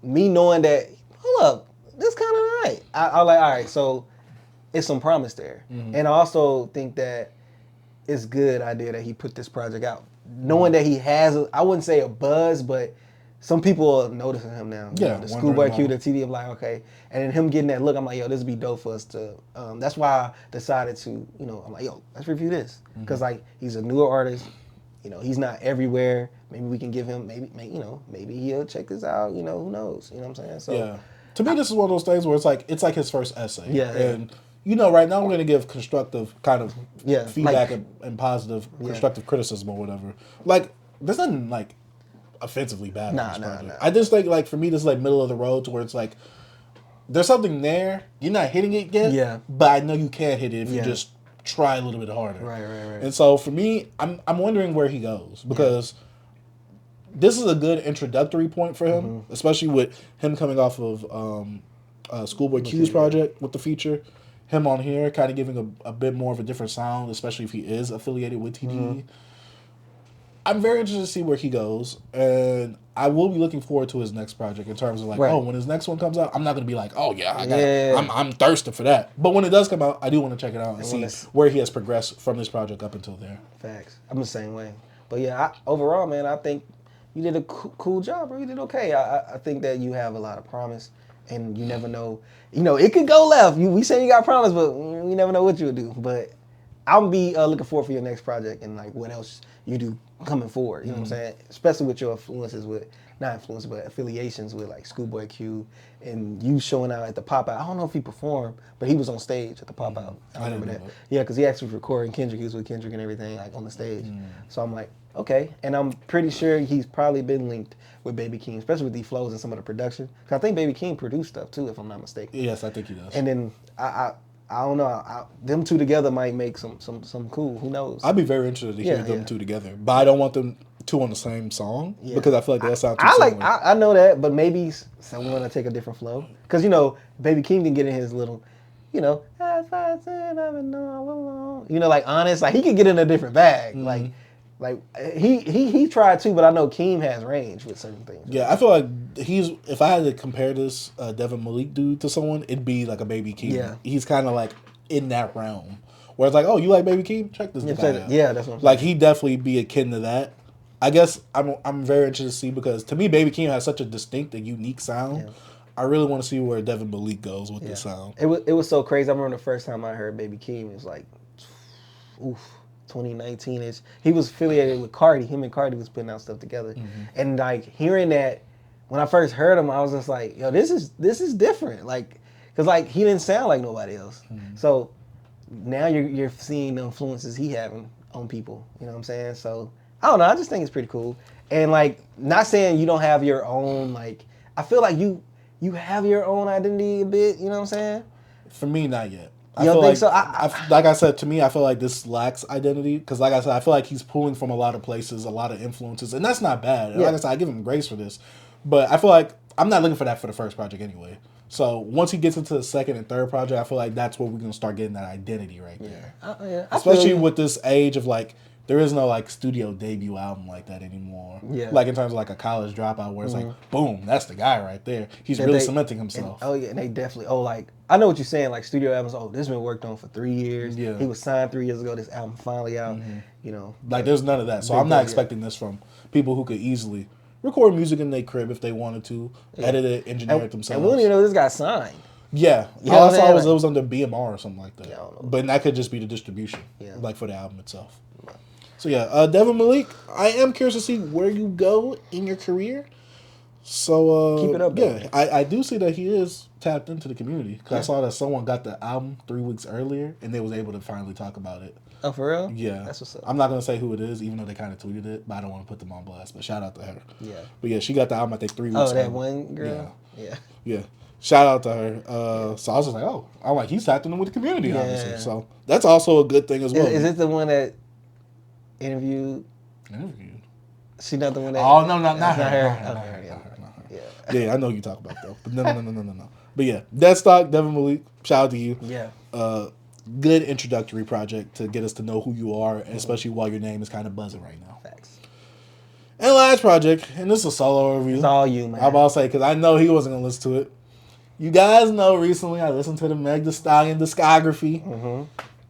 me knowing that, hold up, this kind of right. I'm like, all right, so it's some promise there. And I also think that it's a good idea that he put this project out. Knowing that he has, I wouldn't say a buzz, but some people are noticing him now. Yeah. The Schoolboy Q, the TD, I'm like, okay. And then him getting that look, I'm like, yo, this would be dope for us to, that's why I decided to, I'm like, yo, let's review this. Because like, he's a newer artist. He's not everywhere. Maybe we can give him, maybe he'll check this out. Who knows? You know what I'm saying? So yeah. To me, this is one of those things where it's like his first essay. Yeah. And right now we're gonna give constructive kind of feedback and positive constructive criticism or whatever. Like, there's nothing like offensively bad about this project. I just think like for me, this is like middle of the road to where it's like there's something there. You're not hitting it yet. Yeah. But I know you can hit it if you just try a little bit harder. Right. And so for me, I'm wondering where he goes because this is a good introductory point for him, especially with him coming off of Schoolboy Q's project with the feature. Him on here kind of giving a bit more of a different sound, especially if he is affiliated with TDE. I'm very interested to see where he goes, and I will be looking forward to his next project in terms of like, when his next one comes out, I'm not going to be like, oh yeah, I'm thirsty for that. But when it does come out, I do want to check it out and see where he has progressed from this project up until there. Facts. I'm the same way. But yeah, overall, man, I think you did a cool job, bro. You did okay. I think that you have a lot of promise, and you never know. It could go left. We say you got promise, but we never know what you'll do. But I'll be looking forward for your next project and like what else you do coming forward. You know what I'm saying? Especially with your influences not influences, but affiliations with like Schoolboy Q and you showing out at the pop-out. I don't know if he performed, but he was on stage at the pop-out. I remember that. Yeah, because he actually was recording Kendrick. He was with Kendrick and everything, like on the stage. So I'm like, okay. And I'm pretty sure he's probably been linked with Baby King, especially with the flows and some of the production. Because I think Baby King produced stuff too, if I'm not mistaken. Yes, I think he does. And then I don't know. Them two together might make some cool. Who knows? I'd be very interested to hear them two together, but I don't want them two on the same song because I feel like they'll sound too similar. I know that, but maybe someone will take a different flow. Because Baby King didn't get in his little, as I said, I've been all alone. Like honest, like he could get in a different bag. Like he tried too, but I know Keem has range with certain things. Yeah, I feel like if I had to compare this Devin Malik dude to someone, it'd be like a Baby Keem. Yeah. He's kind of like in that realm. Where it's like, oh, you like Baby Keem? Check this guy out. Yeah, that's what I'm saying. Like, he'd definitely be akin to that. I guess I'm very interested to see because to me, Baby Keem has such a distinct and unique sound. Yeah. I really want to see where Devin Malik goes with this sound. It was so crazy. I remember the first time I heard Baby Keem, it was like, 2019-ish. He was affiliated with Cardi. Him and Cardi was putting out stuff together. And like hearing that, when I first heard him, I was just like, yo, this is different. Like, cause like he didn't sound like nobody else. So now you're seeing the influences he having on people. You know what I'm saying? So I don't know. I just think it's pretty cool. And like, not saying you don't have your own, like, I feel like you have your own identity a bit. You know what I'm saying? For me, not yet. You don't think so? Like I said, to me, I feel like this lacks identity because, like I said, I feel like he's pulling from a lot of places, a lot of influences, and that's not bad. Like I said, I give him grace for this, but I feel like I'm not looking for that for the first project anyway. So once he gets into the second and third project, I feel like that's where we're gonna start getting that identity right there. Especially with this age of like, there is no like studio debut album like that anymore. Yeah. Like in terms of like a college dropout where it's like, boom, that's the guy right there. He's really cementing himself. And they definitely. Like I know what you're saying. Like studio albums. This has been worked on for 3 years. Yeah. He was signed 3 years ago. This album finally out. You know. Like there's none of that. So I'm not expecting this from people who could easily record music in their crib if they wanted to, edit it, engineer it themselves. And we don't even know this guy signed. Yeah. You know All I saw was like, it was under BMR or something like that. Yeah, I don't know. But that could just be the distribution, Yeah. like for the album itself. So yeah, Devin Malik, I am curious to see where you go in your career. So keep it up. Yeah, I do see that he is tapped into the community because I saw that someone got the album 3 weeks earlier and they was able to finally talk about it. Oh, for real? Yeah, that's what's up. I'm not gonna say who it is, even though they kind of tweeted it, but I don't want to put them on blast. But shout out to her. Yeah. But yeah, she got the album I think 3 weeks. Oh, that early. one girl. Yeah. Yeah. Shout out to her. So I was just like, oh, I'm like, he's tapped in with the community, obviously. So that's also a good thing as well. Is it the one that interviewed? She not the one that? Oh, no, not her. Not her. Not her. Yeah. Yeah, I know you talk about though. But no. But yeah, DEADSTOCK, Devin Malik, shout out to you. Yeah. Good introductory project to get us to know who you are, especially while your name is kind of buzzing right now. Facts. And last project, and this is a solo review. It's all you, man. I'm about to say, because I know he wasn't going to listen to it. You guys know recently I listened to the Meg Thee Stallion discography.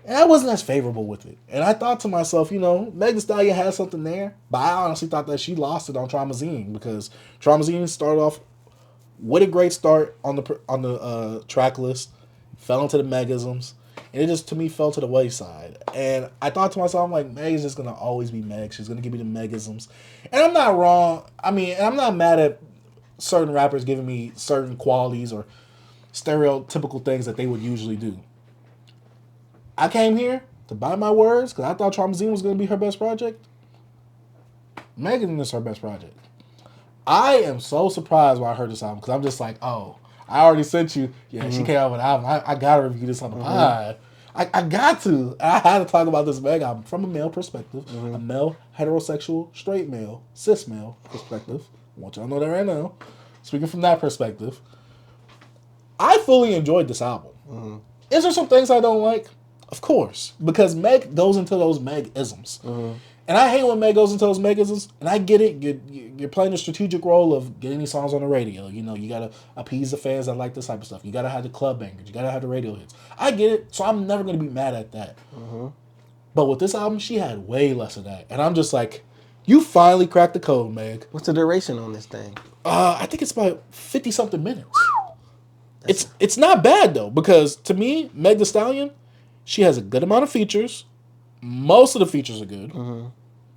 And I wasn't as favorable with it. And I thought to myself, you know, Meg Thee Stallion has something there. But I honestly thought that she lost it on Traumazine because Traumazine started off with a great start on the track list, fell into the megisms, and it just, to me, fell to the wayside. And I thought to myself, I'm like, Meg is just going to always be Meg. She's going to give me the megisms. And I'm not wrong. I mean, and I'm not mad at certain rappers giving me certain qualities or stereotypical things that they would usually do. I came here to buy my words because I thought Traumazine was going to be her best project. Megan is her best project. I am so surprised when I heard this album because I'm just like, oh, I already sent you. Yeah, she came out with an album. I got to review this on the pod. I got to. I had to talk about this Meg album from a male perspective, a male, heterosexual, straight male, cis male perspective. I want y'all to know that right now. Speaking from that perspective, I fully enjoyed this album. Is there some things I don't like? Of course, because Meg goes into those Meg-isms. And I hate when Meg goes into those Meg-isms, and I get it. You're playing the strategic role of getting these songs on the radio. You know, you got to appease the fans that like this type of stuff. You got to have the club bangers. You got to have the radio hits. I get it, so I'm never going to be mad at that. But with this album, she had way less of that. And I'm just like, you finally cracked the code, Meg. What's the duration on this thing? I think it's about 50-something minutes. It's not bad, though, because to me, Meg Thee Stallion, she has a good amount of features. Most of the features are good.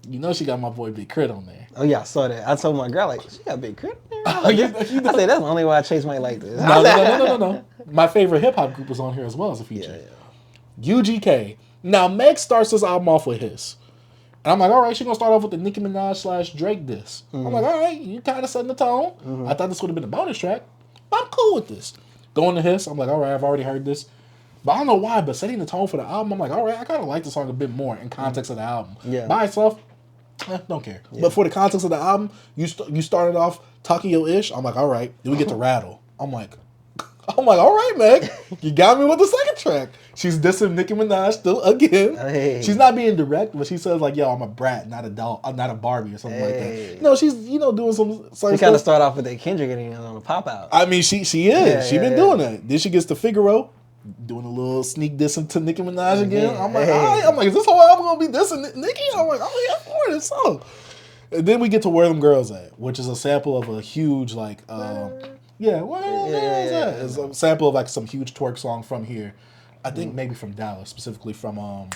You know she got my boy Big Crit on there. Oh, yeah, I saw that. I told my girl, like, she got Big Crit on there? Oh, yeah, I said, that's the only way Chase might like this. No. My favorite hip-hop group was on here as well as a feature. UGK. Now, Meg starts this album off with Hiss. And I'm like, all right, she's going to start off with the Nicki Minaj / Drake diss. I'm like, all right, you kind of setting the tone. I thought this would have been a bonus track. But I'm cool with this. Going to Hiss, I'm like, all right, I've already heard this. But I don't know why, but setting the tone for the album, I'm like, all right, I kind of like the song a bit more in context of the album. By itself, don't care. But for the context of the album, you started off talking your ish. I'm like, all right. Then we get to Rattle. I'm like, all right, Meg. You got me with the second track. She's dissing Nicki Minaj still again. Hey. She's not being direct, but she says like, yo, I'm a brat, not a doll, I'm not a Barbie or something like that. You know, she's, doing some She kind of started off with that Kendrick getting on the pop out. I mean, she is. She been doing that. Then she gets to Figaro, doing a little sneak dissing to Nicki Minaj again. I'm like, all right. I'm like, is this whole album gonna be dissing Nicki? I'm like, oh yeah, for this song. And then we get to Where Them Girls At, which is a sample of a huge like, It's a sample of like some huge twerk song from here. I think maybe from Dallas, specifically from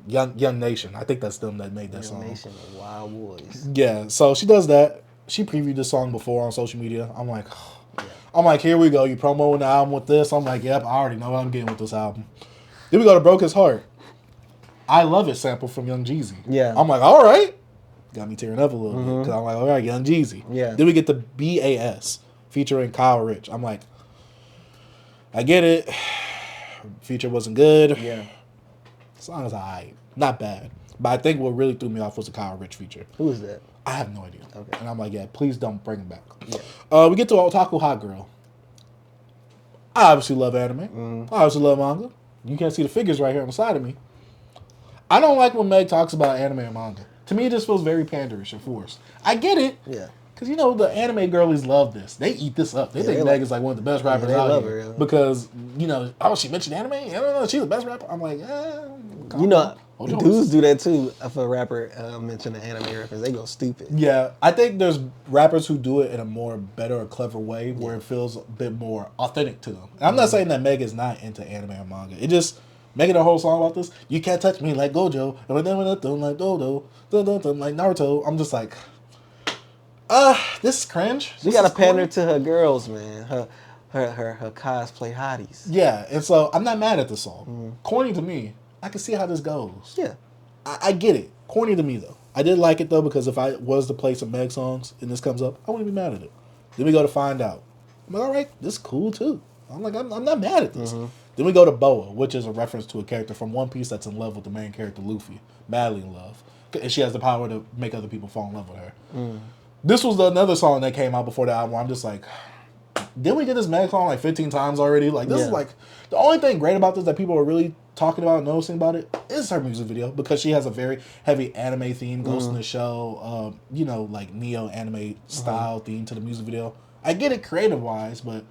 Young Nation. I think that's them that made that song. Young Nation of Wild Boys. Yeah, so she does that. She previewed this song before on social media. I'm like, here we go. You promoting the album with this? I'm like, yep, I already know what I'm getting with this album. Then we go to Broke His Heart. I Love It sample from Young Jeezy. Yeah. I'm like, all right. Got me tearing up a little bit. Because I'm like, all right, Young Jeezy. Yeah. Then we get the BAS featuring Kyle Rich. I'm like, I get it. Feature wasn't good. Yeah. Song is alright. Not bad. But I think what really threw me off was the Kyle Rich feature. Who is that? I have no idea. Okay. And I'm like, yeah, please don't bring him back. Yeah. We get to Otaku Hot Girl. I obviously love anime. I obviously love manga. You can't see the figures right here on the side of me. I don't like when Meg talks about anime and manga. To me, it just feels very panderish and forced. I get it. Yeah. Because, you know, the anime girlies love this. They eat this up. They think Meg is like one of the best rappers out here. Her, because, you know, oh, she mentioned anime? I don't know. She's the best rapper. I'm like, you know, dudes do that too. If a rapper mention an anime reference, they go stupid. Yeah. I think there's rappers who do it in a more better or clever way where it feels a bit more authentic to them. And I'm not saying that Meg is not into anime or manga. It just... Making a whole song about this, you can't touch me like Gojo, and like Dodo, like Naruto. I'm just like, this is cringe. She got to pander to her girls, man. Her cosplay hotties. Yeah, and so I'm not mad at the song. Corny to me. I can see how this goes. Yeah, I get it. Corny to me though. I did like it though because if I was to play some Meg songs and this comes up, I wouldn't be mad at it. Then we go to Find Out. I'm like, all right, this is cool too. I'm like, I'm not mad at this. Then we go to Boa, which is a reference to a character from One Piece that's in love with the main character, Luffy. Madly in love. And she has the power to make other people fall in love with her. This was another song that came out before the album. I'm just like, didn't we get this Meg song like 15 times already? Like, this is like, the only thing great about this that people are really talking about and noticing about it is her music video because she has a very heavy anime theme, Ghost in the Shell, you know, like neo anime style theme to the music video. I get it creative-wise, but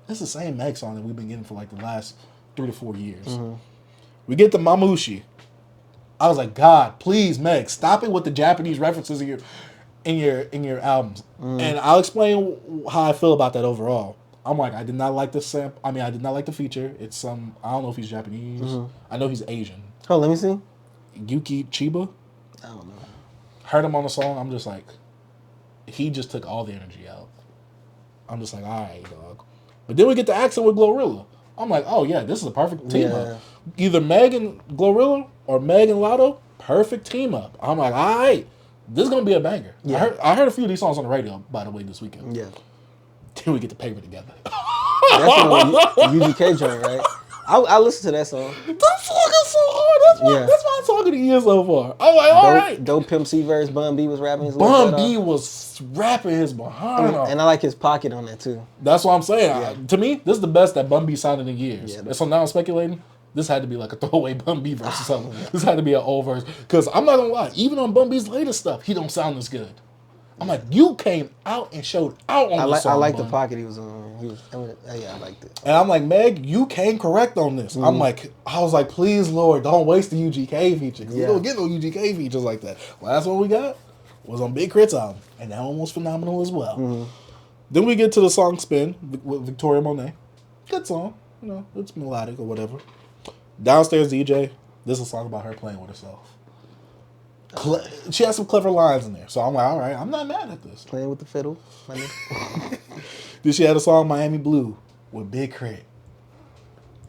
it's the same Meg song that we've been getting for like the last 3 to 4 years. We get the Mamushi. I was like, God, please, Meg, stop it with the Japanese references in your albums. And I'll explain how I feel about that overall. I'm like, I did not like the sample. I mean, I did not like the feature. It's I don't know if he's Japanese. I know he's Asian. Oh, let me see. Yuki Chiba. I don't know. Heard him on the song. I'm just like, he just took all the energy out. I'm just like, all right, dog. But then we get the accent with Glorilla. I'm like, oh yeah, this is a perfect team up. Either Meg and Glorilla or Meg and Lotto, perfect team up. I'm like, all right, this is gonna be a banger. Yeah. I heard a few of these songs on the radio, by the way, this weekend. Yeah. Then we get the paper together. That's the UGK joint, right? I listened to that song. That song is so hard. That's why I'm talking to you so far. I'm like, all right. Dope Pimp C verse, Bun B was rapping his Bun B was rapping his behind off. And I like his pocket on that too. That's what I'm saying. To me, this is the best that Bun B sounded in years. Yeah, so now I'm speculating, this had to be like a throwaway Bun B verse or something. This had to be an old verse. Because I'm not going to lie, even on Bun B's latest stuff, he don't sound as good. I'm like, you came out and showed out on this song. I like the pocket he was on. I liked it. And I'm like, Meg, you came correct on this. I was like, please, Lord, don't waste the UGK feature. Because we don't get no UGK features like that. Last one we got was on Big Crit's album. And that one was phenomenal as well. Then we get to the song Spin with Victoria Monet. Good song. You know, it's melodic or whatever. Downstairs DJ. This is a song about her playing with herself. She has some clever lines in there. So I'm like, all right, I'm not mad at this. Playing with the fiddle. Then she had a song Miami Blue with Big Crit.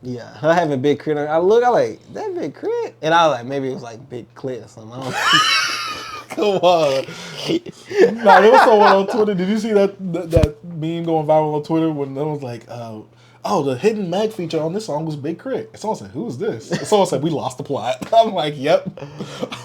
Yeah, her having Big Crit. I like, that Big Crit? And I was like, maybe it was like Big Clit or something. I don't know. Come on. Nah, there was someone on Twitter. Did you see that meme going viral on Twitter when it was like, oh, the hidden Meg feature on this song was Big Crit. And someone said, who's this? And someone said, we lost the plot. I'm like, yep.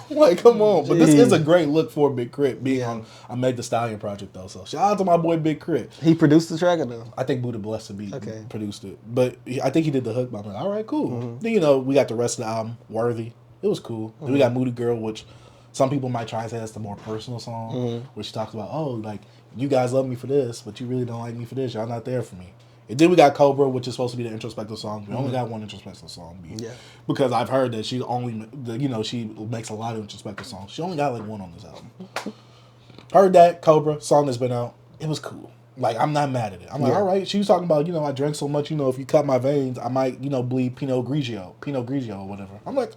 I'm like, come on. But this is a great look for Big Crit being on a Meg the Stallion project, though. So shout out to my boy Big Crit. He produced the track or no? I think Buddha Bless the Beat produced it. But I think he did the hook. But I'm like, all right, cool. Then, you know, we got the rest of the album, Worthy. It was cool. Then we got Moody Girl, which some people might try and say that's the more personal song, where she talks about, oh, like, you guys love me for this, but you really don't like me for this. Y'all not there for me. And then we got Cobra, which is supposed to be the introspective song. We only got one introspective song. Because I've heard that she makes a lot of introspective songs. She only got like one on this album. Heard that, Cobra, song that's been out. It was cool. Like, I'm not mad at it. I'm like, all right. She was talking about, I drank so much, if you cut my veins, I might, bleed Pinot Grigio or whatever. I'm like,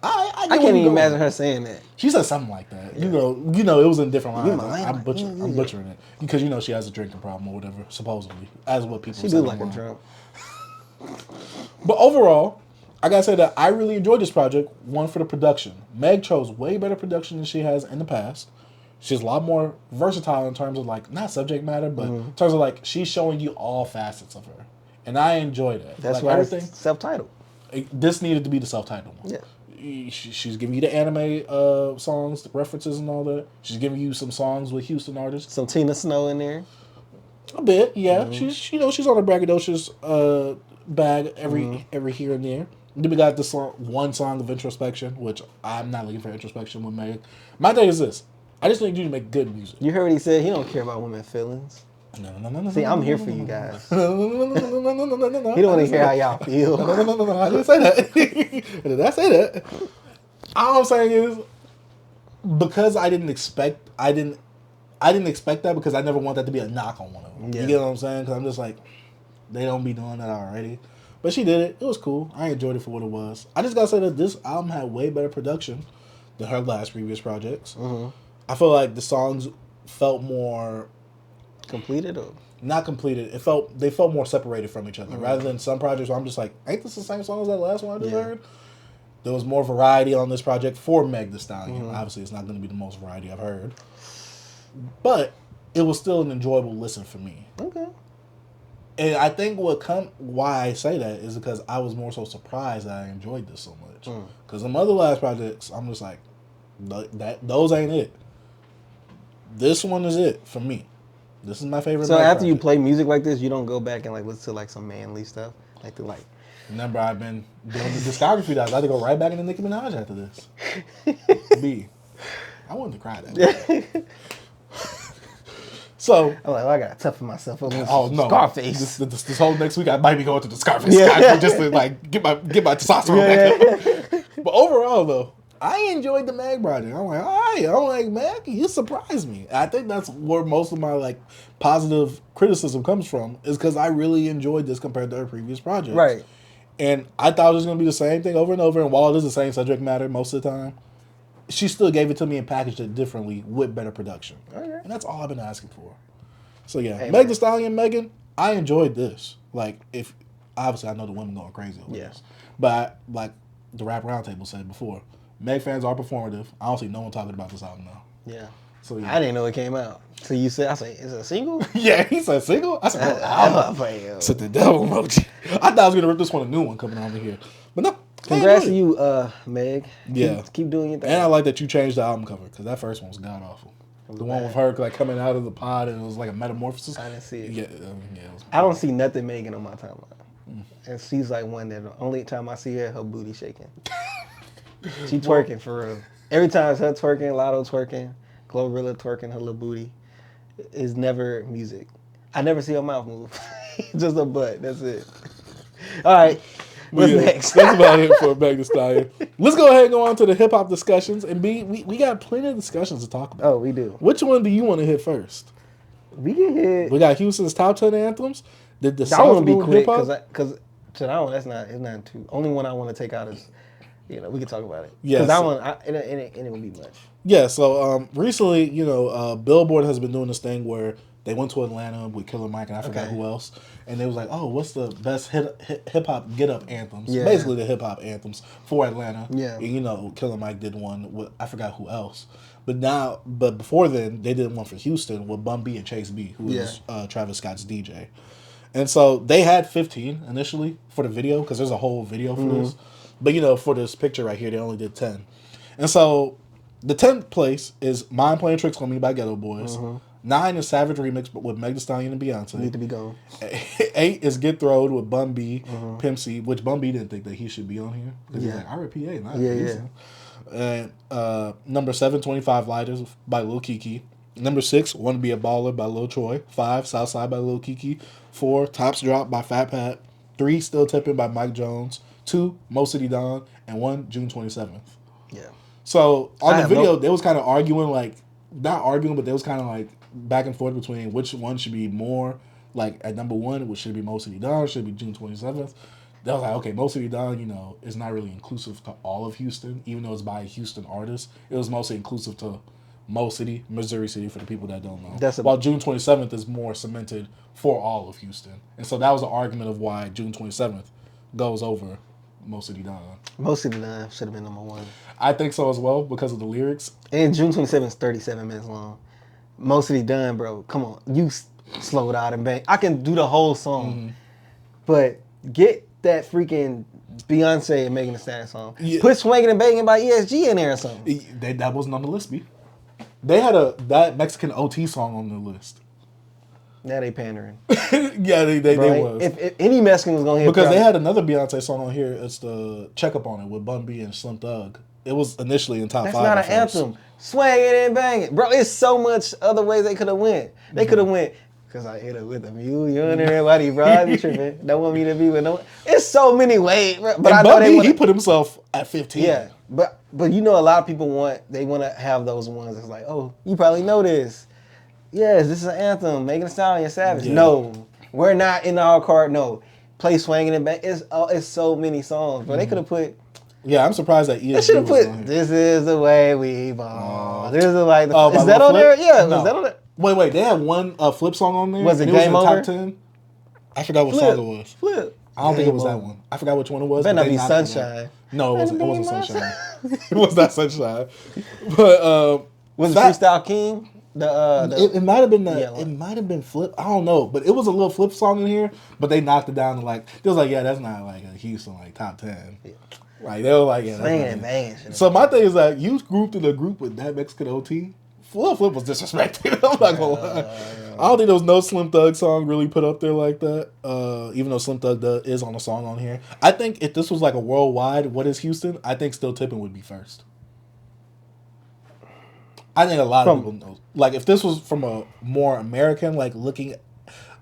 I can't even imagine her saying that. She said something like that. Yeah. It was in different lines. I'm butchering it. Because, she has a drinking problem or whatever, supposedly. As what people say. She do like a drunk. But overall, I gotta say that I really enjoyed this project. One, for the production. Meg chose way better production than she has in the past. She's a lot more versatile in terms of, like, not subject matter, but in terms of, like, she's showing you all facets of her. And I enjoy that. That's why everything self-titled. This needed to be the self-titled one. Yeah. She's giving you the anime songs, the references and all that. She's giving you some songs with Houston artists. Some Tina Snow in there. A bit, yeah. She's she's on a braggadocious bag every here and there. Then we got this one song of introspection, which I'm not looking for introspection with Meg. My thing is this: I just need you to make good music. You heard what he said. He don't care about women's feelings. No. See, I'm here for you guys. No. He don't want to hear how y'all feel. No. I didn't say that. Did I say that? All I'm saying is because I didn't expect that because I never want that to be a knock on one of them. Yeah. You get what I'm saying? Because I'm just like, they don't be doing that already. But she did it. It was cool. I enjoyed it for what it was. I just gotta say that this album had way better production than her last previous projects. Mm-hmm. I feel like the songs felt more completed or not completed. They felt more separated from each other rather than some projects where I'm just like, ain't this the same song as that last one I just heard? There was more variety on this project for Meg Thee Stallion. Mm-hmm. Obviously, it's not going to be the most variety I've heard, but it was still an enjoyable listen for me. Okay. And I think why I say that is because I was more so surprised that I enjoyed this so much. Because the other last projects, I'm just like, those ain't it. This one is it for me. This is my favorite. So after you play music like this, you don't go back and like listen to like some manly stuff, like. Remember, I've been doing the discography. I'd like to go right back into Nicki Minaj after this. I wanted to cry that day. So I'm like, I gotta toughen myself up. Oh no, Scarface. This whole next week I might be going to the Scarface just to like get my testosterone back up. But overall though, I enjoyed the Meg project. I'm like, all right, I'm like, Meg, you surprised me. I think that's where most of my like positive criticism comes from, is because I really enjoyed this compared to her previous projects. Right. And I thought it was gonna be the same thing over and over. And while it is the same subject matter most of the time, she still gave it to me and packaged it differently with better production. Okay. And that's all I've been asking for. So yeah, hey, Meg Thee Stallion, Megan, I enjoyed this. Like, if obviously I know the women going crazy over this, but like the Rap Roundtable said before, Meg fans are performative. I don't see no one talking about this album now. Yeah. So yeah. I didn't know it came out. So you said, I said, is it a single? Yeah, he said single. I said, I said the devil emoji. I thought I was gonna rip this one a new one coming over here, but no. Congrats to you, Meg. Yeah. Keep doing your thing. And I like that you changed the album cover because that first one was god awful. The one with her like coming out of the pod and it was like a metamorphosis. I didn't see it. Yeah, it was I don't see nothing Megan on my timeline. And she's like one that the only time I see her booty shaking. She twerking for real. Every time it's her twerking, Lotto twerking, Glorilla twerking her little booty. It's never music. I never see her mouth move. Just a butt. That's it. All right. What's next? That's about it for Meg Thee Stallion. Let's go ahead and go on to the hip hop discussions. And we got plenty of discussions to talk about. Oh, we do. Which one do you want to hit first? We can hit. We got Houston's top 10 anthems. Did the I want to be quick because to that one, it's not too. Only one I want to take out is, we can talk about it. Yeah, that one, it ain't gonna be much. Yeah. So recently, Billboard has been doing this thing where they went to Atlanta with Killer Mike and I forgot who else, and they was like, "Oh, what's the best hip hop get up anthems?" Yeah. Basically, the hip hop anthems for Atlanta. Yeah. And, Killer Mike did one with I forgot who else, but before then they did one for Houston with Bun B and Chase B, who is Travis Scott's DJ. And so they had 15 initially for the video because there's a whole video for this. But, for this picture right here, they only did 10. And so the 10th place is Mind Playing Tricks on Me by Ghetto Boys. 9 is Savage Remix with Meg Thee Stallion and Beyonce. Need to be gone. 8 is Get Throwed with Bun B, Pimp C, which Bun B didn't think that he should be on here. Because he's like, I read PA, not Houston. And number 7, 25 Lighters by Lil Kiki. Number 6, Wanna Be a Baller by Lil Troy. 5, Southside by Lil Kiki. 4, Tops Drop by Fat Pat. 3, Still Tippin' by Mike Jones. 2, Mo City Dawn. And 1, June 27th. Yeah. So on the video, they was kind of arguing, not arguing, but they was kind of like back and forth between which one should be more, like at number 1, which should be Mo City Dawn, should be June 27th. They was like, okay, Mo City Dawn, is not really inclusive to all of Houston, even though it's by a Houston artist. It was mostly inclusive to Mo City, Missouri City, for the people that don't know. While June 27th is more cemented for all of Houston. And so that was an argument of why June 27th goes over Mo City Dawn. Mo City Dawn should have been number 1. I think so as well because of the lyrics. And June 27th is 37 minutes long. Mo City Dawn, bro, come on. You slow it out and bang. I can do the whole song. But get that freaking Beyonce and Megan Thee Stallion song. Yeah. Put Swangin' and Bangin' by ESG in there or something. That wasn't on the list, B. They had that Mexican OT song on the list. Now they pandering. Yeah, they was. If any Mexican was gonna hit, because they had another Beyonce song on here. It's the Check Up On It with Bun B and Slim Thug. It was initially in top 5. That's not an anthem. Swang it and bang it, bro. It's so much other ways they could have went. They could have went. Cause I hit it with a mule, you and everybody, bro. I be tripping. Don't want me to be with no. It's so many ways, bro. But and I know he put himself at 15. Yeah, but you know, a lot of people want to have those ones. It's like, oh, you probably know this. Yes, this is an anthem. Megan Thee Stallion, Savage. Yeah. No, we're not in our card. No, play swinging and bang. It's so many songs, but they could have put. Yeah, I'm surprised that ESG they should have put. This is the way we ball. This is like. Is that on there? Yeah, no. Is that on there? Wait, they had one flip song on there. Was it Game Over? Top 10. I forgot what song it was. Flip. I don't think it was that one. I forgot which one it was. Better not be Sunshine. No, it wasn't Sunshine. It was not Sunshine. But was it Freestyle King? It might have been it might have been Flip. I don't know, but it was a little Flip song in here. But they knocked it down to like it was like that's not like a Houston like top 10. Yeah. Like they were like banging. So my thing is that you grouped in a group with that Mexican OT. Flip was disrespected. I'm not gonna lie. I don't think there was no Slim Thug song really put up there like that. Even though Slim Thug is on a song on here. I think if this was like a worldwide, what is Houston? I think Still Tipping would be first. I think a lot of people know. Like if this was from a more American, like looking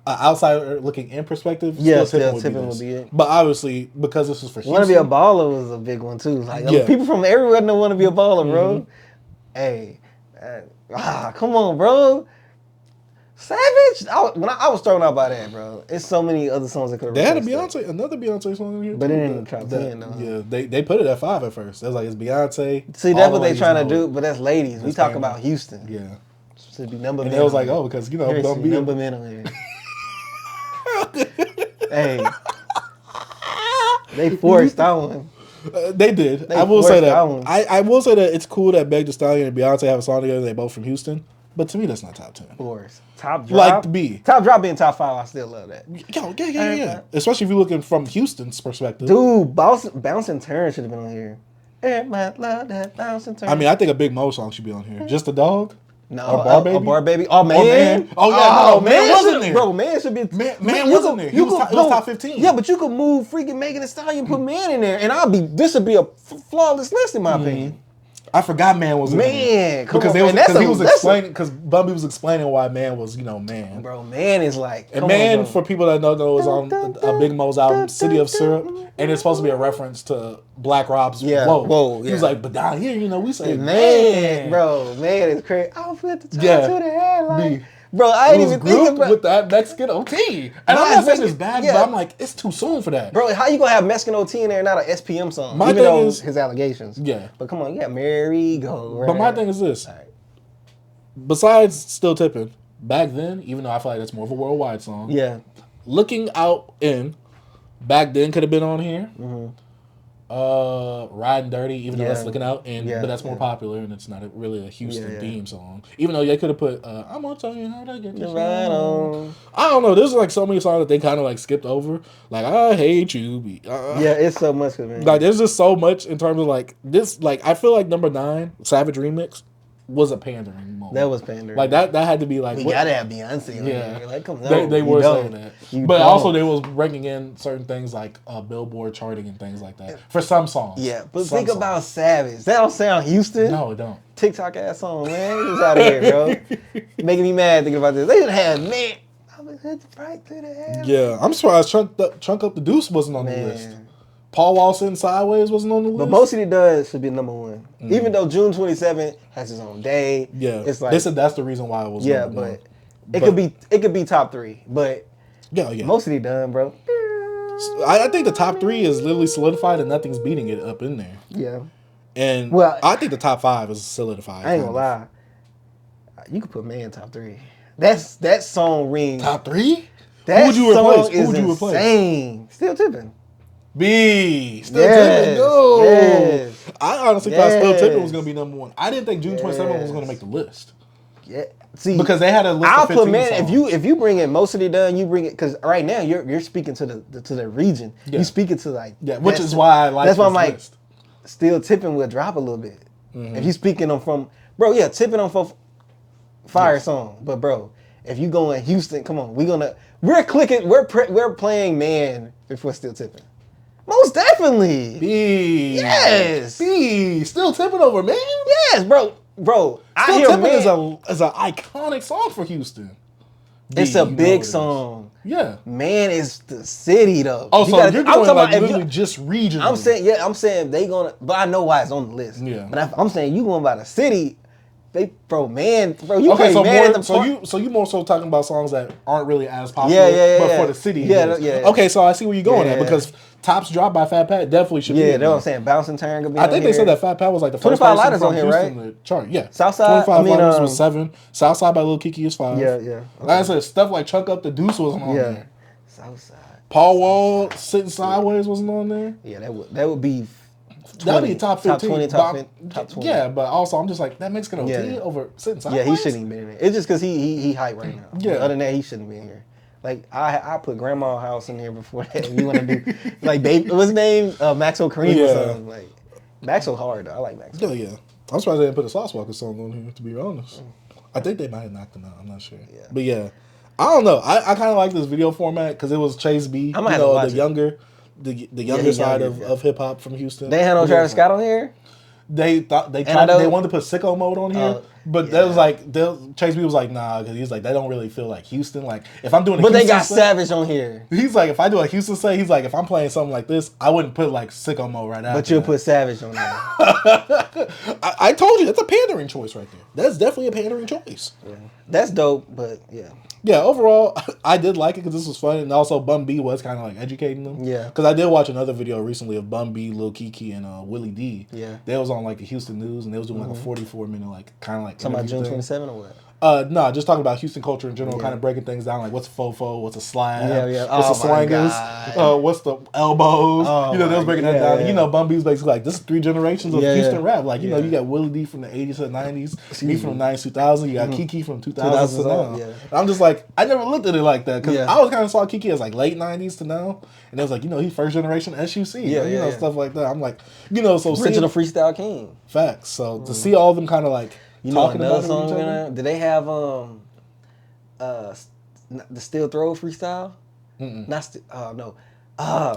outsider looking in perspective, Still Tipping would be it. But obviously because this was for Houston, Want to Be a Baller was a big one too. Like people from everywhere know Want to Be a Baller, bro. Hey. Come on, bro. Savage. I was thrown out by that, bro. It's so many other songs that could have. They had another Beyonce song in here, but it ain't in the top 10 though. Yeah, they put it at 5 at first. It was like it's Beyonce. See, that's what they trying to do, but that's ladies. We talk about Houston. Yeah, should be number. And it was like, oh, because don't be number men on here. Hey, they forced that one. They did. I will say that. I will say that it's cool that Meg Thee Stallion and Beyonce have a song together. They both from Houston, but to me, that's not top 10. Of course, top drop. Like B. Top drop being top 5. I still love that. Yeah. Especially if you're looking from Houston's perspective. Dude, Bounce and Turn should have been on here. Love that Bounce and Turn. I mean, I think a Big Mo song should be on here. Just a Dog. No, a Bar Baby. Oh man. Oh yeah. Man wasn't there. Bro, Man should be. Man wasn't there. It was top 15. Yeah, but you could move freaking Megan Thee Stallion, put Man in there, and this would be a flawless list in my opinion. I forgot Man was in there. Because Bumby was explaining why Man was, Man. Bro, Man is like. And Man, for people that don't know, is on a Big Mo's album, City of Syrup, and it's supposed to be a reference to Black Rob's Whoa. He was like, but down here, we say Man. Bro, Man is crazy. I'll put the top to the headline. Bro, I ain't even thinking with that Mexican OT. And I'm not saying it's bad, but I'm like, it's too soon for that. Bro, how you gonna have Mexican OT in there and not an SPM song? My even thing though is his allegations. Yeah. But come on, you got Merry Go. But my thing is this. Right. Besides Still Tipping, back then, even though I feel like that's more of a worldwide song. Yeah. Looking Out In, back then could have been on here. Mm-hmm. Riding Dirty, even though that's Looking Out In, but that's more popular and it's not really a Houston theme song. Even though they could have put I'm gonna tell you how to get this right on. I don't know. There's like so many songs that they kind of like skipped over. Like I Hate You. Yeah, it's so much. Man. Like there's just so much in terms of like this. Like I feel like number 9 Savage Remix was a pandering moment. That was pandering. Like that had to be like we gotta have Beyonce. Yeah, like come on. They were saying that, but also they was bringing in certain things like Billboard charting and things like that for some songs. Yeah, but think about Savage. That don't sound Houston. No, it don't. TikTok ass song, man. Get out of here, bro. Making me mad thinking about this. They should have Man. I was hit right to the head. Yeah, I'm surprised Chunk Up the Deuce wasn't on the list. Paul Wall Sitting Sideways wasn't on the list. But Mostly Done should be number 1. Even though June 27th has its own day. Yeah. It's like that's the reason why it was but it could be top 3. But Mostly Done, bro. I think the top 3 is literally solidified and nothing's beating it up in there. Yeah. And I think the top 5 is solidified. I ain't gonna lie. You could put Man top 3. That song rings. Top 3? That Who would you song replace? is insane. Still Tipping. B. Still Tipping. No. Yes. I honestly thought Still Tipping was going to be number 1. I didn't think June 27th was going to make the list. Yeah. See, because they had a list of 15 put Man, songs. if you bring it Mostly Done, you bring it because right now you're speaking to the region. Yeah. You speaking to like which is why I like. That's why I'm like list. Still Tipping will drop a little bit. If you speaking them from Tipping on for fire song, but bro, if you go in Houston, come on, we're playing Man before Still Tipping. Most definitely. B. Yes. B. Still Tipping over Man? Yes, bro. Still Tipping is an iconic song for Houston. It's a big song. Yeah. Man is the city though. Oh, so you're going like literally just regional. I'm saying they gonna, but I know why it's on the list. Yeah. But I'm saying you going by the city, you play Man at the park. So you more so talking about songs that aren't really as popular, but for the city. Yeah. Okay, so I see where you're going at because Tops Drop by Fat Pat definitely should be. Yeah, that's what I'm saying. Bounce and Turn could be. I think they said that Fat Pat was like the first 25 person Lighters from on here, Houston right? to chart. Yeah. Southside. 25 Lighters was 7. Southside by Lil Kiki is 5. Yeah. Okay. Like I said, stuff like Chunk Up the Deuce wasn't on there. Southside. Paul Wall Sitting Sideways wasn't on there. Yeah, that would be. That'd be top 15. Top 20. Yeah, but also I'm just like, that Mexican OT over Sitting Sideways? Yeah, he shouldn't even be in there. It's just because he hype right now. Yeah. Other than that, he shouldn't be in here. Like, I put Grandma House in here before that. If you want to do, like, baby, what's his name? Maxo Kareem or something. Like, Maxo hard, though. I like Maxo. Yeah. I'm surprised they didn't put a Sauce Walker song on here, to be honest. I think they might have knocked him out. I'm not sure. Yeah. But yeah, I don't know. I kind of like this video format because it was Chase B. I might have to watch the younger side of hip hop from Houston. They had no Travis Scott on here? They wanted to put sicko mode on here, but that was like Chase B was like, nah, because he's like, they don't really feel like Houston. Like if I'm doing, they got Savage on here. He's like, if I do a Houston set, he's like, if I'm playing something like this, I wouldn't put like sicko mode right after. But you'll put Savage on there. I told you, that's a pandering choice right there. That's definitely a pandering choice. Yeah. That's dope, but yeah. Yeah, overall, I did like it because this was fun, and also Bun B was kind of like educating them. Yeah. Because I did watch another video recently of Bun B, Lil Kiki, and Willie D. Yeah. They was on like the Houston News, and they was doing like a 44-minute like kind of like talking about June 27 or what? No, just talking about Houston culture in general, kind of breaking things down, like what's a fofo, what's a slab, what's a slangers, what's the elbows. They was breaking that down. And, Bun B was basically like, this is 3 generations of Houston rap. Like, you know, you got Willie D from the 80s to the 90s, me from the 90s, 2000, you got Kiki from 2000 to now. And I'm just like, I never looked at it like that, because I was kind of saw Kiki as like late 90s to now, and it was like, he's first generation SUC, stuff like that. I'm like, so Original Freestyle King. Facts. So to see all of them kind of like, talking about song did they have the Still Throw freestyle? Not no.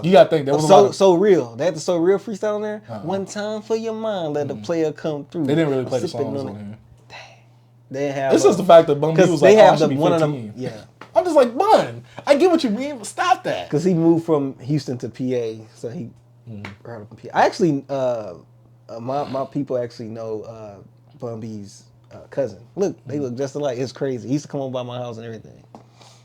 You gotta think there was so real. They had the So Real freestyle on there. One time for your mind, let the player come through. They didn't really play the songs on here. Dang. They didn't have. It's just the fact that Bun B was they like, have I should be 15. one of them. Yeah. I'm just like, Bun, I get what you mean, but stop that. Because he moved from Houston to PA, so he heard of PA. I actually, my people actually know Bun B's cousin. Look, they look just alike. It's crazy. He used to come over by my house and everything.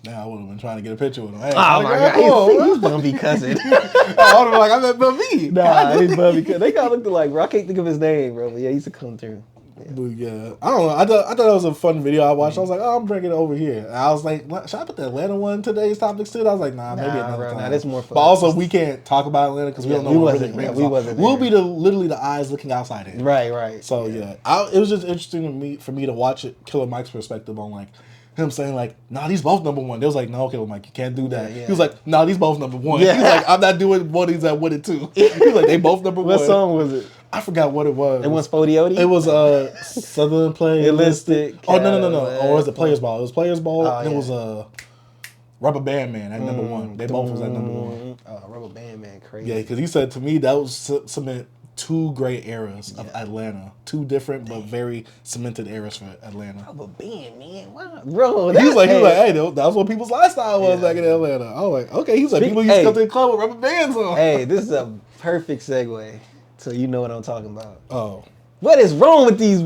Now I would have been trying to get a picture with him. Hey, oh my God, he's Bun B cousin. I would have been like, I met Bun B. Nah, he's Bun B cousin. They kind of looked alike, bro. I can't think of his name, bro. But yeah, he used to come through. Yeah. But yeah, I don't know. I thought that was a fun video I watched. I was like, oh, I'm bringing it over here. And I was like, should I put the Atlanta one today's topics too? I was like, maybe another time. Nah, that's more fun. But also, we can't talk about Atlanta because we don't know what really brings we wasn't We'll be literally the eyes looking outside in. Right. So yeah, it was just interesting for me to watch it, Killer Mike's perspective on like him saying like, nah, these both number one. They was like, no, Killer Mike, you can't do that. He was like, nah, these both number one. He's like, I'm not doing one of these that with it too. He was like, they both number one. What song was it? I forgot what it was. It was Spodioti? It was Southern Playalistic. Oh, no. Or was it Players Ball? It was Players Ball. And it was Rubber Band Man at number one. They both was at number one. Rubber Band Man, crazy. Yeah, because he said to me that was cement 2 great eras of Atlanta. 2 different but very cemented eras for Atlanta. Rubber Band Man, wow. Bro, he was like, hey, that was what people's lifestyle was back in Atlanta. I was like, okay. He's like, people used to come to the club with rubber bands on. Hey, this is a perfect segue. So you know what I'm talking about. Oh. What is wrong with these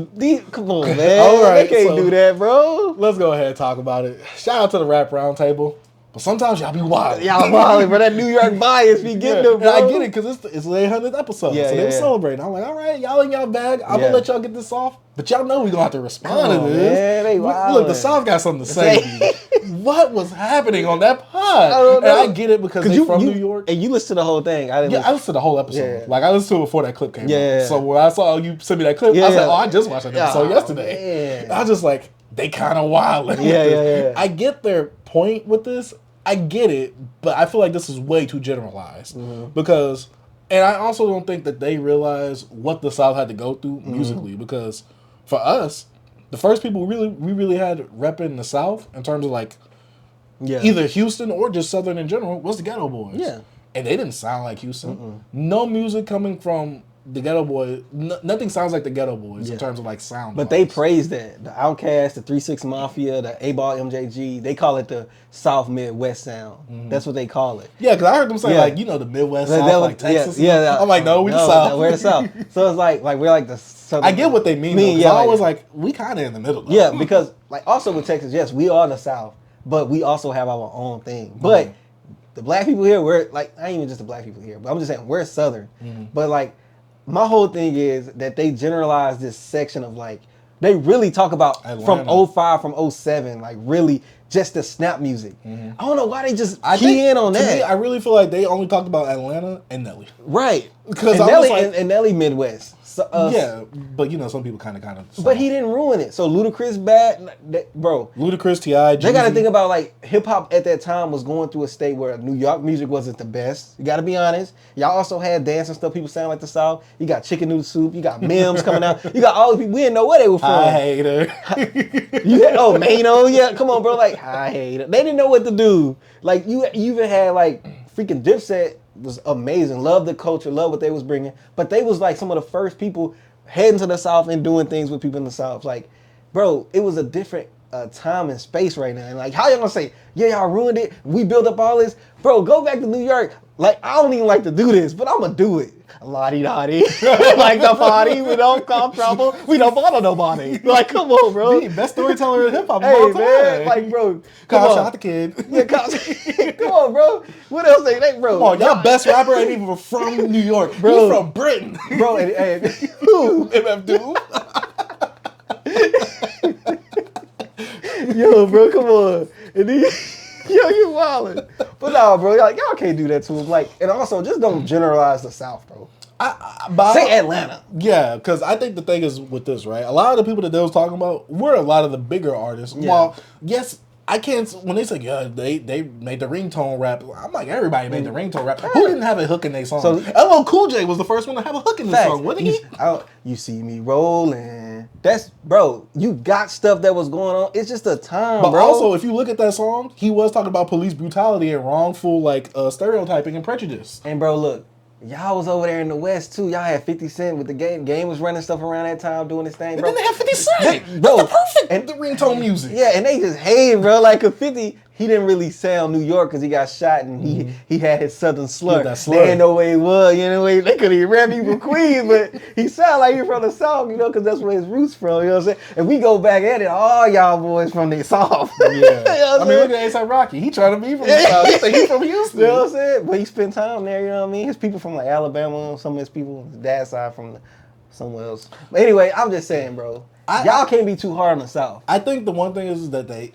come on, man. All right, they can't do that, bro. Let's go ahead and talk about it. Shout out to the Rap Roundtable. But sometimes y'all be wild. Y'all wild, bro. That New York bias be getting them, bro. And I get it, because it's the 800th episode. So they were celebrating. I'm like, all right, y'all in y'all bag. I'm going to let y'all get this off. But y'all know we're going to have to respond to this. Man, they wild. Look, the South got something to say. What was happening on that pod? I don't know. And I get it because they're from New York. And you listened to the whole thing. I listened to the whole episode. Yeah. Like, I listened to it before that clip came out. So when I saw you send me that clip, I said, I just watched that episode yesterday. Man. I was just like, they kind of wild. Yeah. I get their point with this. I get it, but I feel like this is way too generalized because, and I also don't think that they realize what the South had to go through musically, because for us, the first people we really had repping the South in terms of like Yeah. either Houston or just Southern in general was the Ghetto Boys. Yeah. And they didn't sound like Houston. No music coming from the Ghetto Boys. Nothing sounds like the Ghetto Boys in terms of like sound. But they praise that. The Outkast, the 3 6 Mafia, the A-Ball MJG, they call it the South Midwest sound. That's what they call it. Yeah, because I heard them say like, you know, the Midwest South, like Texas. Yeah. I'm like, no, we the South. We're the South. So it's like we're like the Southern. I get what they mean. Yeah, I was like, we kind of in the middle. Though. Yeah, because like also with Texas, yes, we are the South, but we also have our own thing. But the black people here, we're like, I ain't even just the black people here, but I'm just saying we're Southern. But like, my whole thing is that they generalize this section of like, they really talk about Atlanta. from 05, from 07, like really just the snap music. I don't know why they just key in on that. Me, I really feel like they only talked about Atlanta and Nelly. Right. Because and I Nelly, was like, and Nelly Midwest. So, yeah, but you know, some people kind of. But he didn't ruin it. So Ludacris bad, bro. Ludacris, T.I., They got to think about like hip hop at that time was going through a state where New York music wasn't the best. You got to be honest. Y'all also had dance and stuff. People sound like the South. You got chicken noodle soup. You got Mims coming out. You got all the people. We didn't know where they were from. I hate her. You had, oh, Mano, yeah. Come on, bro. Like, I hate it. They didn't know what to do. Like, you even had like freaking Dipset was amazing. Love the culture. Love what they was bringing. But they was like some of the first people heading to the South and doing things with people in the South. Like, bro, it was a different time and space right now. And like, how y'all gonna say, yeah, y'all ruined it. We built up all this. Bro, go back to New York. Like, I don't even like to do this, but I'm gonna do it. Lottie-dottie. Like the party, we don't cause trouble. We don't bother nobody. Like, come on, bro. Best storyteller in hip hop. Hey, man. Like, bro. Kyle shot the kid. Yeah, come on, bro. What else they bro? Come on, y'all best rapper ain't even from New York. Bro. He's from Britain. Bro, and who? MF Doom. Yo, bro, come on. And then, yo, you wildin'. But nah, bro, y'all can't do that to him. Like, and also, just don't generalize the South, bro. Say Atlanta. Yeah, because I think the thing is with this, right? A lot of the people that they was talking about were a lot of the bigger artists. Yeah. While, yes, I can't, when they say, yeah, they made the ringtone rap, I'm like, everybody made the ringtone rap. Who didn't have a hook in their song? So, LL Cool J was the first one to have a hook in his song, wasn't he? You see me rolling. That's, bro, you got stuff that was going on. It's just a time, but bro. Also, if you look at that song, he was talking about police brutality and wrongful, like, stereotyping and prejudice. And, bro, look. Y'all was over there in the West too. Y'all had 50 Cent with the game. Game was running stuff around that time, doing his thing, bro. And then they had 50 Cent, bro. That's the perfect and the ringtone music. Yeah, and they just hated, bro. Like, a 50, he didn't really sound New York because he got shot and he had his Southern slur. They didn't know where he was. You know, they couldn't even rap him from Queens, but he sounded like he from the South, you know, because that's where his roots from. You know what I'm saying? And we go back at it, all y'all boys from the South. Yeah. You know I mean, look at A$AP Rocky. He trying to be from the South. He think he from Houston. You know what I'm saying? But he spent time there. You know what I mean? His people from like Alabama. Some of his people, his dad's side from somewhere else. But anyway, I'm just saying, bro. Y'all can't be too hard on the South. I think the one thing is that hip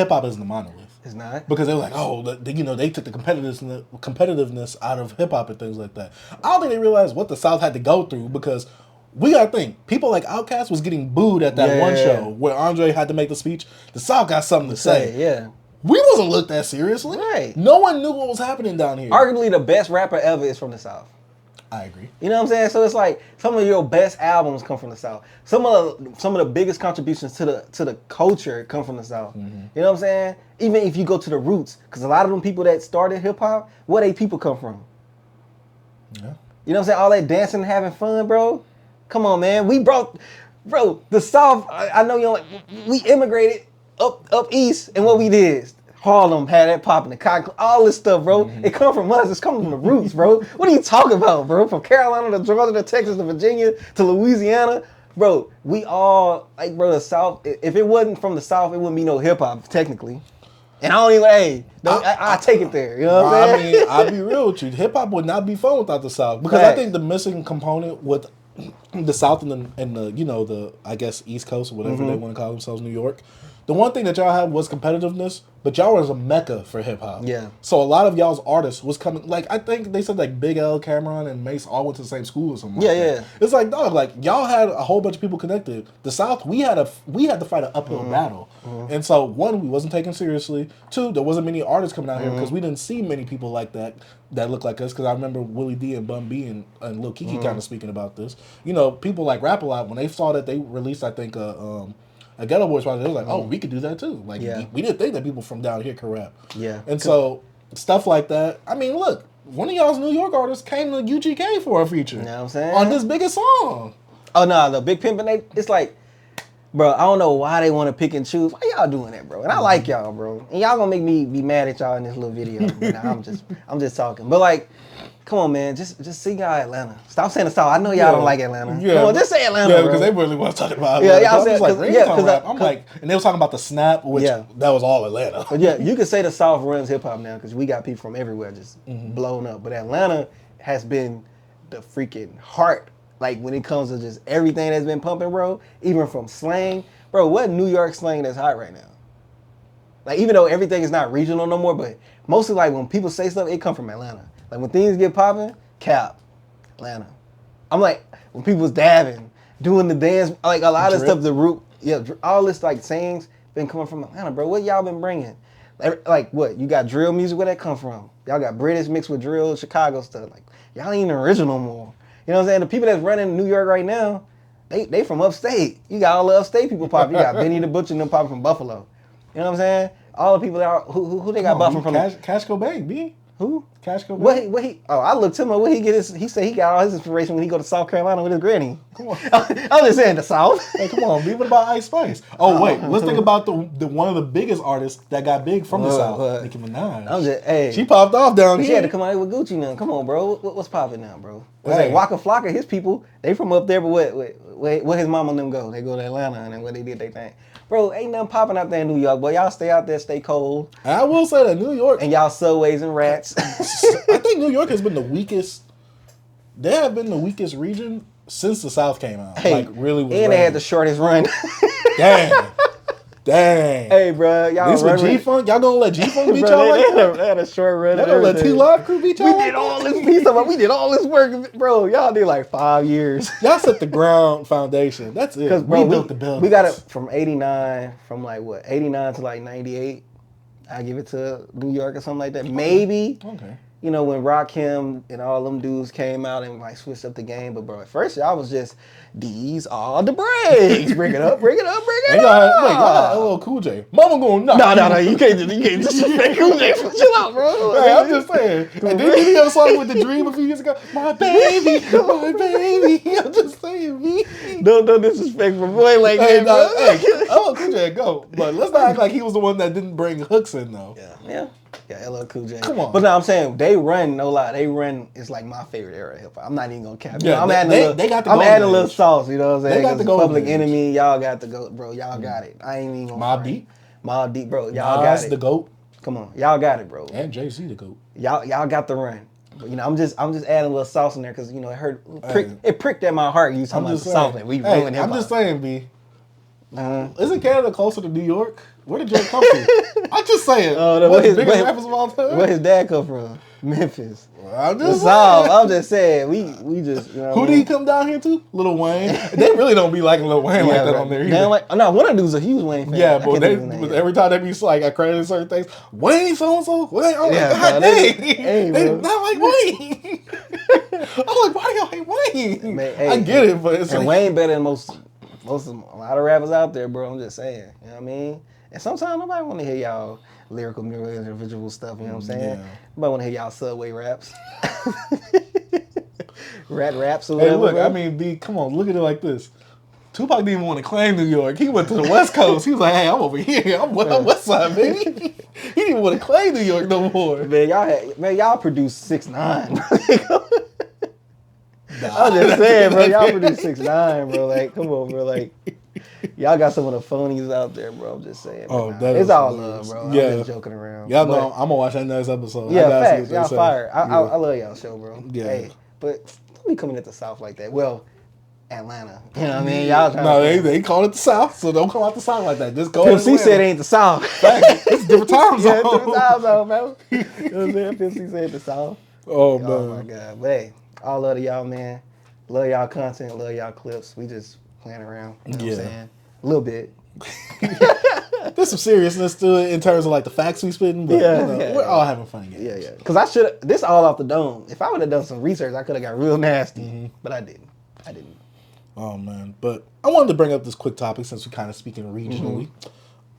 hop isn't a monolith. It's not. Because they're like, oh, they took the competitiveness out of hip hop and things like that. I don't think they realized what the South had to go through because we gotta think people like Outkast was getting booed at that one show where Andre had to make the speech. The South got something to say. Yeah. We wasn't looked at seriously. Right. No one knew what was happening down here. Arguably the best rapper ever is from the South. I agree. You know what I'm saying? So it's like some of your best albums come from the South. Some of the biggest contributions to the culture come from the South. You know what I'm saying? Even if you go to the roots, because a lot of them people that started hip hop, where they people come from? Yeah. You know what I'm saying? All that dancing and having fun, bro. Come on, man. We brought, bro, the South. I know you don't like. We immigrated up east, and what we did. Harlem had that popping, the cotton, all this stuff, bro. It come from us. It's coming from the roots, bro. What are you talking about, bro? From Carolina to Georgia to Texas to Virginia to Louisiana, bro. We all like, bro. The South. If it wasn't from the South, it wouldn't be no hip hop technically. And I don't even. I take it there. You know what I'm saying? I mean, I'll be real with you. Hip hop would not be fun without the South because I think the missing component with the South and the I guess East Coast or whatever they want to call themselves, New York. the one thing that y'all had was competitiveness, but y'all was a mecca for hip hop. Yeah. So a lot of y'all's artists was coming. Like I think they said like Big L, Cameron, and Mace all went to the same school or something. Yeah, like that. yeah. It's like dog, like y'all had a whole bunch of people connected. The South, we had to fight an uphill battle, and so one, we wasn't taken seriously. Two, there wasn't many artists coming out here because we didn't see many people like that look like us. Because I remember Willie D and Bun B and Lil Kiki kind of speaking about this. You know, people like Rap A Lot when they saw that they released, I think a Ghetto Boys project, they was like, oh, we could do that too. Like, we didn't think that people from down here could rap. Yeah. And so, stuff like that. I mean, look, one of y'all's New York artists came to UGK for a feature. You know what I'm saying? On this biggest song. Oh, no, the Big Pimpin', it's like, bro, I don't know why they want to pick and choose. Why y'all doing that, bro? And I like y'all, bro. And y'all gonna make me be mad at y'all in this little video. But nah, I'm just talking. But like, come on, man, just sing y'all Atlanta. Stop saying the South. I know y'all don't like Atlanta. Yeah, come on, just say Atlanta, yeah, bro. because they really want to talk about Atlanta. Yeah, y'all said like ringtone rap. I'm like, and they was talking about the snap, which that was all Atlanta. But yeah, you could say the South runs hip hop now because we got people from everywhere just blown up. But Atlanta has been the freaking heart. Like when it comes to just everything that's been pumping, bro. Even from slang, bro. What New York slang that's hot right now? Like even though everything is not regional no more, but mostly like when people say stuff, it come from Atlanta. Like when things get popping, Cap, Atlanta. I'm like, when people's dabbing, doing the dance, like a lot of stuff, the root, all this like sayings been coming from Atlanta, bro. What y'all been bringing? Like what? You got drill music, where that come from? Y'all got British mixed with drill, Chicago stuff. Like y'all ain't even original more. You know what I'm saying? The people that's running New York right now, they from upstate. You got all the upstate people popping. You got Benny the Butcher and them popping from Buffalo. You know what I'm saying? All the people that are, who they got buffing from? Cash Cobain, B. Who? Cash Cobain. What he? Oh, I looked him up. What he get his? He said he got all his inspiration when he go to South Carolina with his granny. Come on. I was just saying the South. Hey, come on. Be what about Ice Spice? Oh wait, let's think about the one of the biggest artists that got big from the South, Nicki Minaj. She popped off down here. She had to come out here with Gucci now. Come on, bro. What's popping now, bro? What's that? Waka Flocka, his people, they from up there, but where his mama and them go? They go to Atlanta, and then where they did they thing. Bro, ain't nothing popping out there in New York, boy. Y'all stay out there, stay cold. I will say that New York. And y'all subways and rats. I think New York has been the weakest. They have been the weakest region since the South came out. Hey, like, really was and they had the shortest run. Dang. Hey, bro. Y'all this with G-Funk? Y'all gonna let G-Funk beat y'all like that? They had a short run. Y'all gonna let T-Live crew beat y'all? We did all this piece of it. We did all this work. Bro, y'all did like 5 years. Y'all set the ground foundation. That's it. Because we built the building. We got it from 89, from like what, 89 to like 98. I give it to New York or something like that. Maybe. Okay. You know, when Rakim and all them dudes came out and like switched up the game. But bro, at first y'all was just, these are the breaks. Bring it up, bring it up, bring it up. Wait, y'all had LL Cool J. Mama gonna knock. No, you can't disrespect Cool J. Chill out, bro. Hey, I'm just saying. And then you have a song with The Dream a few years ago. My baby, my baby. I'm just saying, me. Don't disrespect my boy like that, bro. Hey, LL Cool J, go. But let's not act like he was the one that didn't bring hooks in, though. Yeah, LL Cool J. Come on. But no, I'm saying they run, no lie. They run. It's like my favorite era of hip hop. I'm not even gonna cap. Yeah, I'm adding a little sauce. You know what I'm saying? They got the golden Public age. Enemy. Y'all got the goat, bro. Y'all got it. I ain't even gonna. Mobb Deep, bro. Y'all got it. The goat. Come on, y'all got it, bro. And Jay-Z the goat. Y'all got the run. But, you know, I'm just adding a little sauce in there because you know it pricked at my heart. You talking about the South? Like, we ruined hip hop. I'm just saying, B. Isn't Canada closer to New York? Where did Drake come from? I'm just saying. What's the biggest rappers of all time? Where his dad come from? Memphis. I'm just saying. I'm just saying. We just. You know who did he come down here to? Lil Wayne. They really don't be liking Lil Wayne like that on there either. One of the dudes a huge Wayne fan. Yeah, but every time they be like accrediting certain things, Wayne so and so. Wayne. I'm like, God dang, they not like Wayne. I'm like, why y'all hate Wayne? Man, I get it, but it's and like, Wayne better than most of them, a lot of rappers out there, bro. I'm just saying. You know what I mean? And sometimes nobody want to hear y'all lyrical, individual stuff. You know what I'm saying? Yeah. Nobody want to hear y'all subway raps, raps or whatever. Hey, look, bro. I mean, B, come on, look at it like this. Tupac didn't even want to claim New York. He went to the West Coast. He was like, hey, I'm over here. I'm West Side, baby. He didn't even want to claim New York no more. Man, y'all produced 6ix9ine. I'm just saying, bro. Y'all produced 6ix9ine, bro. Like, come on, bro. Like, y'all got some of the phonies out there, bro. I'm just saying. Oh, it's all love, bro. Yeah. I'm just joking around. Y'all know I'm gonna watch that next episode. Yeah, facts. Y'all fire. I love y'all show, bro. Yeah. Hey, but don't be coming at the South like that. Well, Atlanta. You know what I mean? Y'all trying No, to they call it the South, so don't come out the South like that. Just go. Pimp C said it ain't the South. It's different time zone. Yeah, it's different time zone, man. You know what I'm saying? Pimp C said the South. Oh man. Oh my God. But hey, all love to y'all, man. Love y'all content, love y'all clips. We just playing around. You know what I'm saying? A little bit. There's some seriousness to it in terms of like the facts we spitting, but we're all having fun again. Yeah. Because I should this all off the dome. If I would have done some research, I could have got real nasty. But I didn't. Oh man. But I wanted to bring up this quick topic since we're kind of speaking regionally.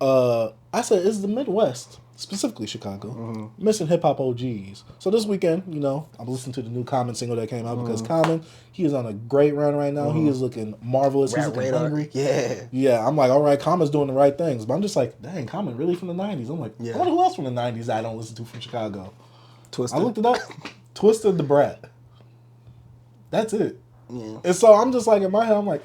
I said, is the Midwest, specifically Chicago, missing hip hop OGs? So this weekend, you know, I'm listening to the new Common single that came out because Common, he is on a great run right now. He is looking marvelous. He's looking hungry. Yeah. I'm like, all right, Common's doing the right things. But I'm just like, dang, Common really from the 90s. I'm like, I wonder who else from the 90s that I don't listen to from Chicago. Twista. I looked it up. Twista the Brat. That's it. Yeah. And so I'm just like, in my head, I'm like,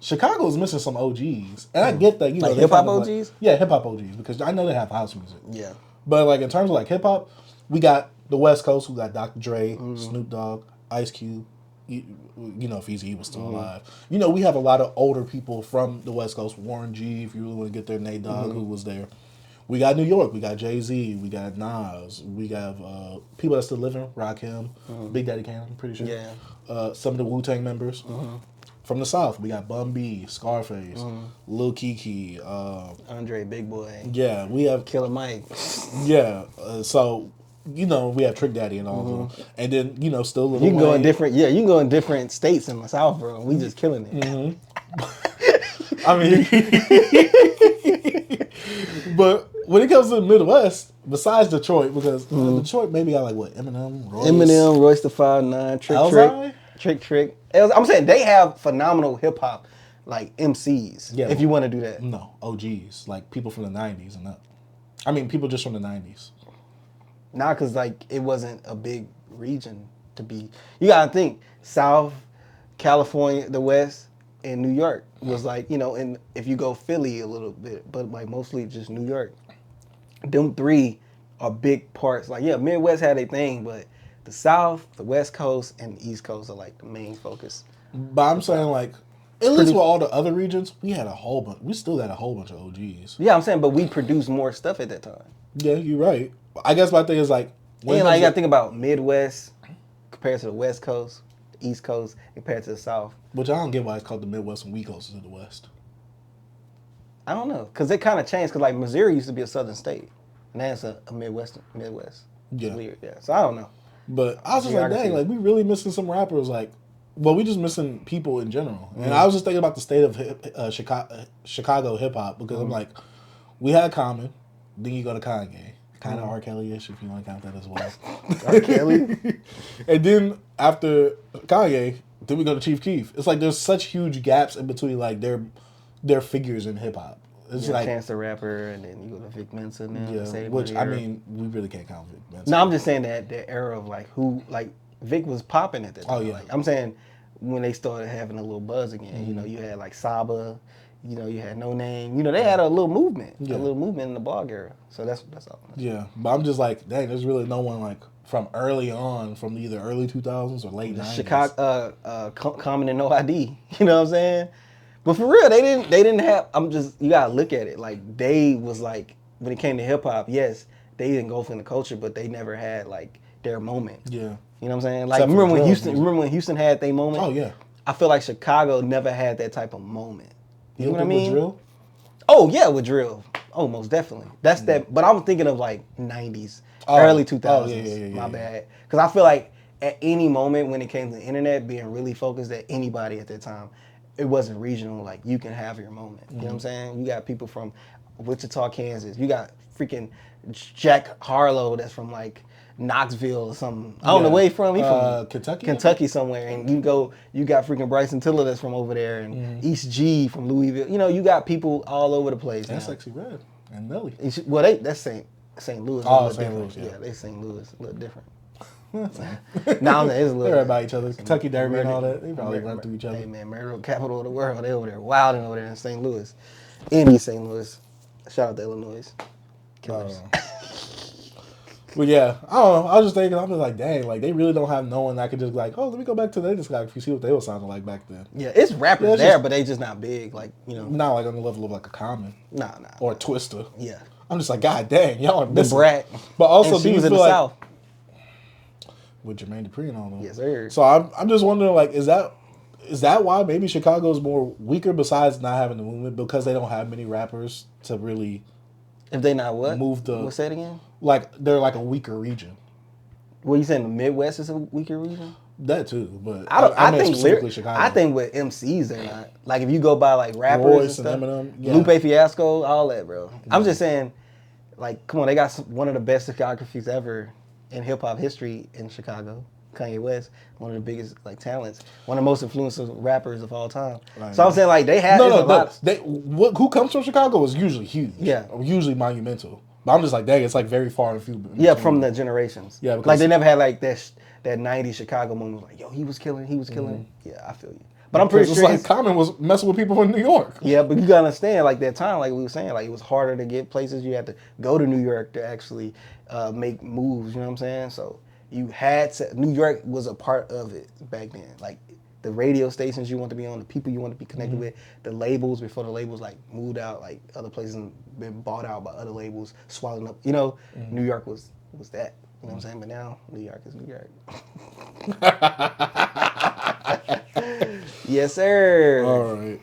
Chicago's missing some OGs. And I get that, you know. Like hip-hop OGs? Like, yeah, hip-hop OGs, because I know they have house music. Yeah. But, like, in terms of, like, hip-hop, we got the West Coast, we got Dr. Dre, Snoop Dogg, Ice Cube, you know, if he was still alive. You know, we have a lot of older people from the West Coast. Warren G, if you really want to get there, Nate Dogg, who was there. We got New York, we got Jay-Z, we got Nas, we got people that's still living, Rakim, Big Daddy Kane, I'm pretty sure. Yeah. Some of the Wu-Tang members. From the South, we got Bun B, Scarface, Lil Kiki, Andre, Big Boy. Yeah, we have Killer Mike. Yeah, so you know we have Trick Daddy and all of them, and then you know still Lil You can Wayne. go in different. Yeah, you can go in different states in the South, bro. We just killing it. I mean, but when it comes to the Midwest, besides Detroit, because Detroit maybe got like what Royce the 5'9", Trick. I'm saying they have phenomenal hip hop like MCs. Yeah, if you want to do that. No, OGs like people from the '90s and that. I mean, people just from the '90s. Nah, cause like it wasn't a big region to be. You gotta think South, California, the West, and New York was like, you know, and if you go Philly a little bit, but like mostly just New York. Them three are big parts. Like, yeah, Midwest had a thing, but the South, the West Coast, and the East Coast are like the main focus. But I'm saying like, at least with all the other regions, we had a whole bunch. We still got a whole bunch of OGs. Yeah, I'm saying, but we produced more stuff at that time. Yeah, you're right. I guess my thing is like, and like you gotta think about Midwest compared to the West Coast, the East Coast compared to the South. Which I don't get why it's called the Midwest and we closer to the West. I don't know, cause it kind of changed. Cause like Missouri used to be a Southern state, and now it's a Midwest. Yeah, it's weird. Yeah, so I don't know. But I was just like, dang, like we really missing some rappers. Like, well, we just missing people in general. And I was just thinking about the state of Chicago hip hop because I'm like, we had Common, then you go to Kanye, kind of R. Kelly-ish if you want to count that as well. R. Kelly, and then after Kanye, then we go to Chief Keef. It's like there's such huge gaps in between like their figures in hip hop. It's like Chance the Rapper, and then you go to Vic Mensa now. Yeah, which I mean, we really can't count Vic Mensa. No, I'm just saying that the era of like who like Vic was popping at that time. Oh yeah, like, I'm saying when they started having a little buzz again. You know, you had like Saba. You know, you had No Name. You know, they had a little movement, in the blog era. So that's all. Yeah, but I'm just like, dang, there's really no one like from early on, from either early 2000s or late 90s. Chicago, Common and No ID. You know what I'm saying? But for real, they didn't have. You gotta look at it. Like they was like when it came to hip hop, yes, they didn't go from the culture, but they never had like their moment. Yeah, you know what I'm saying? Like remember when Houston had their moment? Oh yeah. I feel like Chicago never had that type of moment. You know what I mean? With drill? Oh yeah, with drill. Oh, most definitely. That's that. But I'm thinking of like '90s, early 2000s. Oh, yeah, my bad. Because I feel like at any moment when it came to the internet, being really focused at anybody at that time, it wasn't regional. Like you can have your moment. You know what I'm saying? You got people from Wichita, Kansas. You got freaking Jack Harlow that's from like Knoxville or something. I don't know where he's from. He's from Kentucky somewhere. And you got freaking Bryson Tiller that's from over there, and East G from Louisville. You know, you got people all over the place. That's Sexy Red and Nelly. Well, that's St. Louis. Oh, St. Louis. Yeah, they St. Louis a little different. Now it's a little. They're about each other. Kentucky Derby and all that. They probably run through each other. Hey man, murder capital of the world. They over there wilding over there in St. Louis, in East St. Louis. Shout out to Illinois. Killers. But yeah, I don't know. I was just thinking, I'm just like, dang, like they really don't have no one that could just be like, oh, let me go back to their discography, see what they were sounding like back then. Yeah, it's rappers it's there, just, but they just not big, like, not like on the level of like a Common. Nah. Or a Twister. Yeah. I'm just like, God dang, y'all are missing. The Brat. But also, and do she you was feel in the like South. with Jermaine Dupri and all them? Yes, sir. So I'm just wondering, like, is that why maybe Chicago's more weaker besides not having the movement because they don't have many rappers to really. If they not what? What's that again? Like they're like a weaker region. What you saying? The Midwest is a weaker region? That too, but I meant think specifically Chicago. I think with MCs they're not. Like if you go by like rappers Royce and stuff, Eminem, yeah. Lupe, Fiasco, all that, bro. I'm just saying, like, come on, they got one of the best discographies ever in hip hop history in Chicago. Kanye West, one of the biggest like talents, one of the most influential rappers of all time. Right. So I'm saying like they have who comes from Chicago is usually huge. Yeah, usually monumental. But I'm just like, dang, it's like very far and few. Yeah, from the generations. Yeah, like they never had like that 90s Chicago moment. Like, yo, he was killing. Yeah, I feel you. But I'm pretty sure it's like Common was messing with people in New York. Yeah, but you gotta understand, like that time, like we were saying, like it was harder to get places. You had to go to New York to actually make moves. You know what I'm saying? So you had to. New York was a part of it back then. Like the radio stations you want to be on, the people you want to be connected with, the labels before the labels like moved out, like other places and been bought out by other labels, swallowed up. You know, New York was that. You know what I'm saying? But now New York is New York. Yes, sir. All right.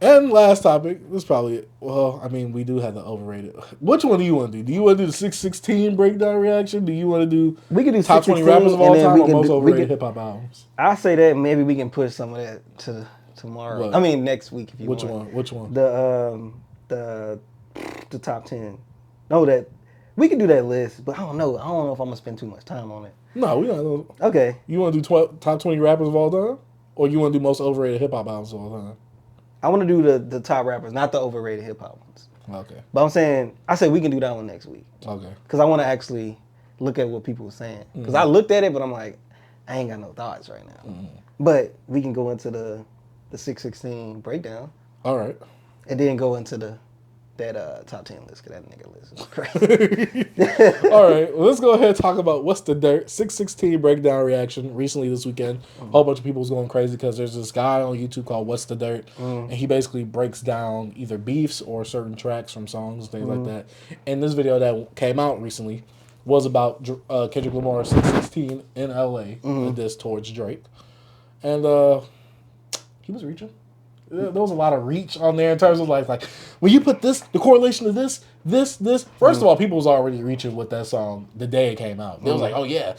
And last topic, this is probably, well, I mean, we do have the overrated. Which one do you want to do? Do you want to do the 616 breakdown reaction? Do you want to do we can do top 20 rappers of all time or most overrated hip hop albums? I'll say that maybe we can push some of that to tomorrow. What? I mean, next week if you want. Which one? The top 10. No, that we can do that list, but I don't know. I don't know if I'm gonna spend too much time on it. No, we don't. Okay. You want to do top 20 rappers of all time, or you want to do most overrated hip hop albums of all time? I want to do the top rappers, not the overrated hip hop ones. Okay. But I'm saying, I said we can do that one next week. Okay. Because I want to actually look at what people were saying. Because I looked at it, but I'm like, I ain't got no thoughts right now. But we can go into the 616 breakdown. All right. And then go into that top 10 list, because that nigga list is crazy. All right, well, let's go ahead and talk about What's the Dirt 616 breakdown reaction. Recently this weekend, a whole bunch of people was going crazy because there's this guy on YouTube called What's the Dirt, and he basically breaks down either beefs or certain tracks from songs, things like that. And this video that came out recently was about Kendrick Lamar 616 in LA, a diss towards Drake. And he was reaching. There was a lot of reach on there in terms of like when you put the correlation to this. First of all, people was already reaching with that song the day it came out. They was like, oh yeah,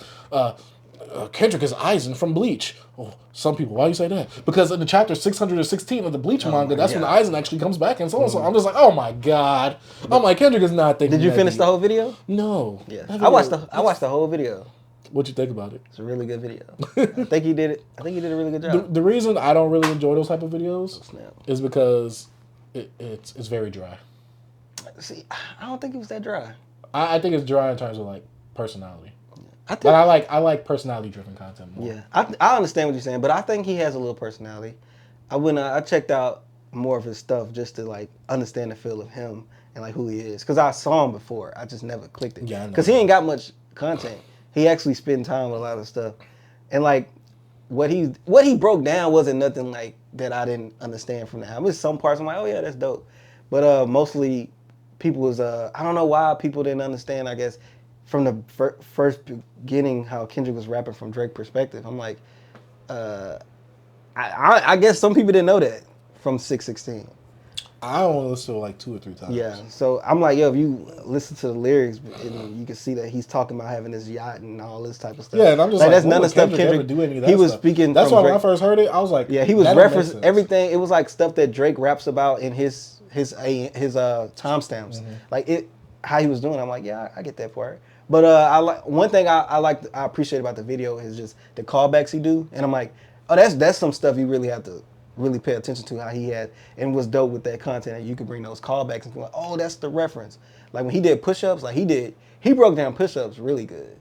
Kendrick is Eisen from Bleach. Oh, some people, why you say that? Because in the chapter 616 of the Bleach manga, that's when Eisen actually comes back and so on. So I'm just like, oh my god, I'm like, Kendrick is not thinking. Did you finish the whole video? No. Yeah, I watched the whole video. What'd you think about it? It's a really good video. I think he did a really good job. The reason I don't really enjoy those type of videos is because it's very dry. See, I don't think it was that dry. I think it's dry in terms of like personality. I like personality driven content more. Yeah, I understand what you're saying, but I think he has a little personality. I checked out more of his stuff just to like understand the feel of him and like who he is, because I saw him before. I just never clicked it. Yeah, because he ain't got much content. He actually spent time with a lot of stuff, and like what he broke down wasn't nothing like that I didn't understand from the album. There's some parts I'm like, oh yeah, that's dope, but mostly people was I don't know why people didn't understand. I guess from the first beginning how Kendrick was rapping from Drake's perspective. I'm like, I guess some people didn't know that from 616. I only listen to it like 2 or 3 times. Yeah, so I'm like, yo, if you listen to the lyrics, you can see that he's talking about having this yacht and all this type of stuff. Yeah, and I'm just like, that's none of stuff Kendrick do any of that he was stuff. speaking. That's why when I first heard it, I was like, yeah, he was referencing everything. It was like stuff that Drake raps about in his timestamps, like how he was doing. I'm like, yeah, I get that part. But I like one thing I appreciate about the video is just the callbacks he do, and I'm like, oh, that's some stuff you really have to really pay attention to how he had and was dope with that content, and you could bring those callbacks and be like, oh, that's the reference. Like when he did push-ups, like he broke down push-ups really good.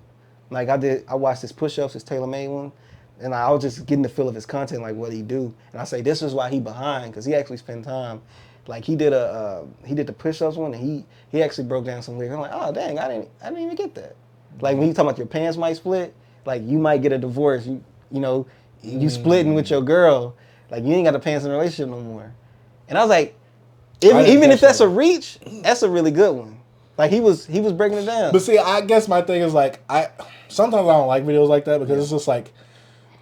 Like I watched his push-ups, his tailor-made one, and I was just getting the feel of his content, like what he do. And I say this is why he behind, because he actually spent time. Like he did the push-ups one, and he actually broke down some lyrics. I'm like, oh dang, I didn't even get that. Like when you talk about your pants might split, like you might get a divorce. You know, you splitting with your girl. Like you ain't got the pants in a relationship no more. And I was like, even if that's a reach, that's a really good one. Like he was breaking it down. But see, I guess my thing is like sometimes I don't like videos like that because it's just like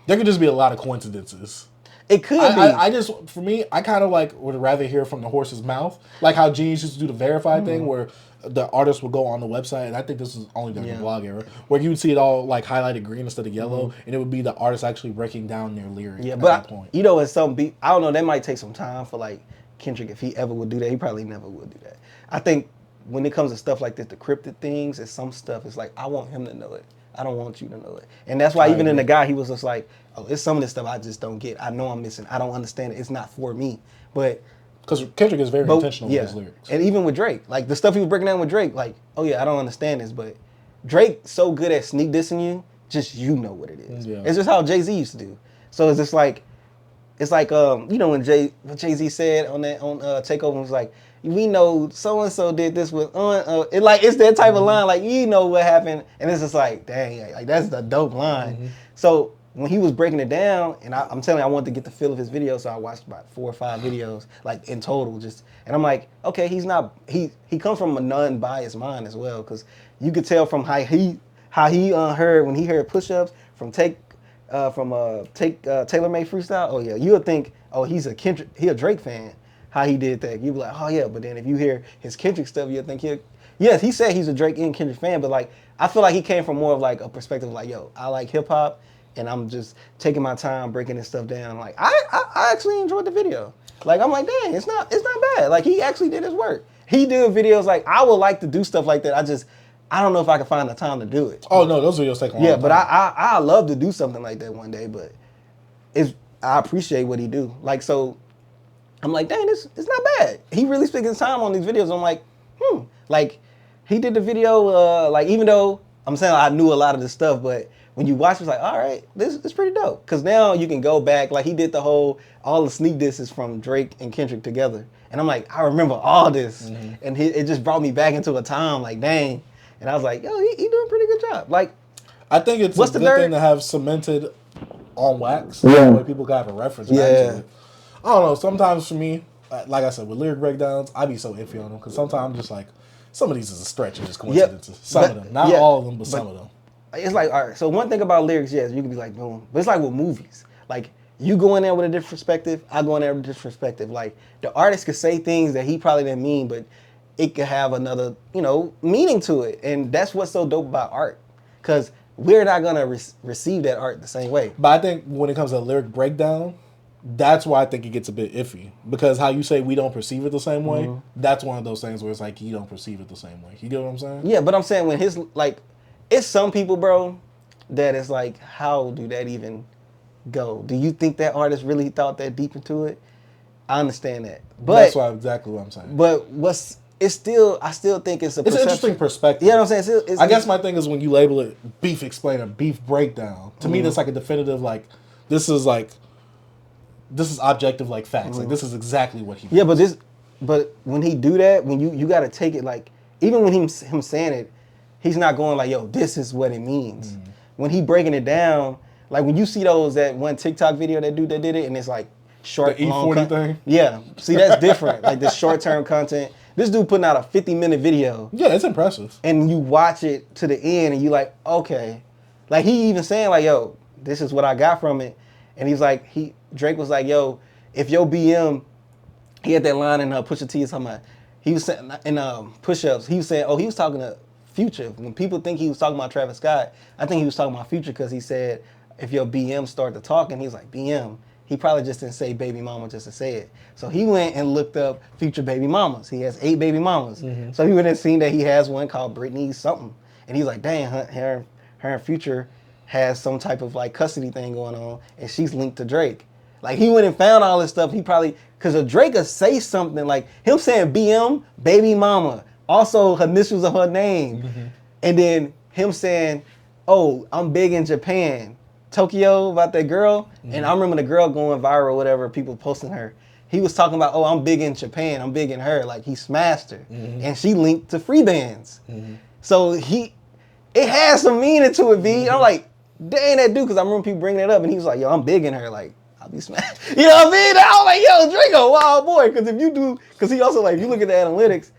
there could just be a lot of coincidences. It could be. I just, for me, I kind of like would rather hear from the horse's mouth, like how Genius used to do the verified thing, where the artist would go on the website, and I think this is only during the blog era, where you would see it all like highlighted green instead of yellow, and it would be the artist actually breaking down their lyrics. Yeah, at but that point. You know, in some beat, I don't know, that might take some time for like Kendrick if he ever would do that. He probably never would do that. I think when it comes to stuff like this, the cryptic things, and some stuff, it's like I want him to know it. I don't want you to know it. And that's why even in the guy, he was just like, oh, it's some of this stuff I just don't get. I know I'm missing. I don't understand it. It's not for me. But because Kendrick is very intentional with his lyrics. And even with Drake, like the stuff he was breaking down with Drake, like, oh yeah, I don't understand this, but Drake so good at sneak dissing you, just you know what it is. Yeah. It's just how Jay-Z used to do. So it's just like, you know when Jay-Z said on Takeover, was like, we know so and so did this with it's that type of line, like you know what happened, and it's just like, dang, like that's the dope line. So when he was breaking it down, and I'm telling you, I wanted to get the feel of his video, so I watched about 4 or 5 videos, like in total, and I'm like, okay, he comes from a non-biased mind as well, because you could tell from how he heard when he heard push-ups from Taylor Made Freestyle. Oh yeah, you would think, oh he a Drake fan. How he did that, you'd be like, oh yeah, but then if you hear his Kendrick stuff, you'll think he said he's a Drake and Kendrick fan, but like I feel like he came from more of like a perspective of like, yo, I like hip hop, and I'm just taking my time breaking this stuff down. Like I actually enjoyed the video. Like I'm like, dang, it's not bad. Like he actually did his work. He did videos like I would like to do stuff like that. I don't know if I can find the time to do it. Oh no, those videos take a long time. Yeah, but I love to do something like that one day. But I appreciate what he do. Like so. I'm like, dang, it's not bad. He really spends his time on these videos. I'm like, Like, he did the video, like, even though I'm saying I knew a lot of this stuff, but when you watch it, it's like, all right, this is pretty dope. Because now you can go back, like, he did all the sneak disses from Drake and Kendrick together. And I'm like, I remember all this. And it just brought me back into a time, like, dang. And I was like, yo, he doing a pretty good job. Like, I think it's a good thing to have cemented on wax. Yeah. That way people got a reference back to it. I don't know. Sometimes for me, like I said, with lyric breakdowns, I be so iffy on them because sometimes I'm just like, some of these is a stretch and just coincidences. Some of them, not all of them, but some of them. It's like, all right. So one thing about lyrics, yes, you can be like, boom. But it's like with movies, like you go in there with a different perspective, I go in there with a different perspective. Like the artist could say things that he probably didn't mean, but it could have another, meaning to it, and that's what's so dope about art, because we're not gonna receive that art the same way. But I think when it comes to lyric breakdown, that's why I think it gets a bit iffy. Because how you say we don't perceive it the same way, that's one of those things where it's like you don't perceive it the same way. You get what I'm saying? Yeah, but I'm saying when it's some people, bro, that it's like, how do that even go? Do you think that artist really thought that deep into it? I understand that. But that's exactly what I'm saying. But I still think it's an interesting perspective. You know what I'm saying? I guess my thing is when you label it beef explainer, beef breakdown, to me that's like a definitive, like, this is objective, like facts. Like this is exactly what he. Yeah, but when he do that, when you got to take it like, even when him saying it, he's not going like, yo, this is what it means. When he breaking it down, like when you see that one TikTok video that dude that did it, and it's like short, the E40 thing. Yeah, see that's different. Like this short term content. This dude putting out a 50-minute video. Yeah, it's impressive. And you watch it to the end, and you like, okay, like he even saying like, yo, this is what I got from it, and he's like, Drake was like, yo, if your BM, he had that line in Pusha T, talking about, he was saying in push-ups, he was saying, he was talking to Future. When people think he was talking about Travis Scott, I think he was talking about Future because he said, if your BM start to talk, and he was like, BM, he probably just didn't say baby mama just to say it. So he went and looked up Future baby mamas. He has 8 baby mamas. So he went and seen that he has one called Brittany something. And he's like, dang, her and Future has some type of like custody thing going on, and she's linked to Drake. Like he went and found all this stuff. He probably, because if Drake would say something like him saying BM, baby mama, also her initials of her name. And then him saying, oh, I'm big in Japan, Tokyo, about that girl. And I remember the girl going viral, whatever, people posting her. He was talking about, oh, I'm big in Japan, I'm big in her. Like he smashed her. And she linked to free bands. So it has some meaning to it, B. I'm like, dang that dude, because I remember people bringing it up, and he was like, yo, I'm big in her, like, I'll be smashed. You know what I mean? I was like, yo, Drake a wild boy, because if you do, because he also, like, if you look at the analytics,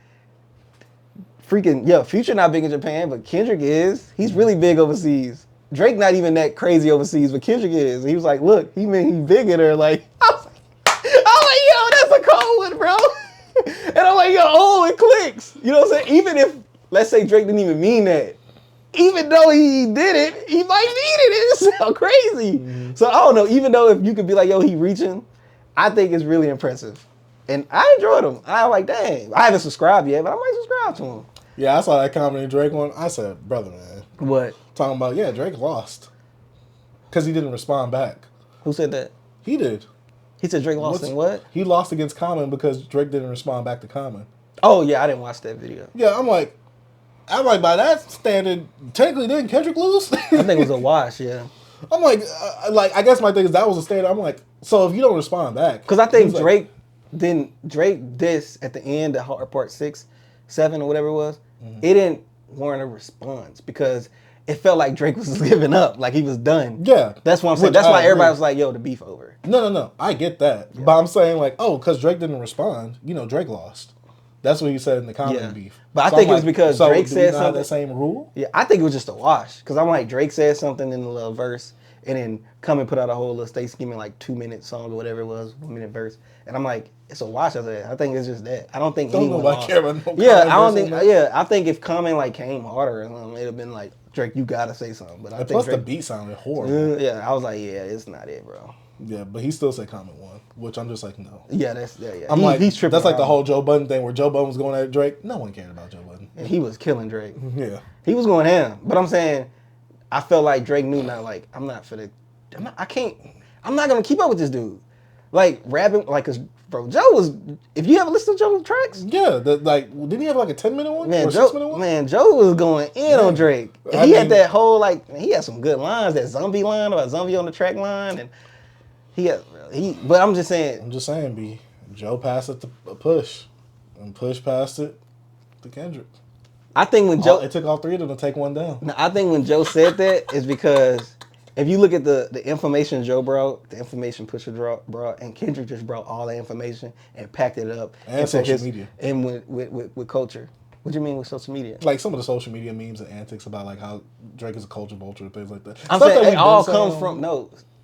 freaking, yo, Future not big in Japan, but Kendrick is. He's really big overseas. Drake not even that crazy overseas, but Kendrick is. He was like, look, he big in her, like, I was like, yo, that's a cold one, bro. And I'm like, yo, oh, it clicks. You know what I'm saying? Even if, let's say Drake didn't even mean that, even though he did it, he might mean it. It sounds crazy. Mm-hmm. So I don't know, even though if you could be like, yo, he reaching, I think it's really impressive. And I enjoyed him. I was like, dang. I haven't subscribed yet, but I might subscribe to him. Yeah, I saw that comment in Drake one. I said, brother, man. What? Talking about, yeah, Drake lost. Because he didn't respond back. Who said that? He did. He said Drake lost in what? He lost against Common because Drake didn't respond back to Common. Oh, yeah, I didn't watch that video. Yeah, I'm like, by that standard, technically didn't Kendrick lose? I think it was a wash, yeah. I'm like, I guess my thing is that was a standard. I'm like, so if you don't respond back. Because I think Drake dissed at the end of part 6, 7 or whatever it was. Mm-hmm. It didn't warrant a response because it felt like Drake was giving up, like he was done. Yeah. That's what I'm saying. That's why everybody was like, yo, the beef over. No. I get that. Yeah. But I'm saying like, oh, because Drake didn't respond, Drake lost. That's what he said in the comedy beef. But I think it was because Drake said something. The same rule? Yeah, I think it was just a wash. Because I'm like, Drake said something in the little verse, and then come and put out a whole little Stay Scheming like 2-minute song or whatever it was, 1-minute verse. And I'm like, it's a wash of that. I think it's just that. I don't think anyone lost. Care about no I think if Common like came harder, it'd have been like, Drake, you gotta say something. But I think plus Drake, the beat sounded horrible. Yeah, I was like, yeah, it's not it, bro. Yeah, but he still said Common won, which I'm just like, no. Yeah, I'm like, he's tripping. That's like the whole Joe Budden thing where Joe Budden was going at Drake. No one cared about Joe Budden. And he was killing Drake. Yeah. He was going ham. But I'm saying, I felt like Drake knew not like, I'm not going to keep up with this dude. Like, rapping, like, cause, bro, Joe was, if you ever listen to Joe's tracks. Yeah, didn't he have like a 10-minute one? Man, or 6-minute one? Man, Joe was going in on Drake. He had that whole, like, he had some good lines, that zombie line, about zombie on the track line, and but I'm just saying. B. Joe passed it to Push, and Push passed it to Kendrick. I think when Joe, it took all three of them to take one down. I think when Joe said that is because if you look at the information Joe brought, the information Pusha brought, and Kendrick just brought all the information and packed it up and social media and with culture. What do you mean with social media? Like some of the social media memes and antics about like how Drake is a culture vulture and things like that. I'm saying it all comes from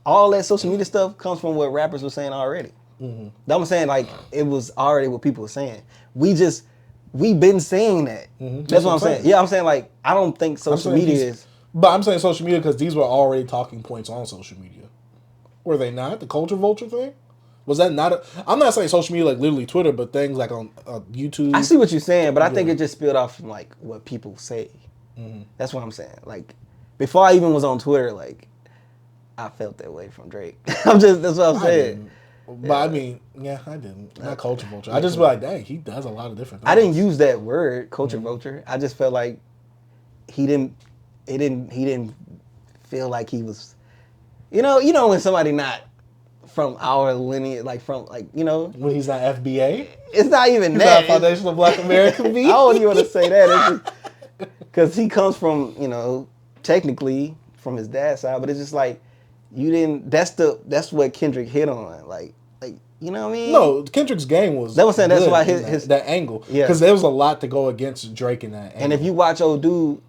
all that social media stuff comes from what rappers were saying already. Mm-hmm. I'm saying like it was already what people were saying. We've been saying that. Mm-hmm. That's what I'm saying. Yeah, I'm saying like I don't think social media is. But I'm saying social media because these were already talking points on social media. Were they not? The culture vulture thing? Was that not I'm not saying social media like literally Twitter, but things like on YouTube. I see what you're saying, but I think it just spilled off from like what people say. Mm-hmm. That's what I'm saying. Like before I even was on Twitter, like I felt that way from Drake. That's what I'm saying. But I mean, yeah, I didn't. Not culture vulture. I just be like, dang, he does a lot of different things. I didn't use that word, culture vulture. I just felt like he didn't feel like he was, you know when somebody not from our lineage, like from like, when he's not FBA? It's not even he's that. Not Foundation of Black American beat. I don't even want to say that. Because he comes from, technically from his dad's side, but it's just like, you didn't, that's what Kendrick hit on. Like, you know what I mean? No, Kendrick's game was. That was saying that's why his that angle. Yeah. Because there was a lot to go against Drake in that angle. And if you watch old dude,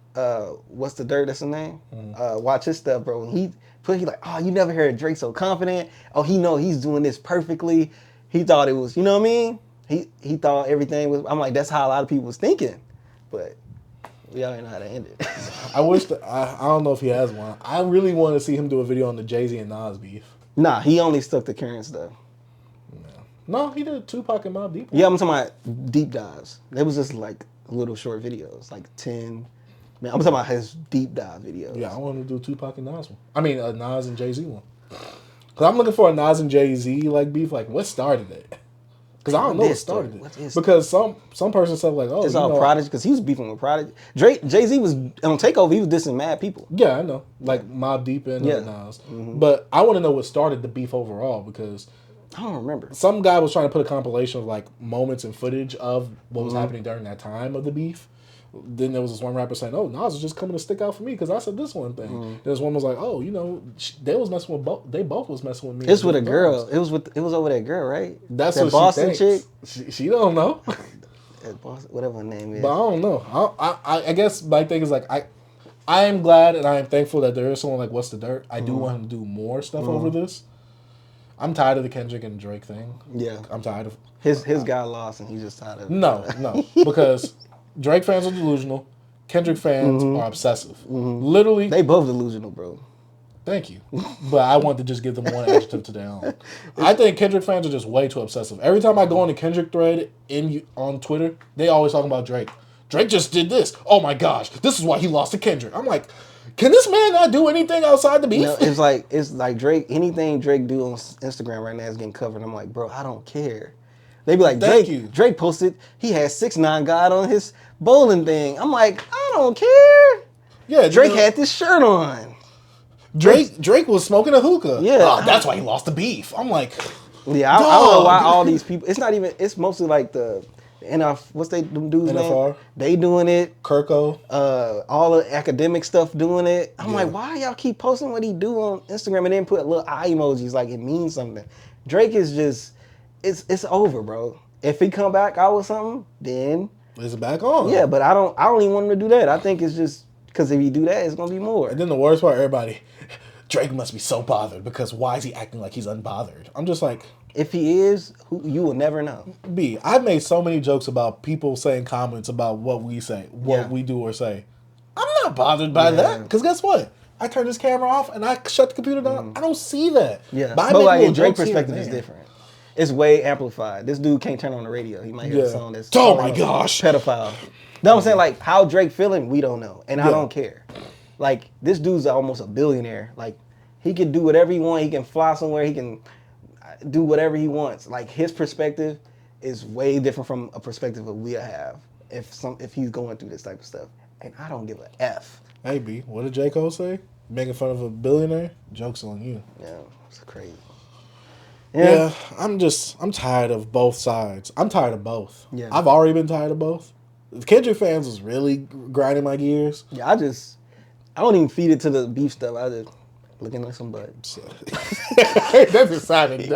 what's the dirt? That's his name. Mm-hmm. Watch his stuff, bro. He like, oh, you never heard Drake so confident. Oh, he know he's doing this perfectly. He thought it was, you know what I mean? He thought everything was. I'm like, that's how a lot of people was thinking, but we already know how to end it. I wish I don't know if he has one. I really want to see him do a video on the Jay-Z and Nas beef. Nah, he only stuck to current stuff. No, he did Tupac and Mobb Deep. Yeah, I'm talking about deep dives. It was just like little short videos, like 10. Man, I'm talking about his deep dive videos. Yeah, I want to do Tupac and Nas one. I mean, a Nas and Jay-Z one. Because I'm looking for a Nas and Jay-Z like beef. Like, what started it? Because I don't know what started it. Because some person said like, oh, it's all Prodigy. Because he was beefing with Prodigy. Jay-Z was on Takeover. He was dissing mad people. Yeah, I know. Like Mobb Deep and Nas. Mm-hmm. But I want to know what started the beef overall because I don't remember. Some guy was trying to put a compilation of like moments and footage of what was happening during that time of the beef. Then there was this one rapper saying, "Oh, Nas is just coming to stick out for me because I said this one thing." And this one was like, "Oh, you know, they was messing with both. They both was messing with me." It's with a girl. It was over that girl, right? That's that what Boston she thinks. chick. She don't know. That Boston, whatever her name is. But I don't know. I guess my thing is like I am glad and I am thankful that there is someone like What's the Dirt. I do want him to do more stuff over this. I'm tired of the Kendrick and Drake thing. Yeah, I'm tired of his guy lost and he's just tired of it. No, because Drake fans are delusional. Kendrick fans are obsessive. Literally, they both delusional, bro. Thank you, but I want to just give them one adjective to their own. I think Kendrick fans are just way too obsessive. Every time I go on the Kendrick thread on Twitter, they always talking about Drake. Drake just did this. Oh my gosh, this is why he lost to Kendrick. I'm like, can this man not do anything outside the beef? No, it's like Drake. Anything Drake do on Instagram right now is getting covered. I'm like, bro, I don't care. They be like, Drake posted he had 6ix9ine God on his bowling thing. I'm like, I don't care. Yeah, Drake had this shirt on. Drake was smoking a hookah. Yeah, that's why he lost the beef. I'm like, yeah, I don't know why all these people. It's not even. It's mostly like the what's them dudes NFR. name? They doing it. Kirko. All the academic stuff doing it. I'm like, why y'all keep posting what he do on Instagram and then put little eye emojis like it means something? Drake is just. It's over, bro. If he come back out with something, then it's back on. Yeah, but I don't even want him to do that. I think it's just because if he do that, it's gonna be more. And then the worst part, everybody, Drake must be so bothered because why is he acting like he's unbothered? I'm just like, if he is, you will never know. I've made so many jokes about people saying comments about what we say, what we do or say. I'm not bothered by that because guess what? I turn this camera off and I shut the computer down. I don't see that. Yeah, but like in Drake's perspective is different. It's way amplified. This dude can't turn on the radio. He might hear a song that's oh my gosh, pedophile. Know what I'm saying? Like how Drake feeling, we don't know, and I don't care. Like this dude's almost a billionaire. Like he can do whatever he wants. He can fly somewhere. He can do whatever he wants. Like his perspective is way different from a perspective that we have if he's going through this type of stuff. And I don't give a F. Hey B, what did J. Cole say? Making fun of a billionaire? Joke's on you. Yeah, it's crazy. Yeah, I'm tired of both sides. I'm tired of both. Yeah. I've already been tired of both. The Kendrick fans was really grinding my gears. Yeah, I don't even feed it to the beef stuff. I just looking like some butt. That's exciting.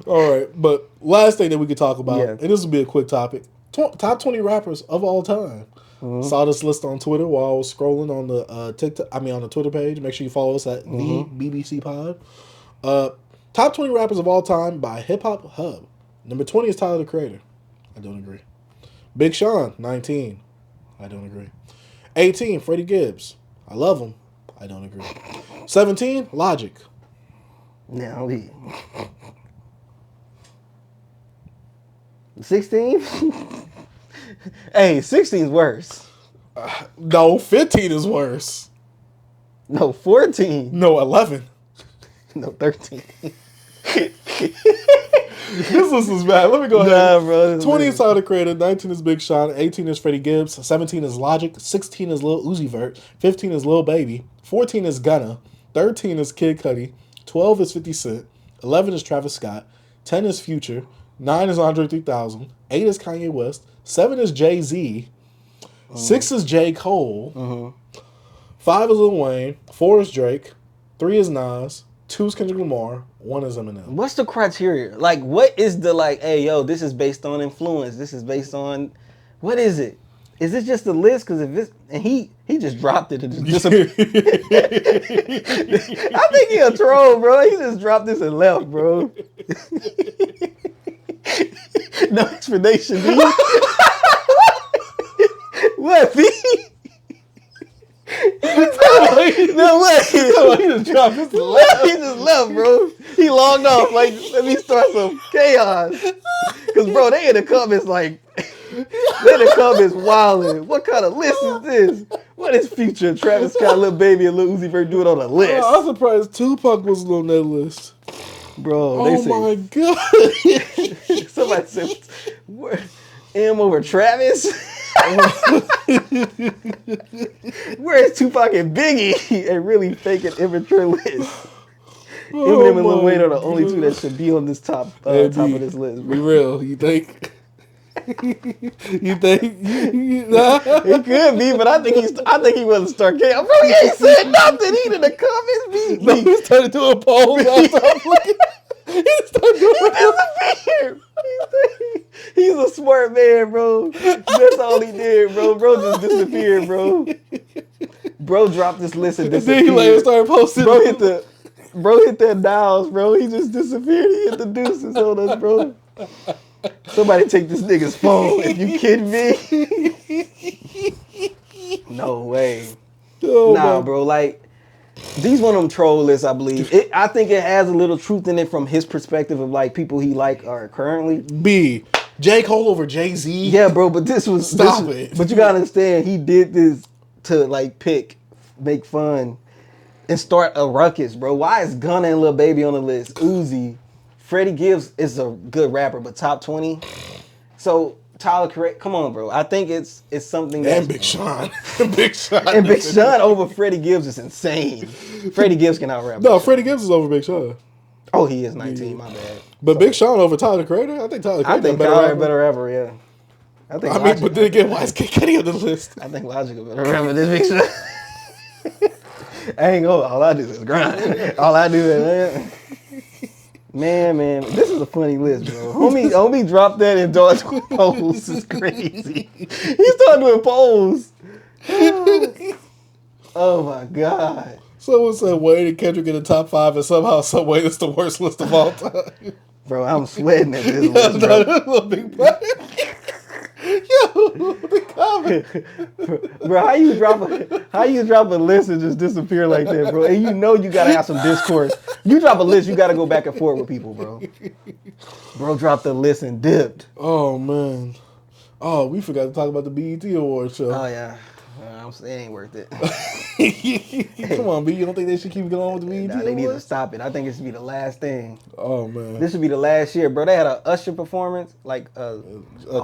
All right, but last thing that we could talk about, and this will be a quick topic. Top 20 rappers of all time. Saw this list on Twitter while I was scrolling on the on the Twitter page. Make sure you follow us at the BBC Pod. Top 20 rappers of all time by HipHopHub. Number 20 is Tyler, the Creator. I don't agree. Big Sean, 19. I don't agree. 18, Freddie Gibbs. I love him. I don't agree. 17, Logic. Now 16? Hey, 16's worse. No, 15 is worse. No, 14. No, 11. No, 13. This list is bad. Let me go ahead. Bro, 20 is Tyler, the Creator. 19 is Big Sean. 18 is Freddie Gibbs. 17 is Logic. 16 is Lil Uzi Vert. 15 is Lil Baby. 14 is Gunna. 13 is Kid Cudi. 12 is 50 Cent. 11 is Travis Scott. 10 is Future. 9 is Andre 3000. 8 is Kanye West. 7 is Jay-Z. 6 is J. Cole. 5 is Lil Wayne. 4 is Drake. 3 is Nas. 2 is Kendrick Lamar. 1 is Eminem. What's the criteria? Like, what is the hey, yo, this is based on influence. This is based on, what is it? Is it just a list? Because if it's, and he just dropped it and just disappeared. I think he a troll, bro. He just dropped this and left, bro. No explanation, dude. What, B? No way. He just dropped this and left. He just left, bro. He logged off. Like, let me start some chaos. Because, bro, they in the comments like, they in the comments wilding. What kind of list is this? What is Future, Travis Scott, Lil Baby, and Lil Uzi Vert doing on a list? I'm surprised Tupac wasn't on that list. Bro, they say, my God. Somebody said, M over Travis? Where is Tupac and Biggie? And really faking immature list. Eminem and Lil Wayne are the only two that should be on this top of this list. Be real, you think? You think? He could be, but I think he wasn't start Cameo. Bro, he ain't said nothing. He in the comments. No, he started doing polls. He started doing disappeared. He's a smart man, bro. That's all he did, bro. Bro just disappeared, bro. Bro dropped this list and disappeared. Then he later started posting. Bro hit that dials, bro. He just disappeared. He hit the deuces on us, bro. Somebody take this nigga's phone. If you kidding me? No way. Oh, nah, man. bro. Like, these one of them troll lists, I believe. I think it has a little truth in it from his perspective of like people he like are currently. B. J. Cole over Jay-Z. Yeah, bro, but this was... Stop it. But you gotta understand, he did this to like make fun, and start a ruckus, bro. Why is Gunna and Lil Baby on the list? Uzi. Freddie Gibbs is a good rapper, but top 20. So Tyler, correct? Come on, bro. I think it's something that... And Big Sean. Big Sean. And Big Sean over Freddie Gibbs is insane. Freddie Gibbs can out-rap. No, Freddie Gibbs is over Big Sean. Oh, he is 19, my bad. But Big Sean over Tyler, the Creator? I think Tyler, the Creator better rapper, yeah. I mean, but then again, why is Kid Cudi on the list? I think Logic better rapper than Big Sean. I ain't gonna. All I do is grind. All I do is man. This is a funny list, bro. Homie dropped that and started doing polls. It's crazy. He started doing polls. Oh my god. Someone said Wayne and Kendrick in the top 5, and somehow, some way, it's the worst list of all time. Bro, I'm sweating at this list, bro. That's a big player. Yo, the comment. Bro, how you drop a list and just disappear like that, bro? And you know you gotta have some discourse. You drop a list, you gotta go back and forth with people, bro. Bro dropped the list and dipped. Oh man. Oh, we forgot to talk about the BET Awards show. Oh yeah. It ain't worth it. Come on, B. You don't think they should keep going with the BET Awards? They need to stop it. I think it should be the last thing. Oh man. This should be the last year, bro. They had an Usher performance, like a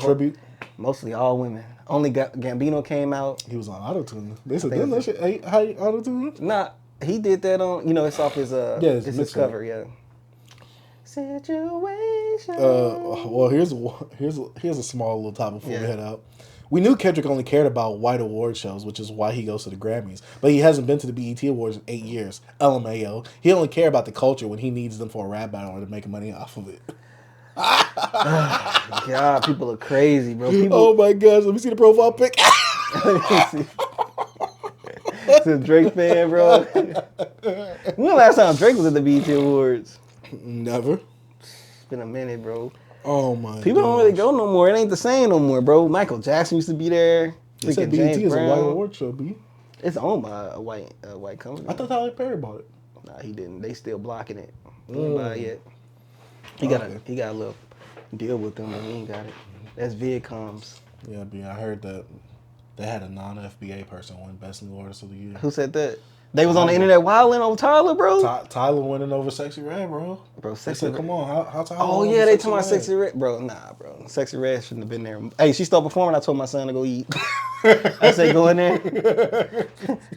tribute. Mostly all women. Only Gambino came out. He was on auto-tune. They said, didn't that shit how you auto-tune? Nah, he did that on, it's off his his Discover, yeah. Situation. Well, here's a small little topic before we head out. We knew Kendrick only cared about white award shows, which is why he goes to the Grammys. But he hasn't been to the BET Awards in 8 years. LMAO. He only cares about the culture when he needs them for a rap battle or to make money off of it. God, people are crazy, bro. Oh my gosh, let me see the profile pic. It's a Drake fan, bro. When the last time Drake was at the BET Awards? Never. It's been a minute, bro. Oh my People don't really go no more. It ain't the same no more, bro. Michael Jackson used to be there. They said BET is a white award show, B. It's owned by a white company. I thought Tyler Perry bought it. Nah, he didn't. They still blocking it. He didn't buy it yet. He got a little deal with them, and he ain't got it. That's Vidcoms. Yeah, B. I heard that they had a non-FBA person win Best New Artist of the Year. Who said that? They was on the internet wilding over Tyler, bro. Tyler winning over Sexyy Red, bro. Bro, Sexyy. Said, come on, how Tyler? Oh yeah, they talking about Sexyy Red, bro. Nah, bro, Sexyy Red shouldn't have been there. Hey, she stopped performing. I told my son to go eat. I said, go in there,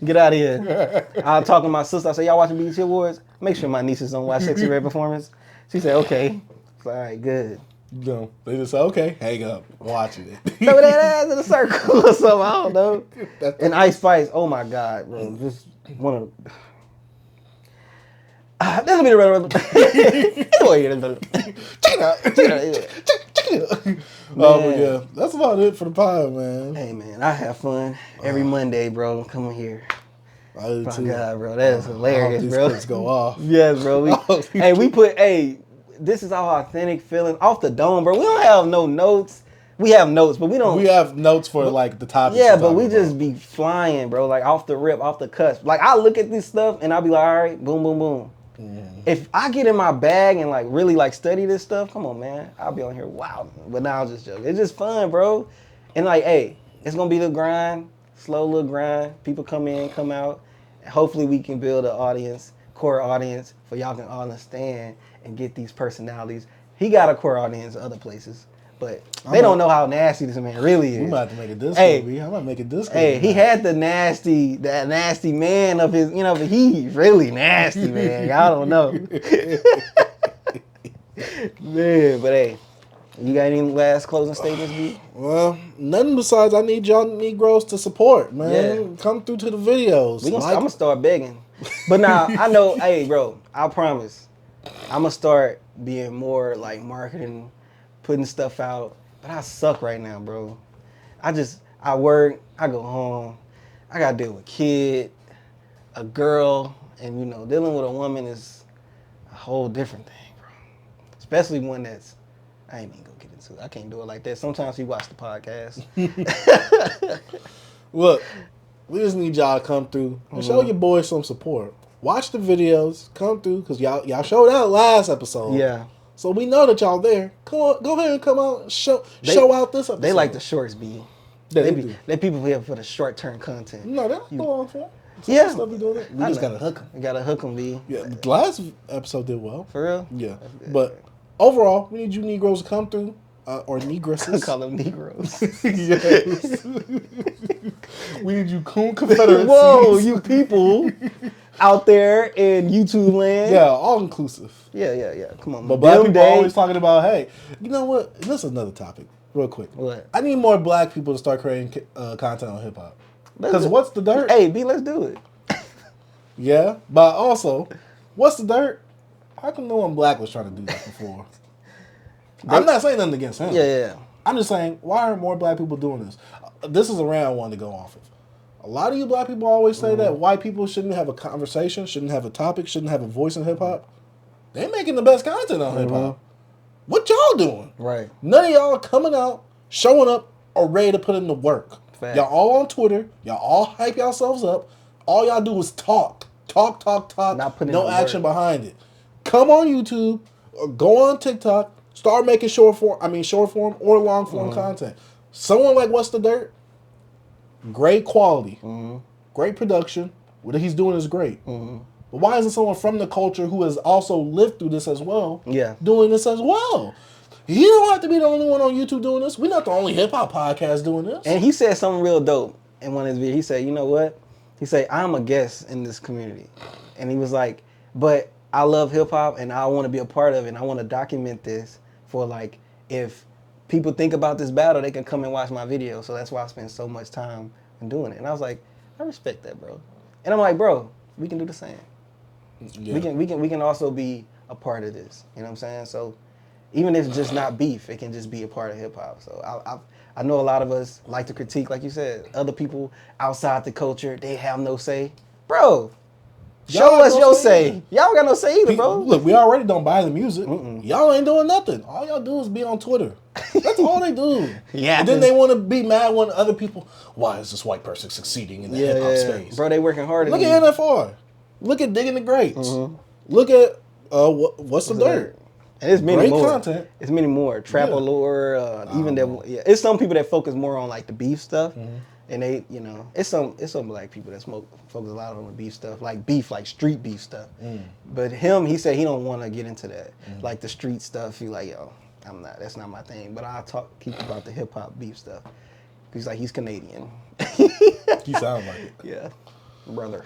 get out of here. I was talking to my sister. I said, y'all watching BET Awards? Make sure my nieces don't watch Sexyy Red performance. She said, okay. All right, good. No, they just said, okay, hang up, watching it. Throw that ass in a circle or something. I don't know. And Ice Spice, oh my God, bro, just one of the. This will be the Oh, but yeah, that's about it for the pod, man. Hey, man, I have fun every Monday, bro. Come here. I do too. God, bro, that is hilarious, bro. Let's go off. Yes, bro. This is our authentic feeling off the dome, bro. We don't have no notes. We have notes, but we don't. We have notes for like the topics. Yeah, but we just be flying, bro. Like off the rip, off the cusp. Like I look at this stuff and I'll be like, all right, boom, boom, boom. If I get in my bag and like really like study this stuff, come on, man, I'll be on here wow. But now I'm just joking. It's just fun, bro. And like, hey, it's gonna be the grind, slow little grind. People come in, come out. And hopefully we can build an audience, core audience, for y'all can understand and get these personalities. He got a core audience in other places. But they don't know how nasty this man really is. We might have to make a disco. Hey, I might make a disco. Hey, he had that nasty man of his, but he's really nasty, man. I don't know. Man, but hey, You got any last closing statements, B? Well, nothing besides I need y'all Negroes to support, man. Yeah. Come through to the videos. I'm gonna start begging. But now I know, hey, bro, I promise, I'm gonna start being more like marketing, putting stuff out. But I suck right now, bro. I work, I go home, I gotta deal with a kid, a girl, and dealing with a woman is a whole different thing, bro. Especially one that's, I ain't even gonna get into it. I can't do it like that. Sometimes we watch the podcast. Look, we just need y'all to come through and show your boys some support. Watch the videos, come through, because y'all showed out last episode. Yeah. So we know that y'all there. Come on, go ahead and come out and show out this episode. They like the shorts, B. They people here for the short-term content. No, they're not going for it. Yeah. Stuff we doing it. We just gotta hook them. You gotta hook them, B. Yeah, the last episode did well. For real? Yeah. But overall, we need you Negroes to come through. Or Negresses. Call them Negroes. Yes. We need you coon Confederacies. Whoa, you people out there in YouTube land. Yeah, all inclusive. Yeah. Come on. But black people are always talking about, hey, you know what? This is another topic, real quick. What? I need more black people to start creating content on hip hop. Because what's the dirt? Hey, B, let's do it. Yeah, but also, what's the dirt? How come no one black was trying to do that before? I'm not saying nothing against him. Yeah. I'm just saying, why aren't more black people doing this? This is a round one to go off of. A lot of you black people always say that white people shouldn't have a conversation, shouldn't have a topic, shouldn't have a voice in hip hop. They making the best content on hip hop. What y'all doing? Right. None of y'all coming out, showing up, or ready to put in the work. Facts. Y'all all on Twitter. Y'all all hype yourselves up. All y'all do is talk. Talk. Not putting no in the action work. behind it. Come on YouTube or go on TikTok. Start making short form or long form content. Someone like What's the Dirt? Great quality. Great production. What he's doing is great. But why isn't someone from the culture who has also lived through this as well doing this as well? You don't have to be the only one on YouTube doing this. We're not the only hip-hop podcast doing this. And he said something real dope in one of his videos. He said, you know what? He said, I'm a guest in this community. And he was like, but I love hip-hop and I want to be a part of it. And I want to document this for, like, if people think about this battle, they can come and watch my video. So that's why I spend so much time in doing it. And I was like, I respect that, bro. And I'm like, bro, we can do the same. Yeah. We can also be a part of this. You know what I'm saying? So even if it's just not beef, it can just be a part of hip hop. So I know a lot of us like to critique, like you said, other people outside the culture. They have no say, bro. Show us your say. Y'all got no say either, bro. Look, we already don't buy the music. Y'all ain't doing nothing. All y'all do is be on Twitter. That's all they do. Yeah. And then they want to be mad when other people, why is this white person succeeding in the hip hop space? Bro, they working hard. Look at NFR. Look at Digging the Greats. Look at What's the Dirt. And it's many Great more. content. It's many more. Trap Allure, even that. Yeah, it's some people that focus more on like the beef stuff, and they, it's some black people that focus a lot on the beef stuff, like street beef stuff. But he said he don't want to get into that, like the street stuff. He like, yo, that's not my thing. But I'll keep about the hip hop beef stuff. He's like, he's Canadian. You sound like it. Yeah, brother.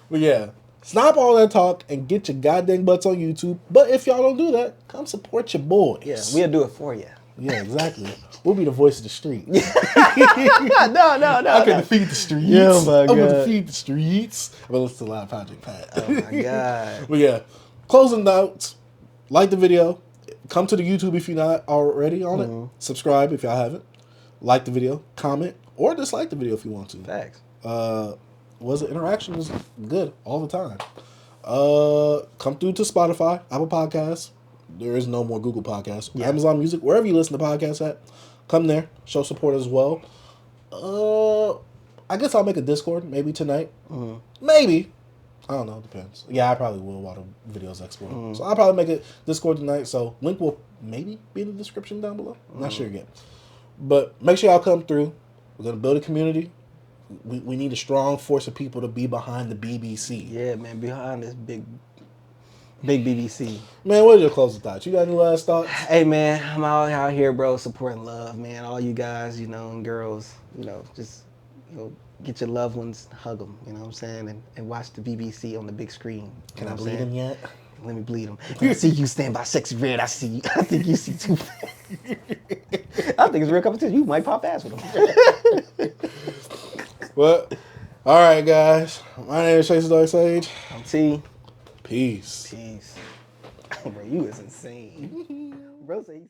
But yeah. Stop all that talk and get your goddamn butts on YouTube. But if y'all don't do that, come support your boys. Yeah, we'll do it for you. Yeah, exactly. We'll be the voice of the street. No. I can defeat the streets. Yeah, my God. I'm going to defeat the streets. Well, listen to Live Project Pat. Oh, my God. But yeah, closing notes. Like the video. Come to the YouTube if you're not already on it. Subscribe if y'all haven't. Like the video. Comment. Or dislike the video if you want to. Thanks. Interaction is good all the time. Come through to Spotify, Apple Podcasts. There is no more Google Podcasts. Yeah. Amazon Music, wherever you listen to podcasts at, come there, show support as well. I guess I'll make a Discord maybe tonight. Maybe. I don't know, depends. Yeah, I probably will while the videos export. So I'll probably make a Discord tonight. So link will maybe be in the description down below. I'm not sure yet. But make sure y'all come through. We're going to build a community. We need a strong force of people to be behind the BBC. Yeah, man, behind this big BBC. Man, what are your closing thoughts? You got any last thoughts? Hey, man, I'm out here, bro, supporting love, man. All you guys, and girls, just, get your loved ones, hug them, you know what I'm saying? And watch the BBC on the big screen. Can I bleed them yet? Let me bleed him. I see you stand by Sexyy Red. I think you see two. I think it's real competition. You might pop ass with him. Well, all right, guys. My name is Chase Dark Sage. I'm T. Peace. Peace. Bro, you is insane. Bro, say